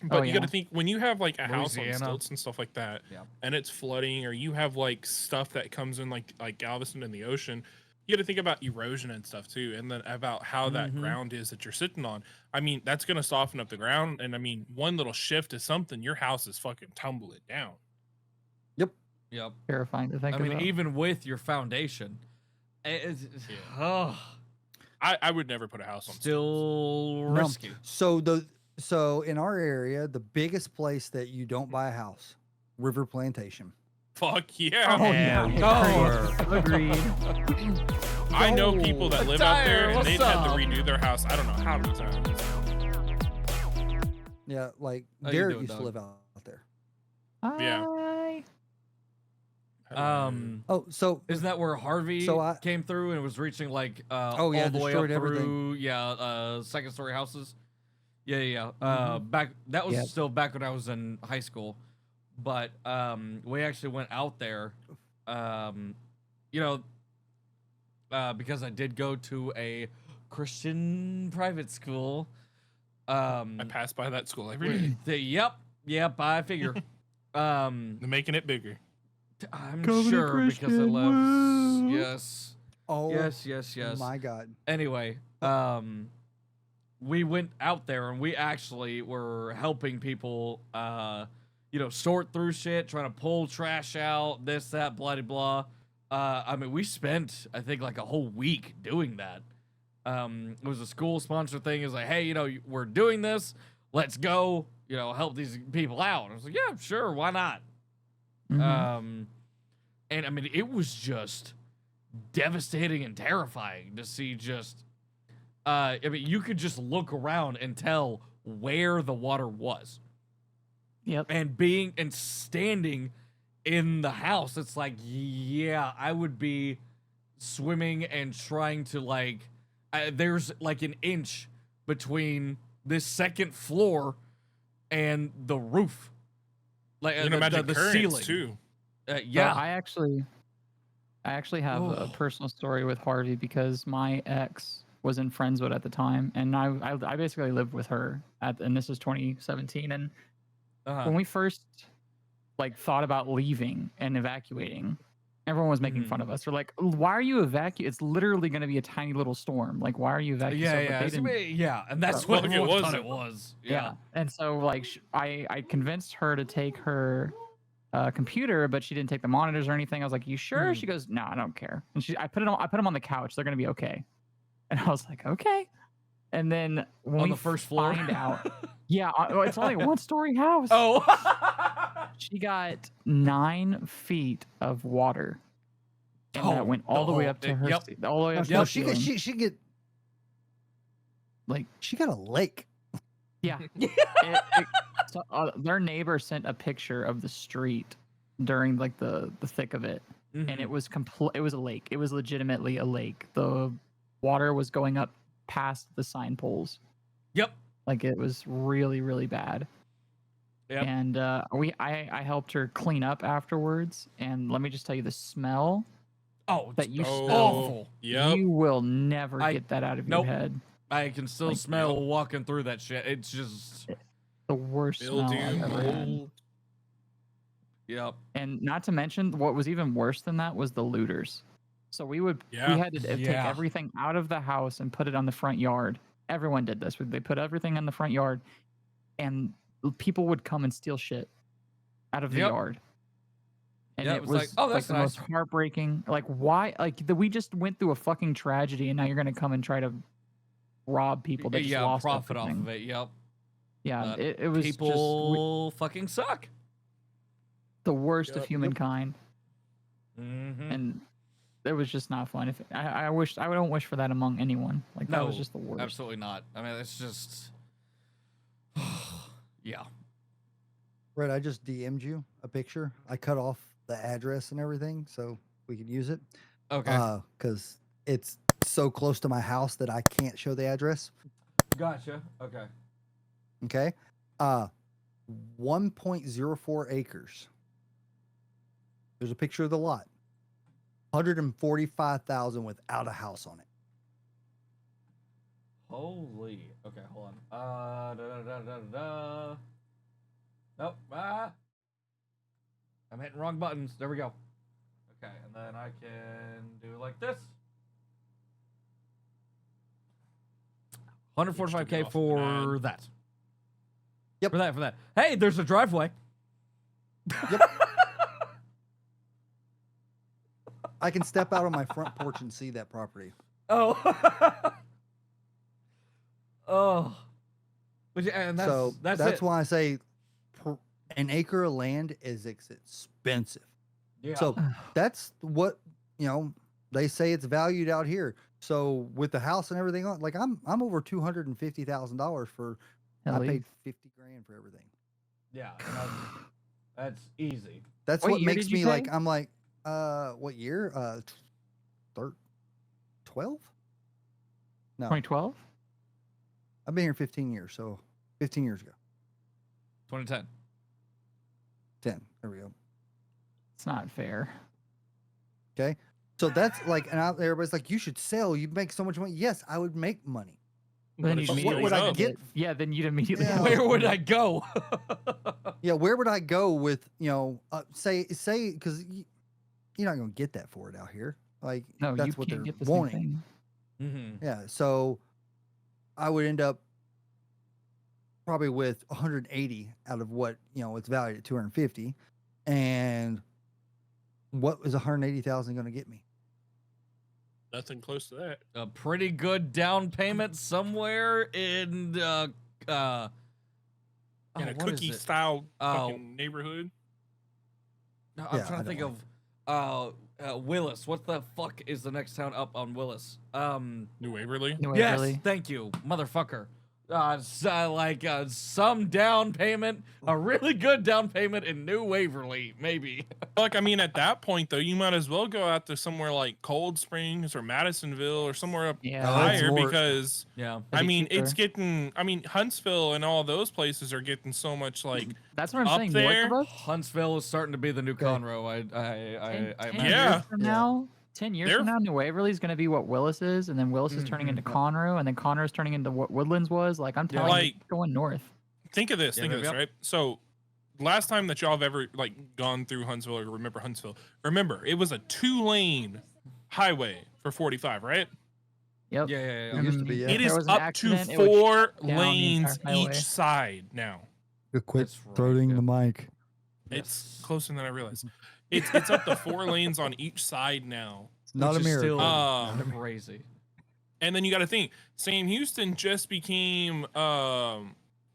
but Oh, you got yeah. to think when you have like a house on Louisiana. stilts and stuff like that, Yeah. and it's flooding, or you have like stuff that comes in like Galveston in the ocean. You got to think about erosion and stuff too, and then about how that ground is that you're sitting on. I mean, that's going to soften up the ground, and I mean, one little shift is something, your house is fucking tumbling down. Yep. Terrifying to think I mean, about. even with your foundation, it's I would never put a house on still No. risky. So in our area, the biggest place that you don't buy a house, River Plantation. Fuck yeah. Oh, And no. Agreed. I know people that live out there, and What's they've had to up? redo their house. I don't know how many times. Yeah, like How you Derek doing, used to dog? live out there. Yeah. Hi. Oh, so Isn't that where Harvey So came through and it was reaching like Oh, yeah, all the way up destroyed everything. through second story houses? Yeah. Mm-hmm. Back that was Yep. still back when I was in high school. But we actually went out there because I did go to a Christian private school. I pass by that school every day. Yep, I figure. They're making it bigger. I'm Go to sure because it Christian, lives. woo. Yes. oh Yes. my God. Anyway, we went out there and we actually were helping people, sort through shit, trying to pull trash out, this, that, blah, blah, blah. I mean, we spent, I think, like a whole week doing that. It was a school sponsored thing. It was like, hey, we're doing this. Let's go, help these people out. I was like, yeah, sure. Why not? Mhm. And I mean, it was just devastating and terrifying to see just, you could just look around and tell where the water was. Yep. And standing in the house, it's like, yeah, I would be swimming and trying to there's like an inch between this second floor and the roof. Like You can imagine the currents ceiling. too. Yeah. I actually have a personal story with Harvey because my ex was in Friendswood at the time, and I basically lived with her and this is 2017. And when we first thought about leaving and evacuating, everyone was making fun of us. They're like, "Why are you evacuating? It's literally going to be a tiny little storm. Like, why are you evacuating?" Yeah, and that's Well, what it everyone thought wasn't. it was. Yeah. And so I convinced her to take her computer, but she didn't take the monitors or anything. I was like, "You sure?" She goes, "No, I don't care." And I put them on the couch. They're gonna be okay. And I was like, "Okay." And then when On we the first floor. find out, yeah, it's only a 1-story house. Oh. She got 9 feet of water, and that went all the way up to her. Yep. All the way up to No, her she ceiling. she got a lake. Yeah. So, their neighbor sent a picture of the street during the thick of it, and it was it was a lake. It was legitimately a lake. The water was going up past the sign poles. Yep. Like, it was really, really bad. Yep. And I helped her clean up afterwards, and let me just tell you, the smell Oh, that you smell, awful. Yep. you will never get that out of your Nope. head. I can still Like, smell walking through that shit. It's just, The worst smell Mildew, I've ever had. mold. yep. And not to mention, what was even worse than that was the looters. So we Yeah. had to take Yeah. everything out of the house and put it on the front yard. Everyone did this. They put everything in the front yard. and people would come and steal shit out of the yard. And Yeah, it was like, oh, that's the nice. most heartbreaking. Like, why? Like, we just went through a fucking tragedy, and now you're gonna come and try to rob people that just lost profit everything. off of it. Yep. Yeah, it was people fucking suck. The worst of humankind, Mm-hmm. and it was just not fun. If I don't wish for that among anyone. Like that was just the worst. Absolutely not. I mean, it's just, yeah. Right, I just DM'd you a picture. I cut off the address and everything so we can use it. Okay. Because it's so close to my house that I can't show the address. Gotcha. Okay. Okay. 1.04 acres. There's a picture of the lot. 145,000 without a house on it. Holy. Okay, hold on. Nope. I'm hitting wrong buttons. There we go. Okay, and then I can do like this. 145K for that. Yep. For that. Hey, there's a driveway. Yep. I can step out on my front porch and see that property. Oh. Oh. But yeah, and that's why I say an acre of land is expensive. Yeah. So that's what, they say it's valued out here. So with the house and everything on, like I'm over $250,000 for, I paid $50,000 for everything. Yeah, that's easy. That's What what year makes did you me pay? like, I'm like, what year? 12? No, 2012. I've been here 15 years. So 15 years ago. 2010. 10. There we go. It's not fair. Okay. So that's like, and everybody's like, you should sell. You make so much money. Yes, I would make money. Then But you'd it's what still would I up. get? Yeah, then you'd immediately. Yeah. Where would I go? Yeah, where would I go with, say, because you're not going to get that for it out here. Like, No, that's you what can't they're get the same wanting. thing. Mm-hmm. Yeah, so I would end up probably with 180 out of what, it's valued at 250. And what is 180,000 going to get me? Nothing close to that. A pretty good down payment somewhere in In a what is cookie it? style Oh. fucking neighborhood. No, I'm Yeah, trying I to think don't of Willis. What the fuck is the next town up on Willis? New Waverly. No, Yes, really. thank you, motherfucker. Some down payment, a really good down payment in New Waverly, maybe. Like, I mean, at that point though, you might as well go out to somewhere like Cold Springs or Madisonville or somewhere up Yeah. that's higher more- because Yeah. I It'd be mean, it's cheaper. getting. I mean, Huntsville and all those places are getting so much like. That's what I'm up saying. there. North of us, Huntsville is starting to be the new Okay. Conroe. I 10 imagine. Yeah. years from now, 10 years They're- from now, New Waverly is going to be what Willis is, and then Willis is turning into Yep. Conroe, and then Conroe is turning into what Woodlands was. Like, I'm telling you, Like- it's going north. Think of this. Yeah, Think of yep, this. yep. Right. So, last time that y'all have ever like gone through Huntsville or remember Huntsville, remember it was a 2-lane highway for 45, right? Yep. Yeah, yeah, yeah. It used to be, yeah. It If is there was an up to accident, it would 4 shut down the lanes entire highway. each side now. Quit That's right, throwing yeah. the mic. It's closer than I realized. It's up to 4 lanes on each side now. It's not Which a is miracle. still- crazy. And then you got to think, Sam Houston just became,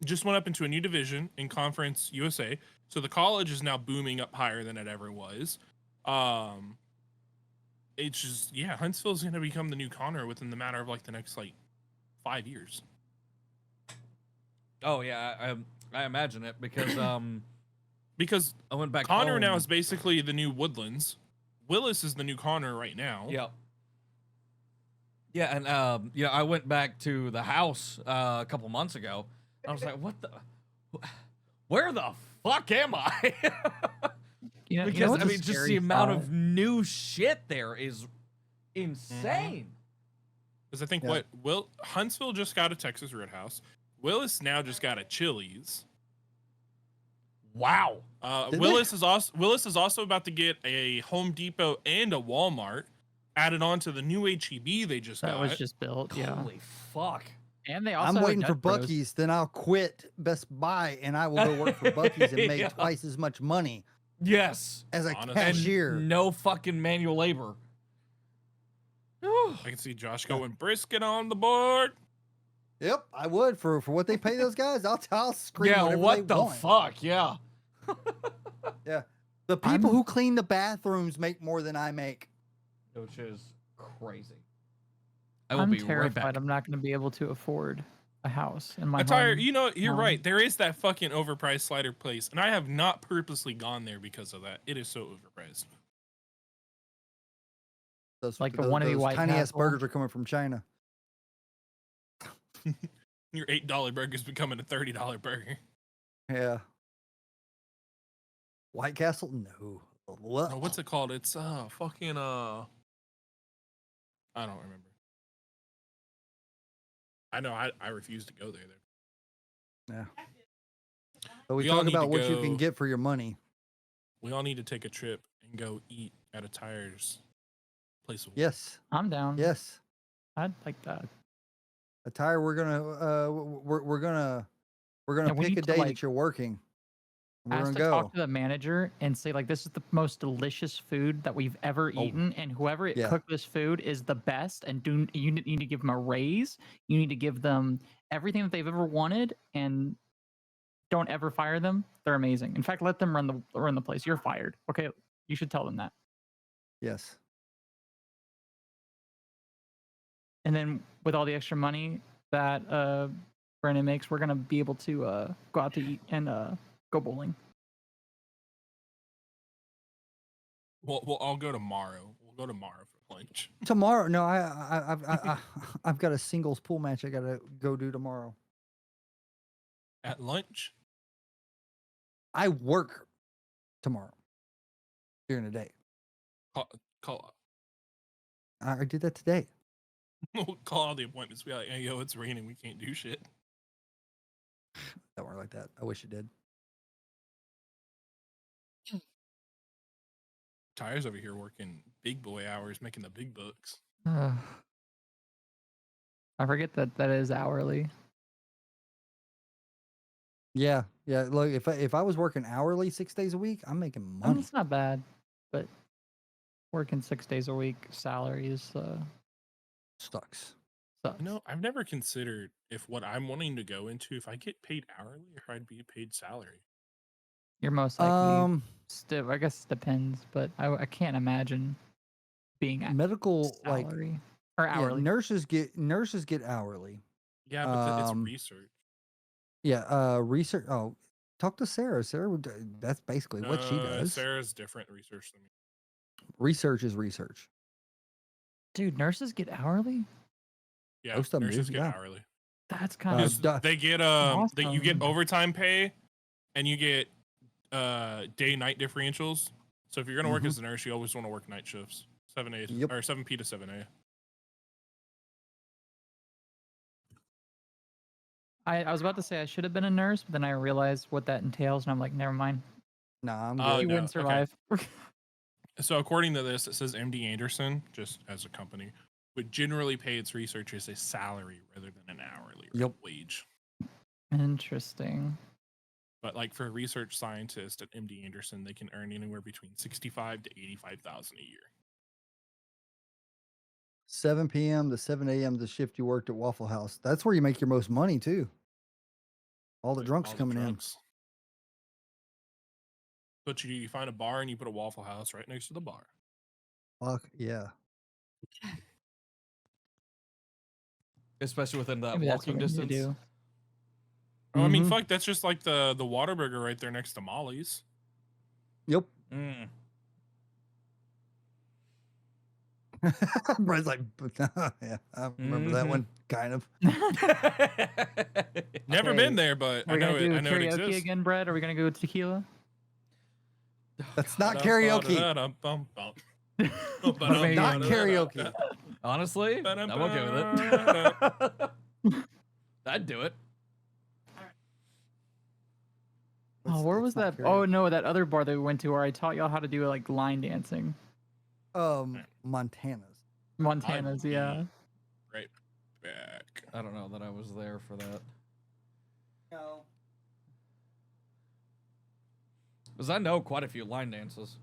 just went up into a new division in Conference USA. So the college is now booming up higher than it ever was. It's just, yeah, Huntsville's going to become the new Connor within the matter of like the next like 5 years. Oh yeah, I imagine it because Because I went back. Connor home. now is basically the new Woodlands. Willis is the new Connor right now. Yep. Yeah, and I went back to the house a couple months ago. I was like, what the? Where the fuck am I? You know, Because what's I a mean, just the scary amount thought? of new shit there is insane. Because I think Yeah. Huntsville just got a Texas Roadhouse. Willis now just got a Chili's. Wow. Did Willis is also about to get a Home Depot and a Walmart added on to the new HEB they just that got. was just built. Yeah. Holy fuck. And they also I'm have waiting for Dutch Bros. Buc-ee's, then I'll quit Best Buy and I will go work for Buc-ee's and make Yeah. twice as much money Yes. as a Honestly. cashier. No fucking manual labor. I can see Josh going brisket on the board. Yep, I would for what they pay those guys. I'll scream Yeah, whatever what they the want. fuck? Yeah. Yeah, the people who clean the bathrooms make more than I make. Which is crazy. I will I'm be right terrified back. I'm not going to be able to afford a house in my Attire, home. you know, you're No. right. There is that fucking overpriced slider place, and I have not purposely gone there because of that. It is so overpriced. Those, Like the wannabe those White tiny ass Castle. burgers are coming from China. Your $8 burger is becoming a $30 burger. Yeah. White Castle? No. What? Oh, what's it called? It's fucking I don't remember. I know I refuse to go there. Yeah. So we We all talk need about to what you can go- get for your money. We all need to take a trip and go eat at a Tire's place of work. Yes. I'm down. Yes. I'd like that. Attire. We're gonna And we pick need a to, day like, that you're working. We're Ask gonna to go. talk to the manager and say, like, this is the most delicious food that we've ever Oh. eaten, and whoever Yeah. cooked this food is the best. And you need to give them a raise. You need to give them everything that they've ever wanted, and don't ever fire them. They're amazing. In fact, let them run the place. You're fired. Okay, you should tell them that. Yes. And then with all the extra money that Brandon makes, we're gonna be able to go out to eat and go bowling. We'll all go tomorrow. We'll go tomorrow for lunch. Tomorrow? No, I've got a singles pool match I gotta go do tomorrow. At lunch? I work tomorrow during the day. Call I did that today. we'll call all the appointments. Be like, hey, yo, it's raining. We can't do shit. Don't work like that. I wish it did. Tires over here working big boy hours, making the big bucks. I forget that is hourly. Yeah, yeah. Look, if I was working hourly 6 days a week, I'm making money. It's not bad, but working 6 days a week salary is Sucks. sucks. You know, I've never considered if what I'm wanting to go into, if I get paid hourly or if I'd be paid salary. You're most likely I guess it depends, but I can't imagine being at medical salary or yeah, hourly. nurses get hourly. Yeah, but it's Um, research. Yeah, research. Oh, talk to Sarah. Sarah, that's basically what she does. Sarah's different research than me. Research is research. Dude, nurses get hourly? Yeah, Most of them nurses do, get yeah. hourly. That's kind of duh. They get that you get Awesome. overtime pay, and you get day night differentials. So if you're gonna work Mhm. as a nurse, you always want to work night shifts, 7A Yep. or 7P to 7A. I was about to say I should have been a nurse, but then I realized what that entails, and I'm like, never mind. Nah, I'm Oh, good. You no, wouldn't okay. survive. So according to this, it says MD Anderson, just as a company, would generally pay its researchers a salary rather than an hourly Yep. wage. Interesting. But like for a research scientist at MD Anderson, they can earn anywhere between 65 to 85,000 a year. 7 p.m. to 7 a.m. the shift you worked at Waffle House. That's where you make your most money too. All the drunks All the coming drunks. But you find a bar and you put a Waffle House right next to the bar. in. Fuck yeah. Especially within that Maybe that's walking what I need to distance. do. Oh, I mean, Mhm. fuck, that's just like the Whataburger right there next to Molly's. Yep. Mm. Brad's like, yeah, I remember that Mhm. one, kind of. Never Okay, been there, but I We're know gonna it. do I know it karaoke exists. again, Brett? Are we gonna go with tequila? That's not karaoke. Maybe Not karaoke. Honestly, I'm okay with it. I'd do it. Oh, where was that? Oh no, that other bar that we went to where I taught y'all how to do like line dancing. Montana's. Montana's, yeah. Right. back. I don't know that I was there for that. No. Because I know quite a few line dances.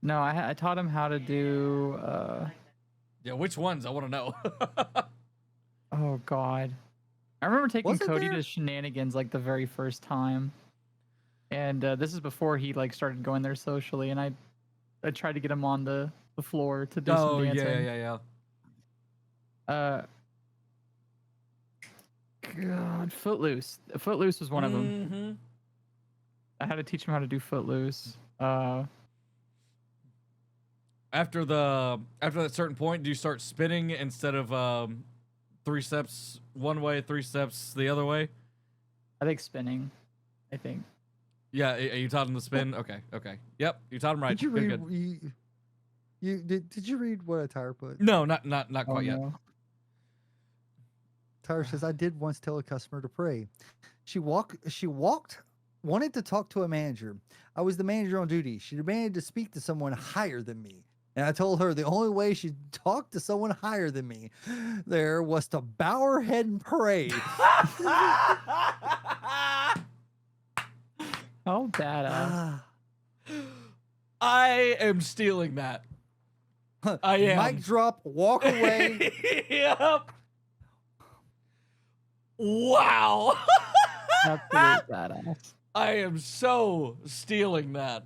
No, I taught him how to do. Yeah, which ones? I want to know. Oh God, I remember taking Wasn't Cody there- to Shenanigans like the very first time, and this is before he like started going there socially, and I tried to get him on the floor to do some dancing. yeah. God, Footloose. Footloose was one of them. Mm-hmm. I had to teach him how to do Footloose. After that certain point, do you start spinning instead of 3 steps one way, 3 steps the other way? I think spinning. I think. Yeah, you taught him the spin. Okay. Yep, you taught him right. Did you Good, read? good. Did you read what a tire put? No, not Oh, quite yet. no. Tyler says, I did once tell a customer to pray. She walked, wanted to talk to a manager. I was the manager on duty. She demanded to speak to someone higher than me. And I told her the only way she'd talk to someone higher than me there was to bow her head and pray. How badass. I am stealing that. I am. Mic drop, walk away. Yep. Wow. Absolute badass. I am so stealing that.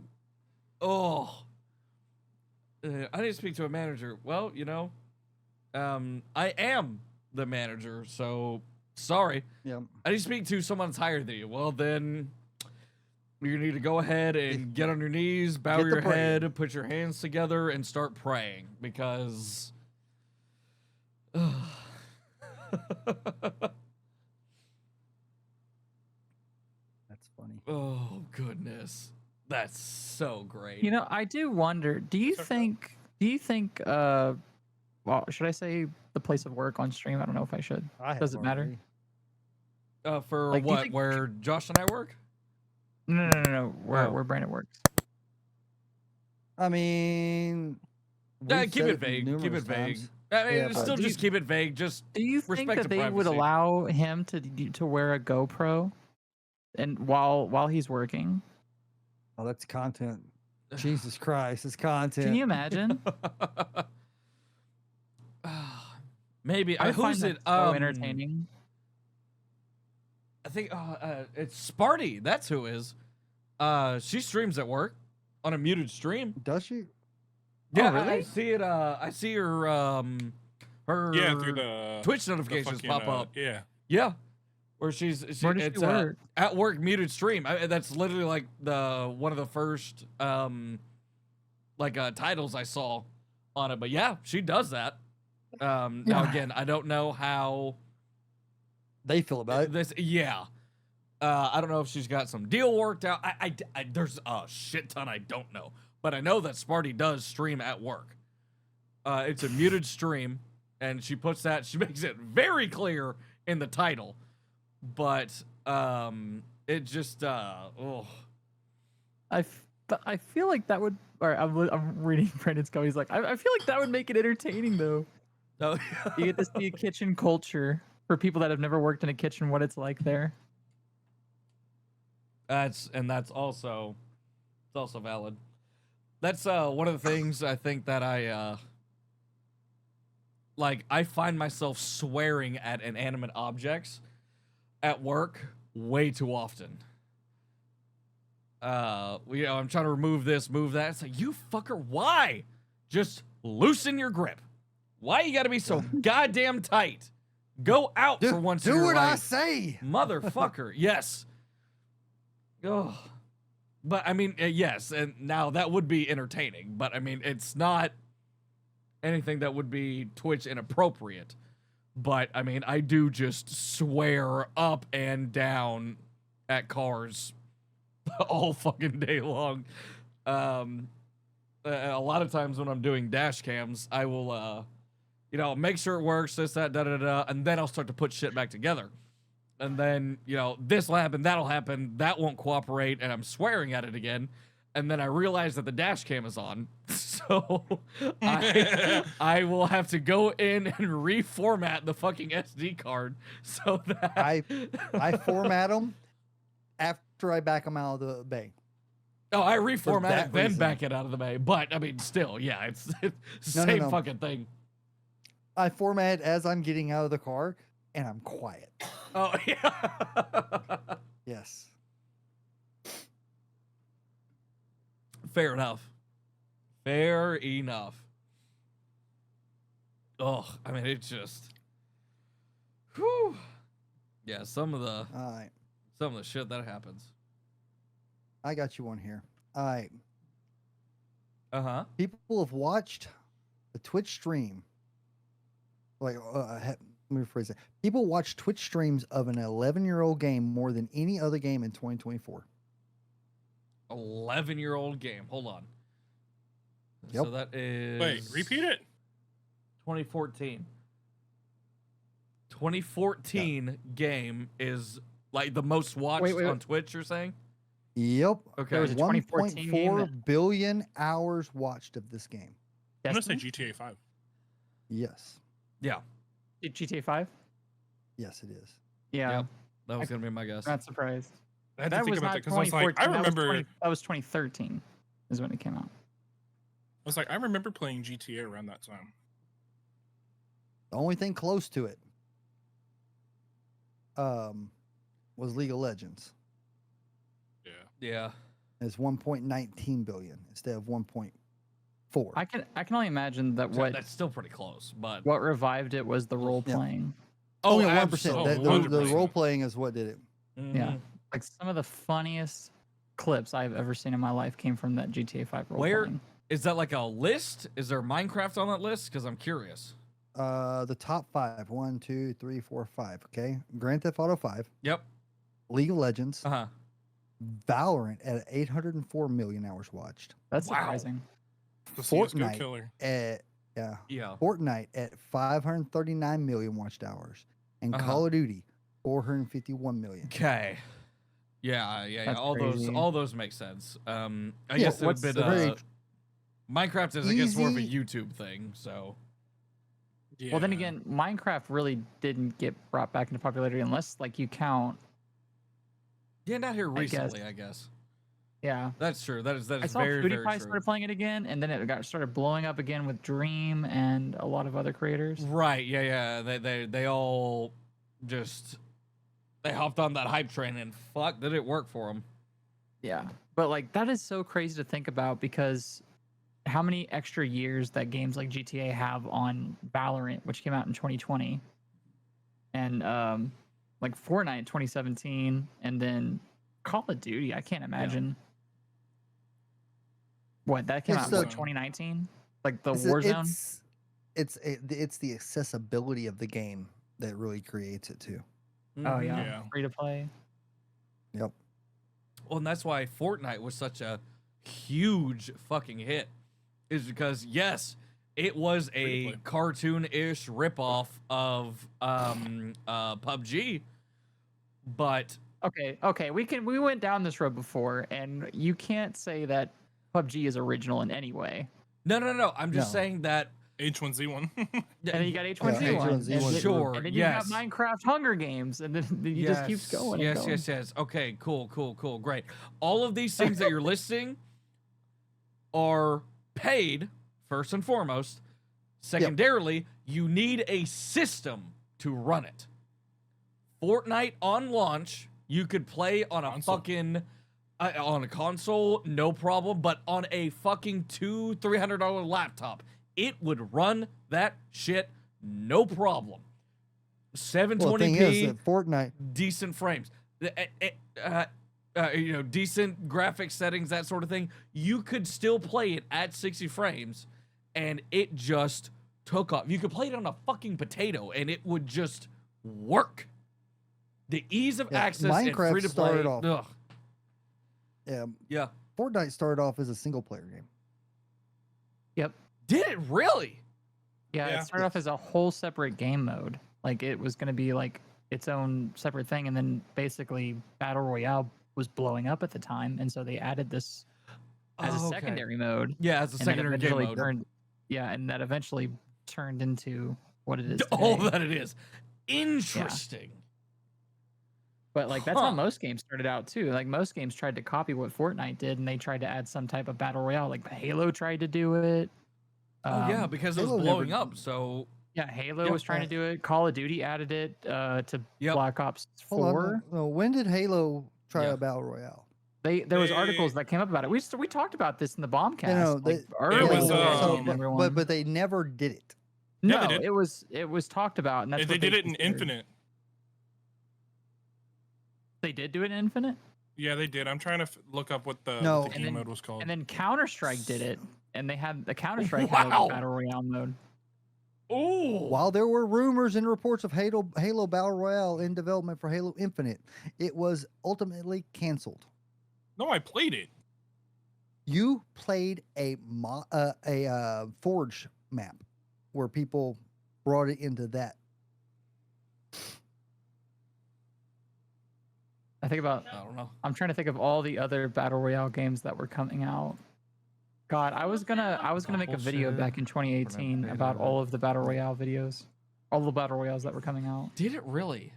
Oh. I need to speak to a manager. Well, you know, I am the manager, so sorry. Yeah. I need to speak to someone that's higher than you. Well, then you need to go ahead and get on your knees, bow Get the your praying. head, put your hands together, and start praying because. That's funny. Oh, goodness. That's so great. You know, I do wonder. Do you think? Well, should I say the place of work on stream? I don't know if I should. Does it matter? For Like, do you what? think- Where Josh and I work? No. Oh. Where Brandon works. I mean, Yeah, we've keep said it vague. Keep numerous it vague. times. I mean, Yeah, but still do just keep it vague. Just Do you think Respect that the they would privacy. allow him to wear a GoPro, and while he's working? Oh, that's content. Jesus Christ, it's content. Can you imagine? maybe. I find Who's that it? so entertaining. I think it's Sparty. That's who it is. She streams at work on a muted stream. Does she? Yeah, really? I see it. I see her. Her Yeah, through the Twitch the notifications fucking, pop up. Yeah. Yeah, where she Where does it's she work? at work muted stream. That's literally like one of the first titles I saw on it. But yeah, she does that. Now again, I don't know how They feel about it. this. Yeah, I don't know if she's got some deal worked out. I there's a shit ton I don't know, but I know that Sparty does stream at work. It's a muted stream, and she puts that. She makes it very clear in the title, but it just oh. I feel like that would. Or I'm reading Brandon's comment. He's like, I feel like that would make it entertaining though. Oh, You get to see a kitchen culture for people that have never worked in a kitchen, what it's like there. that's also it's also valid. That's one of the things I think that I find myself swearing at inanimate objects at work way too often. I'm trying to remove this, move that. It's like, you fucker, why? Just loosen your grip. Why you gotta be so goddamn tight? Go out for once in Do your what I life. say. Motherfucker, yes. Oh, but I mean, yes, and now that would be entertaining, but I mean, it's not anything that would be Twitch inappropriate. But I mean, I do just swear up and down at cars all fucking day long. A lot of times when I'm doing dash cams, I will, make sure it works, this, that, da-da-da, and then I'll start to put shit back together. And then, this will happen, that'll happen, that won't cooperate, and I'm swearing at it again. and then I realized that the dash cam is on, so I will have to go in and reformat the fucking SD card so that I format them after I back them out of the bay. Oh, I reformat it, then reason. back it out of the bay. But I mean, still, yeah, it's the same fucking thing. I format as I'm getting out of the car, and I'm quiet. Oh yeah. Yes. Fair enough. Fair enough. Oh, I mean, it's just, whew. Yeah, some of the shit that happens. I got you one here. All right. Uh-huh. People have watched a Twitch stream. Like, let me rephrase it. People watch Twitch streams of an 11-year-old game more than any other game in 2024. 11-year-old game. Hold on. Yep. So that is... Wait, repeat it. 2014. 2014 game is like the most watched on Twitch, you're saying? Yep. Okay. There was a 2014 game 1.4 billion hours watched of this game. I'm going to say Destiny? GTA 5. Yes. Yeah. GTA 5? Yes, it is. Yeah. Yep. That was going to be my guess. Not surprised. I had to That think was about not that because I was like, 2014. I remember. That was 2013 is when it came out. I was like, I remember playing GTA around that time. The only thing close to it was League of Legends. Yeah. Yeah. It's 1.19 billion instead of 1.4. I can only imagine that what That's still pretty close, but... what revived it was the role Yeah. playing. Oh, Only 1%. absolutely. The 100%. role playing is what did it. Mhm. Yeah. Like some of the funniest clips I've ever seen in my life came from that GTA 5 role Where playing. is that, like a list? Is there Minecraft on that list? Because I'm curious. The top 5. 1, 2, 3, 4, 5. Okay. Grand Theft Auto 5. Yep. League of Legends. Uh-huh. Valorant at 804 million hours watched. That's Wow. surprising. The CSGO Fortnite killer. at Yeah. Fortnite at 539 million watched hours, and Uh-huh. Call of Duty 451 million. Okay. Yeah. That's All crazy. those make sense. I Yeah, guess it would what's be the very Minecraft is, I guess, more of a easy- YouTube thing. So Yeah. Well, then again, Minecraft really didn't get brought back into popularity unless like you count. yeah, not here I guess. recently. I guess Yeah. that's true. That is I saw very very PewDiePie true. started playing it again, and then it started blowing up again with Dream and a lot of other creators. Right? Yeah. They all just they hopped on that hype train and fuck, did it work for them? Yeah, but like that is so crazy to think about because how many extra years that games like GTA have on Valorant, which came out in 2020, and like Fortnite in 2017, and then Call of Duty. I can't imagine. What that came Yeah, out so- in 2019, like the It's- Warzone. It's the accessibility of the game that really creates it too. Oh yeah, Yeah. free to play. Yep. Well, and that's why Fortnite was such a huge fucking hit, is because yes, it was a Free-to-play. cartoon-ish ripoff of PUBG, but Okay, we went down this road before, and you can't say that PUBG is original in any way. no. I'm just No. saying that H1Z1. And then you got H1Z1, H1Z1. and then- Sure, and then you yes. got Minecraft Hunger Games, and then you just keeps going. and going. Yes. Okay, cool, great. All of these things that you're listing are paid first and foremost. Secondarily, you need a system to run it. Fortnite on launch, you could play on a Console. fucking on a console, no problem, but on a fucking $200-300 laptop, it would run that shit no problem. Well, the 720p, thing is that Fortnite. decent frames, decent graphics settings, that sort of thing. You could still play it at 60 frames, and it just took off. You could play it on a fucking potato, and it would just work. The ease of Yeah, access Minecraft and free to play. started off- Ugh. Yeah, Fortnite started off as a single player game. Did it really? Yeah, Yeah. it started off as a whole separate game mode. Like it was going to be like its own separate thing, and then basically Battle Royale was blowing up at the time, and so they added this as a Oh, okay. secondary mode. Yeah, as a and that secondary game eventually mode. and that eventually turned into what it is All today. that it is. Interesting. But like that's how most games started out too. Like most games tried to copy what Fortnite did, and they tried to add some type of battle royale. Like Halo tried to do it. Oh yeah, because it was Halo blowing never- up. So Yeah, Halo Yep. was trying to do it. Call of Duty added it to Yep. Black Ops Hold 4. on. No, when did Halo try Yeah. a battle royale? There was articles that came up about it. We talked about this in the Bombcast. No, like, they- early was, in everyone. but they never did it. no, Yeah, they did. it was talked about, and that's They what did it in considered. Infinite. They did do it in Infinite, Yeah, they did. I'm trying to look up what the, No. what the And game then- mode was called. and then Counter Strike did it, and they had the Counter Strike Wow. had a battle royale mode. ooh. While there were rumors and reports of Halo Battle Royale in development for Halo Infinite, it was ultimately canceled. No, I played it. You played a Forge map where people brought it into that. I think about. I don't know. I'm trying to think of all the other battle royale games that were coming out. God, I was gonna make a video Bullshit. back in 2018 about all of the battle royale videos, all the battle royales that were coming out. Did it really?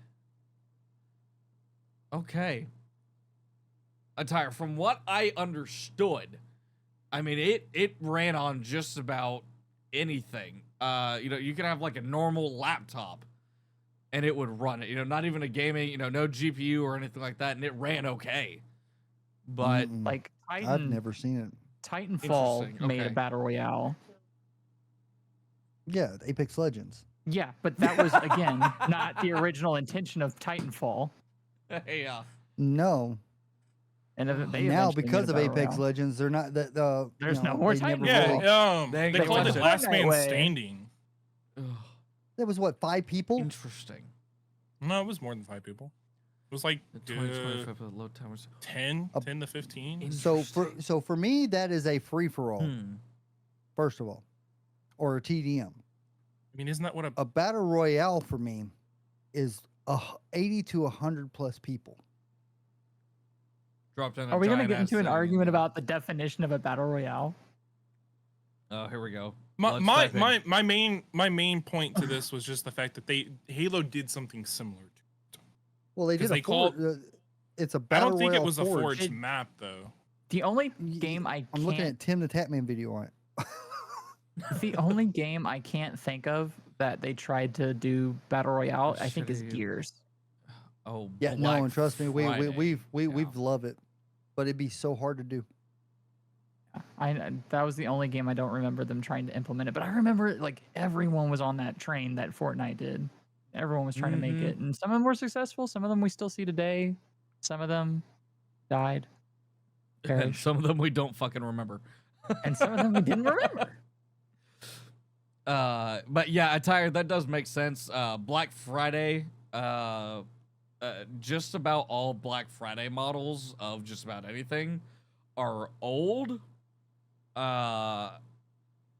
Okay. Attire, from what I understood, I mean it ran on just about anything. You could have like a normal laptop and it would run it. Not even a gaming, no GPU or anything like that, and it ran okay. But Mm-mm. Like Titan, I've never seen it. Titanfall Interesting, made a okay. battle royale. Yeah, Apex Legends. Yeah, but that was again not the original intention of Titanfall. hey, No. And then they Now, eventually because made of a battle Apex royale. Legends, they're not that. There's no more they Titan. never Yeah, really- They they ain't called gonna it touch it. Last That Man way. Standing. ugh, That was what, 5 people? interesting. No, it was more than 5 people. It was like The 2025 load timers. 10 Uh, 10 to 15. So for me, that is a free for all. Hmm. First of all, or a TDM. I mean, isn't that what a A battle royale for me is 80 to 100 plus people. Dropped in. Are we gonna get into an argument about the definition of a battle royale? Oh, here we go. my Let's my, dive in. my main point to this was just the fact that Halo did something similar. Well, they 'Cause did they a Forge, it's a I battle don't think it royale was a Forge. forged map though. The only Y- game I I'm looking can't at Tim the Tatman video on it. the only game I can't think of that they tried to do battle royale, I think, is Shitty. Gears. Oh, Yeah, Black no, and trust me, Friday. we've loved it, but it'd be so hard to do. That was the only game I don't remember them trying to implement it, but I remember like everyone was on that train that Fortnite did. Everyone was trying to make Mhm. it, and some of them were successful. Some of them we still see today. Some of them died, And perished, some of them we don't fucking remember. and some of them we didn't remember. But yeah, Attire, that does make sense. Black Friday, just about all Black Friday models of just about anything are old.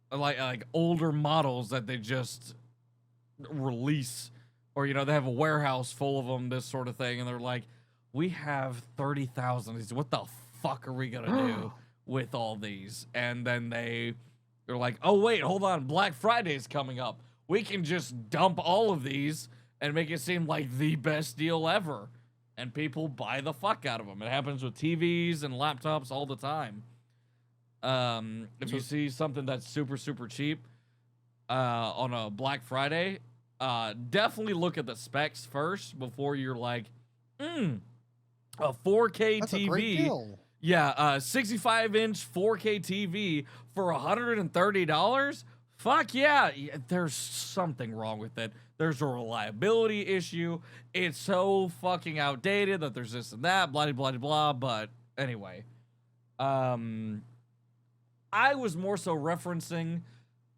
Like older models that they just release, or they have a warehouse full of them, this sort of thing, and they're like, we have 30,000 of these. What the fuck are we gonna do with all these? And then they're like, oh wait, hold on, Black Friday's coming up. We can just dump all of these and make it seem like the best deal ever. And people buy the fuck out of them. It happens with TVs and laptops all the time. If you see something that's super, super cheap on a Black Friday, definitely look at the specs first before you're like, a 4K That's TV. a great deal. Yeah, 65-inch 4K TV for $130? Fuck yeah. There's something wrong with it. There's a reliability issue. It's so fucking outdated that there's this and that, blah, blah, blah, blah. But anyway, I was more so referencing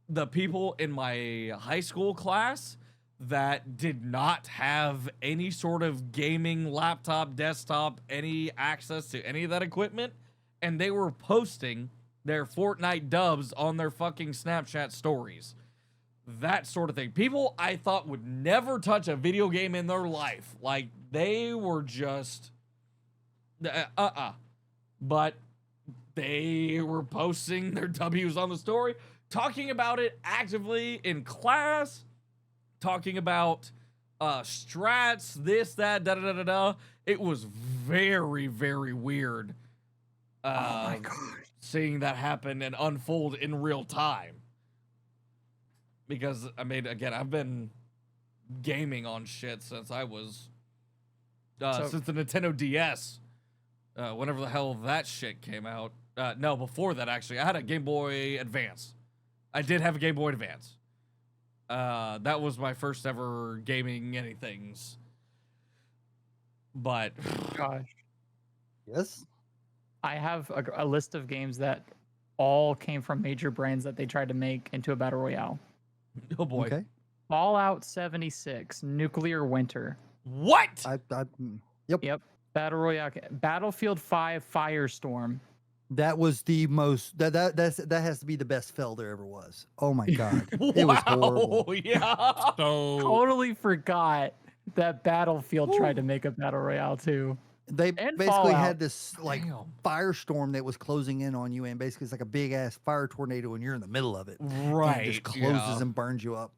the people in my high school class that did not have any sort of gaming laptop, desktop, any access to any of that equipment, and they were posting their Fortnite dubs on their fucking Snapchat stories. That sort of thing. People I thought would never touch a video game in their life. Like, they were just... But they were posting their W's on the story, talking about it actively in class, talking about strats, this, that, da da da da da. It was very, very weird. Oh my gosh. Seeing that happen and unfold in real time. Because I mean, again, I've been gaming on shit since I was since the Nintendo DS. Whenever the hell that shit came out. No, before that actually. I had a Game Boy Advance. I did have a Game Boy Advance. That was my first ever gaming anythings. But Gosh. Yes. I have a list of games that all came from major brands that they tried to make into a battle royale. oh boy. Okay. Fallout 76, Nuclear Winter. What? Yep. Battle Royale. Battlefield 5, Firestorm. That was the most that has to be the best fell there ever was. Oh my god. It was horrible. Yeah. So Totally forgot that Battlefield tried to make a battle royale too. They And basically Fallout. had this like Damn. firestorm that was closing in on you, and basically it's like a big ass fire tornado, and you're in the middle of it. Right. And it just closes and burns you up.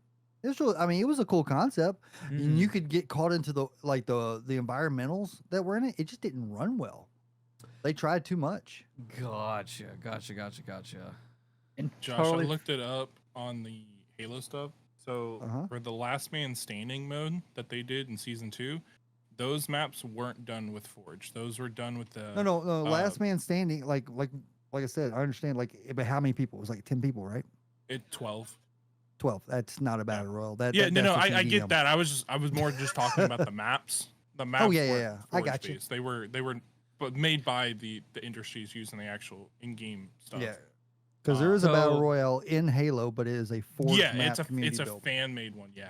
It was really, I mean, it was a cool concept, and you could get caught into the environmentals that were in it. It just didn't run well. They tried too much. Gotcha. And Josh, totally I looked it up on the Halo stuff. So for the Last Man Standing mode that they did in season 2, those maps weren't done with Forge. Those were done with the No. Last man standing, like I said, I understand. Like, but how many people? It was like 10 people, right? 12. 12. That's not a battle royal. That's I just get EDM. that. I was more just talking about the maps. The maps. Oh, yeah. weren't I got you. Forge-based. They were but made by the industries using the actual in-game stuff. Yeah. Because there is a battle So- royale in Halo, but it is a Forge map community it's a build. fan-made one. Yeah.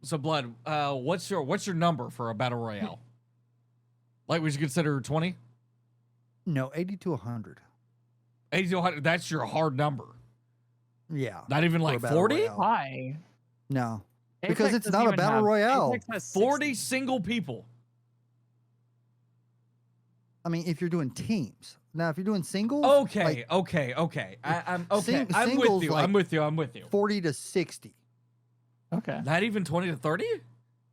So Blood, what's your number for a battle royale? Like, would you consider 20? No, 80 to 100. 80 to 100, that's your hard number. Yeah. Not even for a like battle 40? royale. why? No. Because Apex it's doesn't not a even battle have- royale. Apex has 40 60. single people. I mean, if you're doing teams. Now, if you're doing singles, Okay, like okay. I'm okay. Sing- I'm with singles, you. like- I'm with you. 40 to 60. Okay. Not even 20 to 30?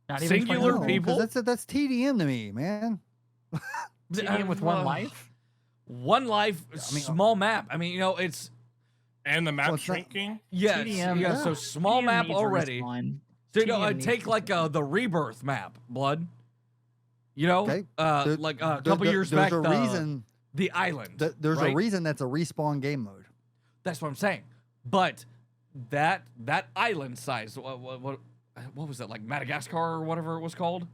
Not even Singular 20. people? That's TDM to me, man. TDM with one life. One life, I mean, small map. I mean, it's And the map Well, it's not- shrinking. yes, TDM, yeah. So small TDM map needs already. respawn. So TDM needs take like respawn. the rebirth map, Blood. You know, Okay. like a couple years back, There's a reason. the island. There's right? a reason that's a respawn game mode. That's what I'm saying. But that island size, what was that, like Madagascar or whatever it was called?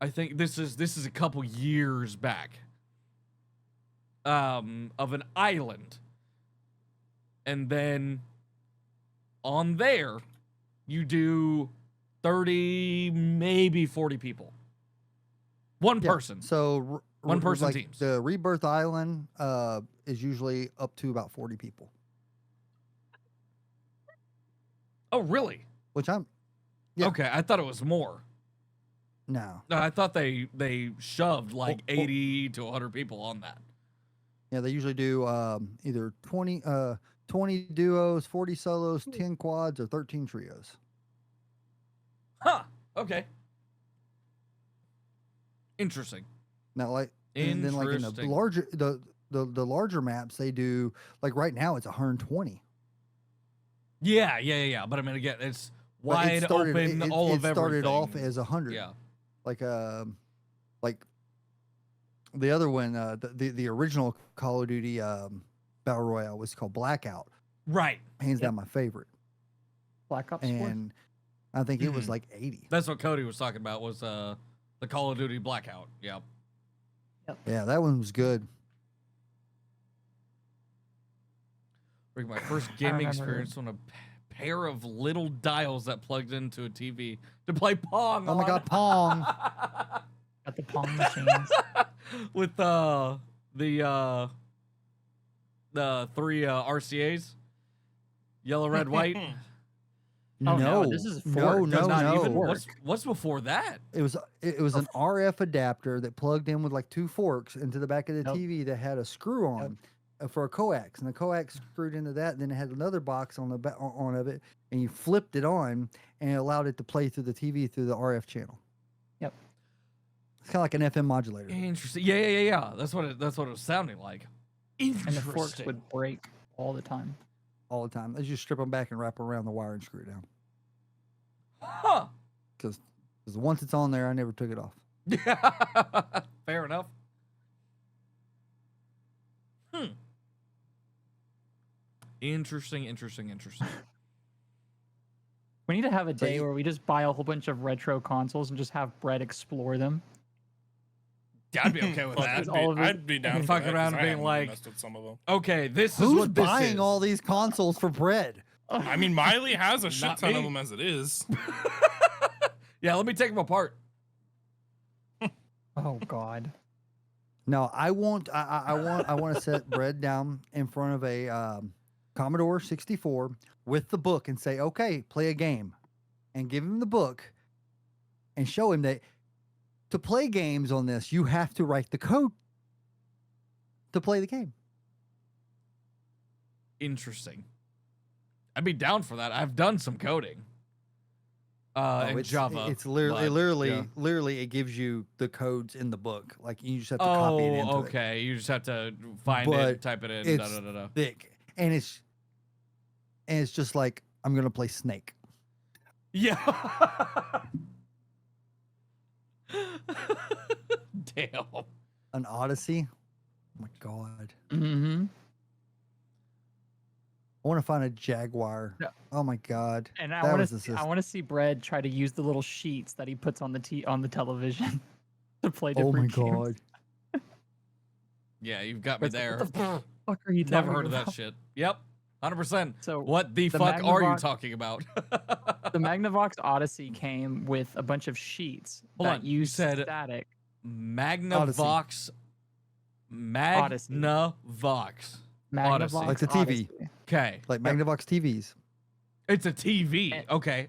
I think this is a couple years back. Of an island, and then on there, you do 30, maybe 40 people. One Yeah, person. So One person like teams. The Rebirth Island is usually up to about 40 people, Oh, really? which I'm Yeah. Okay, I thought it was more. no. No, I thought they shoved like Well, 80 to 100 people on that. Yeah, they usually do either 20 duos, 40 solos, 10 quads, or 13 trios. Huh. Okay. Interesting. Now, like, and then like in the Interesting. larger the larger maps, they do like right now it's 120. Yeah. But I mean, again, it's But wide open. All of it started off everything. as 100. Yeah. Like the other one, the original Call of Duty Battle Royale was called Blackout. Right. Hands down my favorite. Black Ops 4. And I think it was Mhm. like 80. That's what Cody was talking about. Was the Call of Duty Blackout? Yeah. Yeah, that one was good. My first gaming remember. experience on a pair of little dials that plugged into a TV to play Pong. Oh my on. God, Pong. Got the Pong machines. With the 3 RCAs, yellow, red, white. Oh, no, no, this is no, fork. no, Does not no. even work. What's before that? It was an RF adapter that plugged in with like 2 forks into the back of the Nope. TV that had a screw on. Nope. for a coax, and the coax screwed into that. And then it had another box on the on of it, and you flipped it on, and it allowed it to play through the TV through the RF channel. Yep. It's kind of like an FM modulator. Interesting. Yeah. That's what it was sounding like. And the forks would break all the time. All the time. They just strip them back and wrap them around the wire and screw it down. Huh. Because once it's on there, I never took it off. Yeah. Fair enough. Interesting. We need to have a day where we just buy a whole bunch of retro consoles and just have Brett explore them. Yeah, I'd be okay with that. I'd be down. Fuck around and being like, messed with some of them. okay, this is Who's what this buying is. all these consoles for bread? I mean, Mylee has a shit Not ton me. of them as it is. Yeah, let me take them apart. Oh God. No, I want to set bread down in front of a Commodore 64 with the book and say, okay, play a game, and give him the book and show him that to play games on this, you have to write the code to play the game. Interesting. I'd be down for that. I've done some coding. In Java. It's literally, yeah. literally, it gives you the codes in the book. Like you just have to copy it into okay. You just have to find But it, type it in. it's thick, and it's just like I'm gonna play Snake. Yeah. Damn. An Odyssey. Oh my God. Mm-hmm. I want to find a Jaguar. No. Oh my God. And That I was want the to. I want to see Brad try to use the little sheets that he puts on the television to play Oh different my games. God. Yeah, you've got me It's like, there. what the fuck are you talking Never heard of about? that shit. Yep. 100%. So What the the fuck are you Magnavox- talking about? the Magnavox Odyssey came with a bunch of sheets Hold that on, you use said- static. Magnavox. Odyssey. Magnavox. Magnavox Like the TV. Odyssey. Okay. Like Magnavox TVs. It's a TV. And- Okay.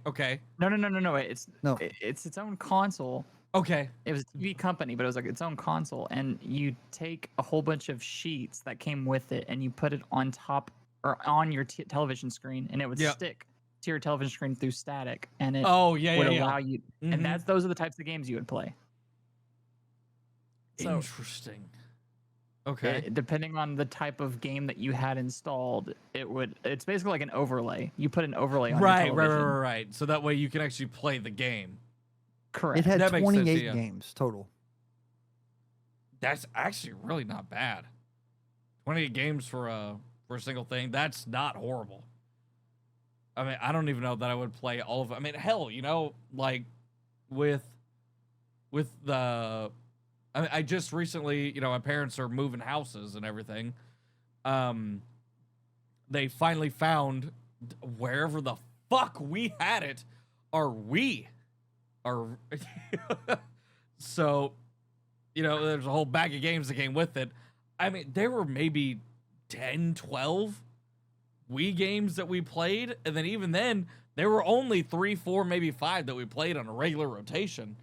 No. It's No. It's its own console. Okay. It was a TV company, but it was like its own console. And you take a whole bunch of sheets that came with it, and you put it on top or on your television screen, and it would Yep. stick to your television screen through static, and it Oh, yeah, would yeah. allow you. Mhm. And those are the types of games you would play. So Interesting. Okay. depending on the type of game that you had installed, it's basically like an overlay. You put an overlay on your Right. television. So that way you can actually play the game. Correct. It had That makes sense, 28 yeah. games total. That's actually really not bad. 28 games for a single thing. That's not horrible. I mean, I don't even know that I would play all of it. I mean, hell, like with the I just recently, my parents are moving houses and everything. They finally found wherever the fuck we had it, so, there's a whole bag of games that came with it. I mean, there were maybe 10, 12 Wii games that we played, and then even then, there were only 3, 4, maybe 5 that we played on a regular rotation.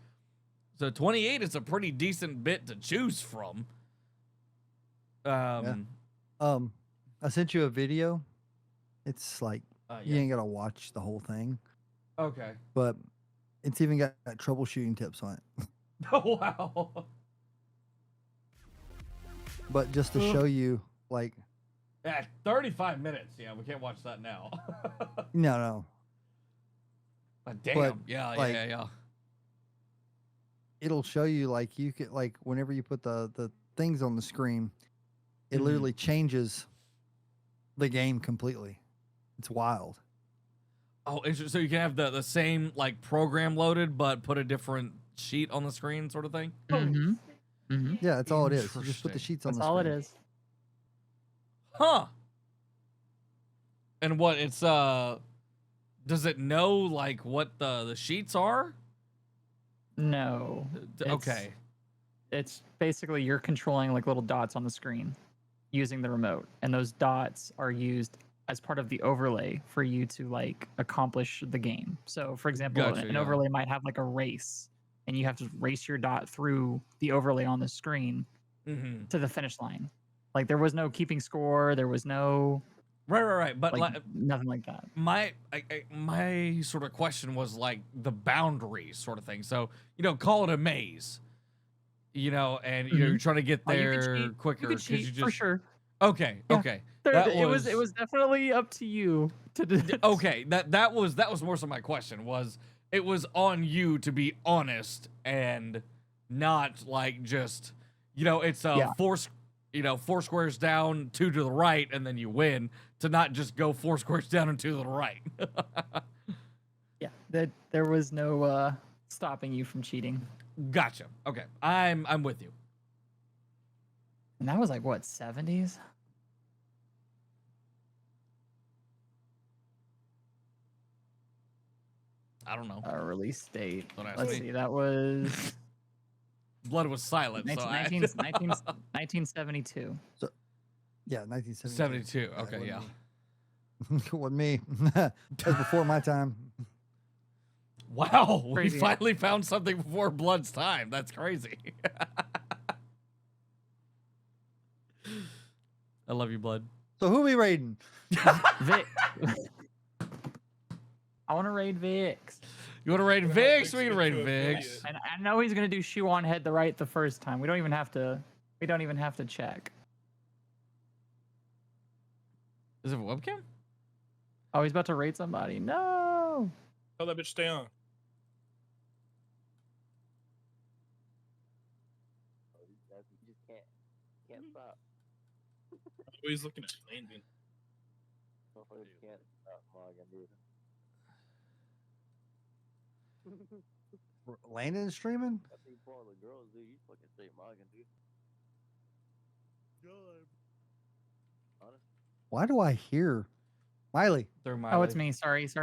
So 28 is a pretty decent bit to choose from. I sent you a video. It's like you ain't gotta watch the whole thing, Okay. but it's even got troubleshooting tips on it. Oh, wow. But just to show you, like, Yeah, 35 minutes. Yeah, we can't watch that now. no, Damn. But, Yeah. like, it'll show you like you could like whenever you put the things on the screen, it Mhm. literally changes the game completely. It's wild. Oh, so you can have the same like program loaded, but put a different sheet on the screen, sort of thing. Mm-hmm. Mm-hmm. Yeah, that's all it is. You just put the Interesting. sheets on That's the all screen. it is. Huh. And what it's does it know like what the sheets are? No. Okay. It's basically you're controlling like little dots on the screen using the remote, and those dots are used as part of the overlay for you to like accomplish the game. So, for example, Gotcha, an yeah. overlay might have like a race, and you have to race your dot through the overlay on the screen Mm-hmm. to the finish line. Like there was no keeping score. There was no Right. But like nothing like that. my sort of question was like the boundaries sort of thing. So, call it a maze, and you're trying to get Oh, you there could cheat. quicker. You could 'cause cheat you for just, sure. Okay. Yeah. Okay. It was definitely up to you to do. Okay. That was more so my question was it was on you to be honest and not like just, it's four squares down, 2 to the right, and then you win. To not just go 4 squares down and 2 to the right. Yeah, that there was no stopping you from cheating. Gotcha. Okay, I'm with you. And that was like what, 70s? I don't know. Release date. Don't ask Let's me. see. That was Blood was silent. 1972. Yeah, 1972. 72. Okay, yeah. With me. That was before my time. Wow, Crazy. we finally found something before Blood's time. That's crazy. I love you, Blood. So who are we raiding? Vic. I want to raid Vix. You want to raid Vix? We can raid Vix. And I know he's gonna do shoe on head the right the first time. We don't even have to check. Is it a webcam? Oh, he's about to raid somebody. No. Tell that bitch stay on. You just can't stop. Always looking at landing. Motherfuckers can't stop logging, dude. Landon streaming? I think for all the girls, dude, you fucking straight mogging, dude. Honest. Why do I hear Mylee? Through my Oh, it's me. Sorry. That's the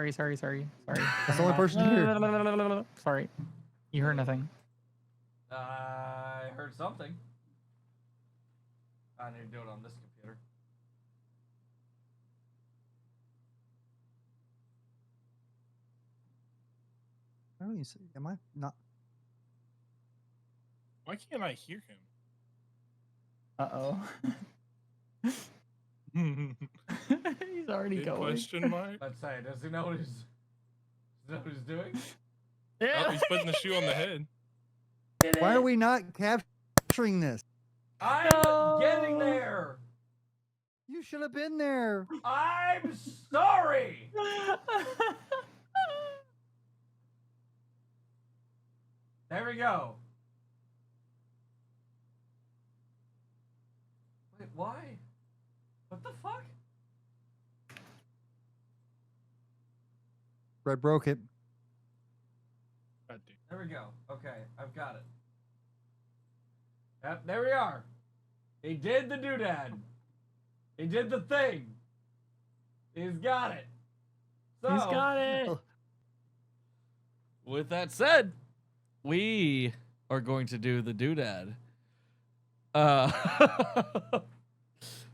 only person here. Sorry. You heard nothing. I heard something. I need to do it on this computer. I don't even see. Am I not? Why can't I hear him? Uh-oh. He's already Big going. question mark. Let's say, does he know what he's doing? Oh, he's putting the shoe on the head. Why are we not capturing this? I'm getting there. You should have been there. I'm sorry. There we go. Wait, why? What the fuck? Red broke it. God, dude. There we go. Okay, I've got it. Yep, there we are. He did the doodad. He did the thing. He's got it. So, He's got it. with that said, we are going to do the doodad.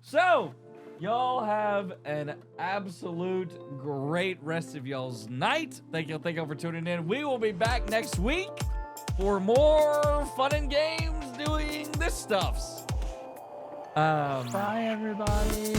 So, y'all have an absolute great rest of y'all's night. Thank you for tuning in. We will be back next week for more fun and games doing this stuffs. Bye, everybody.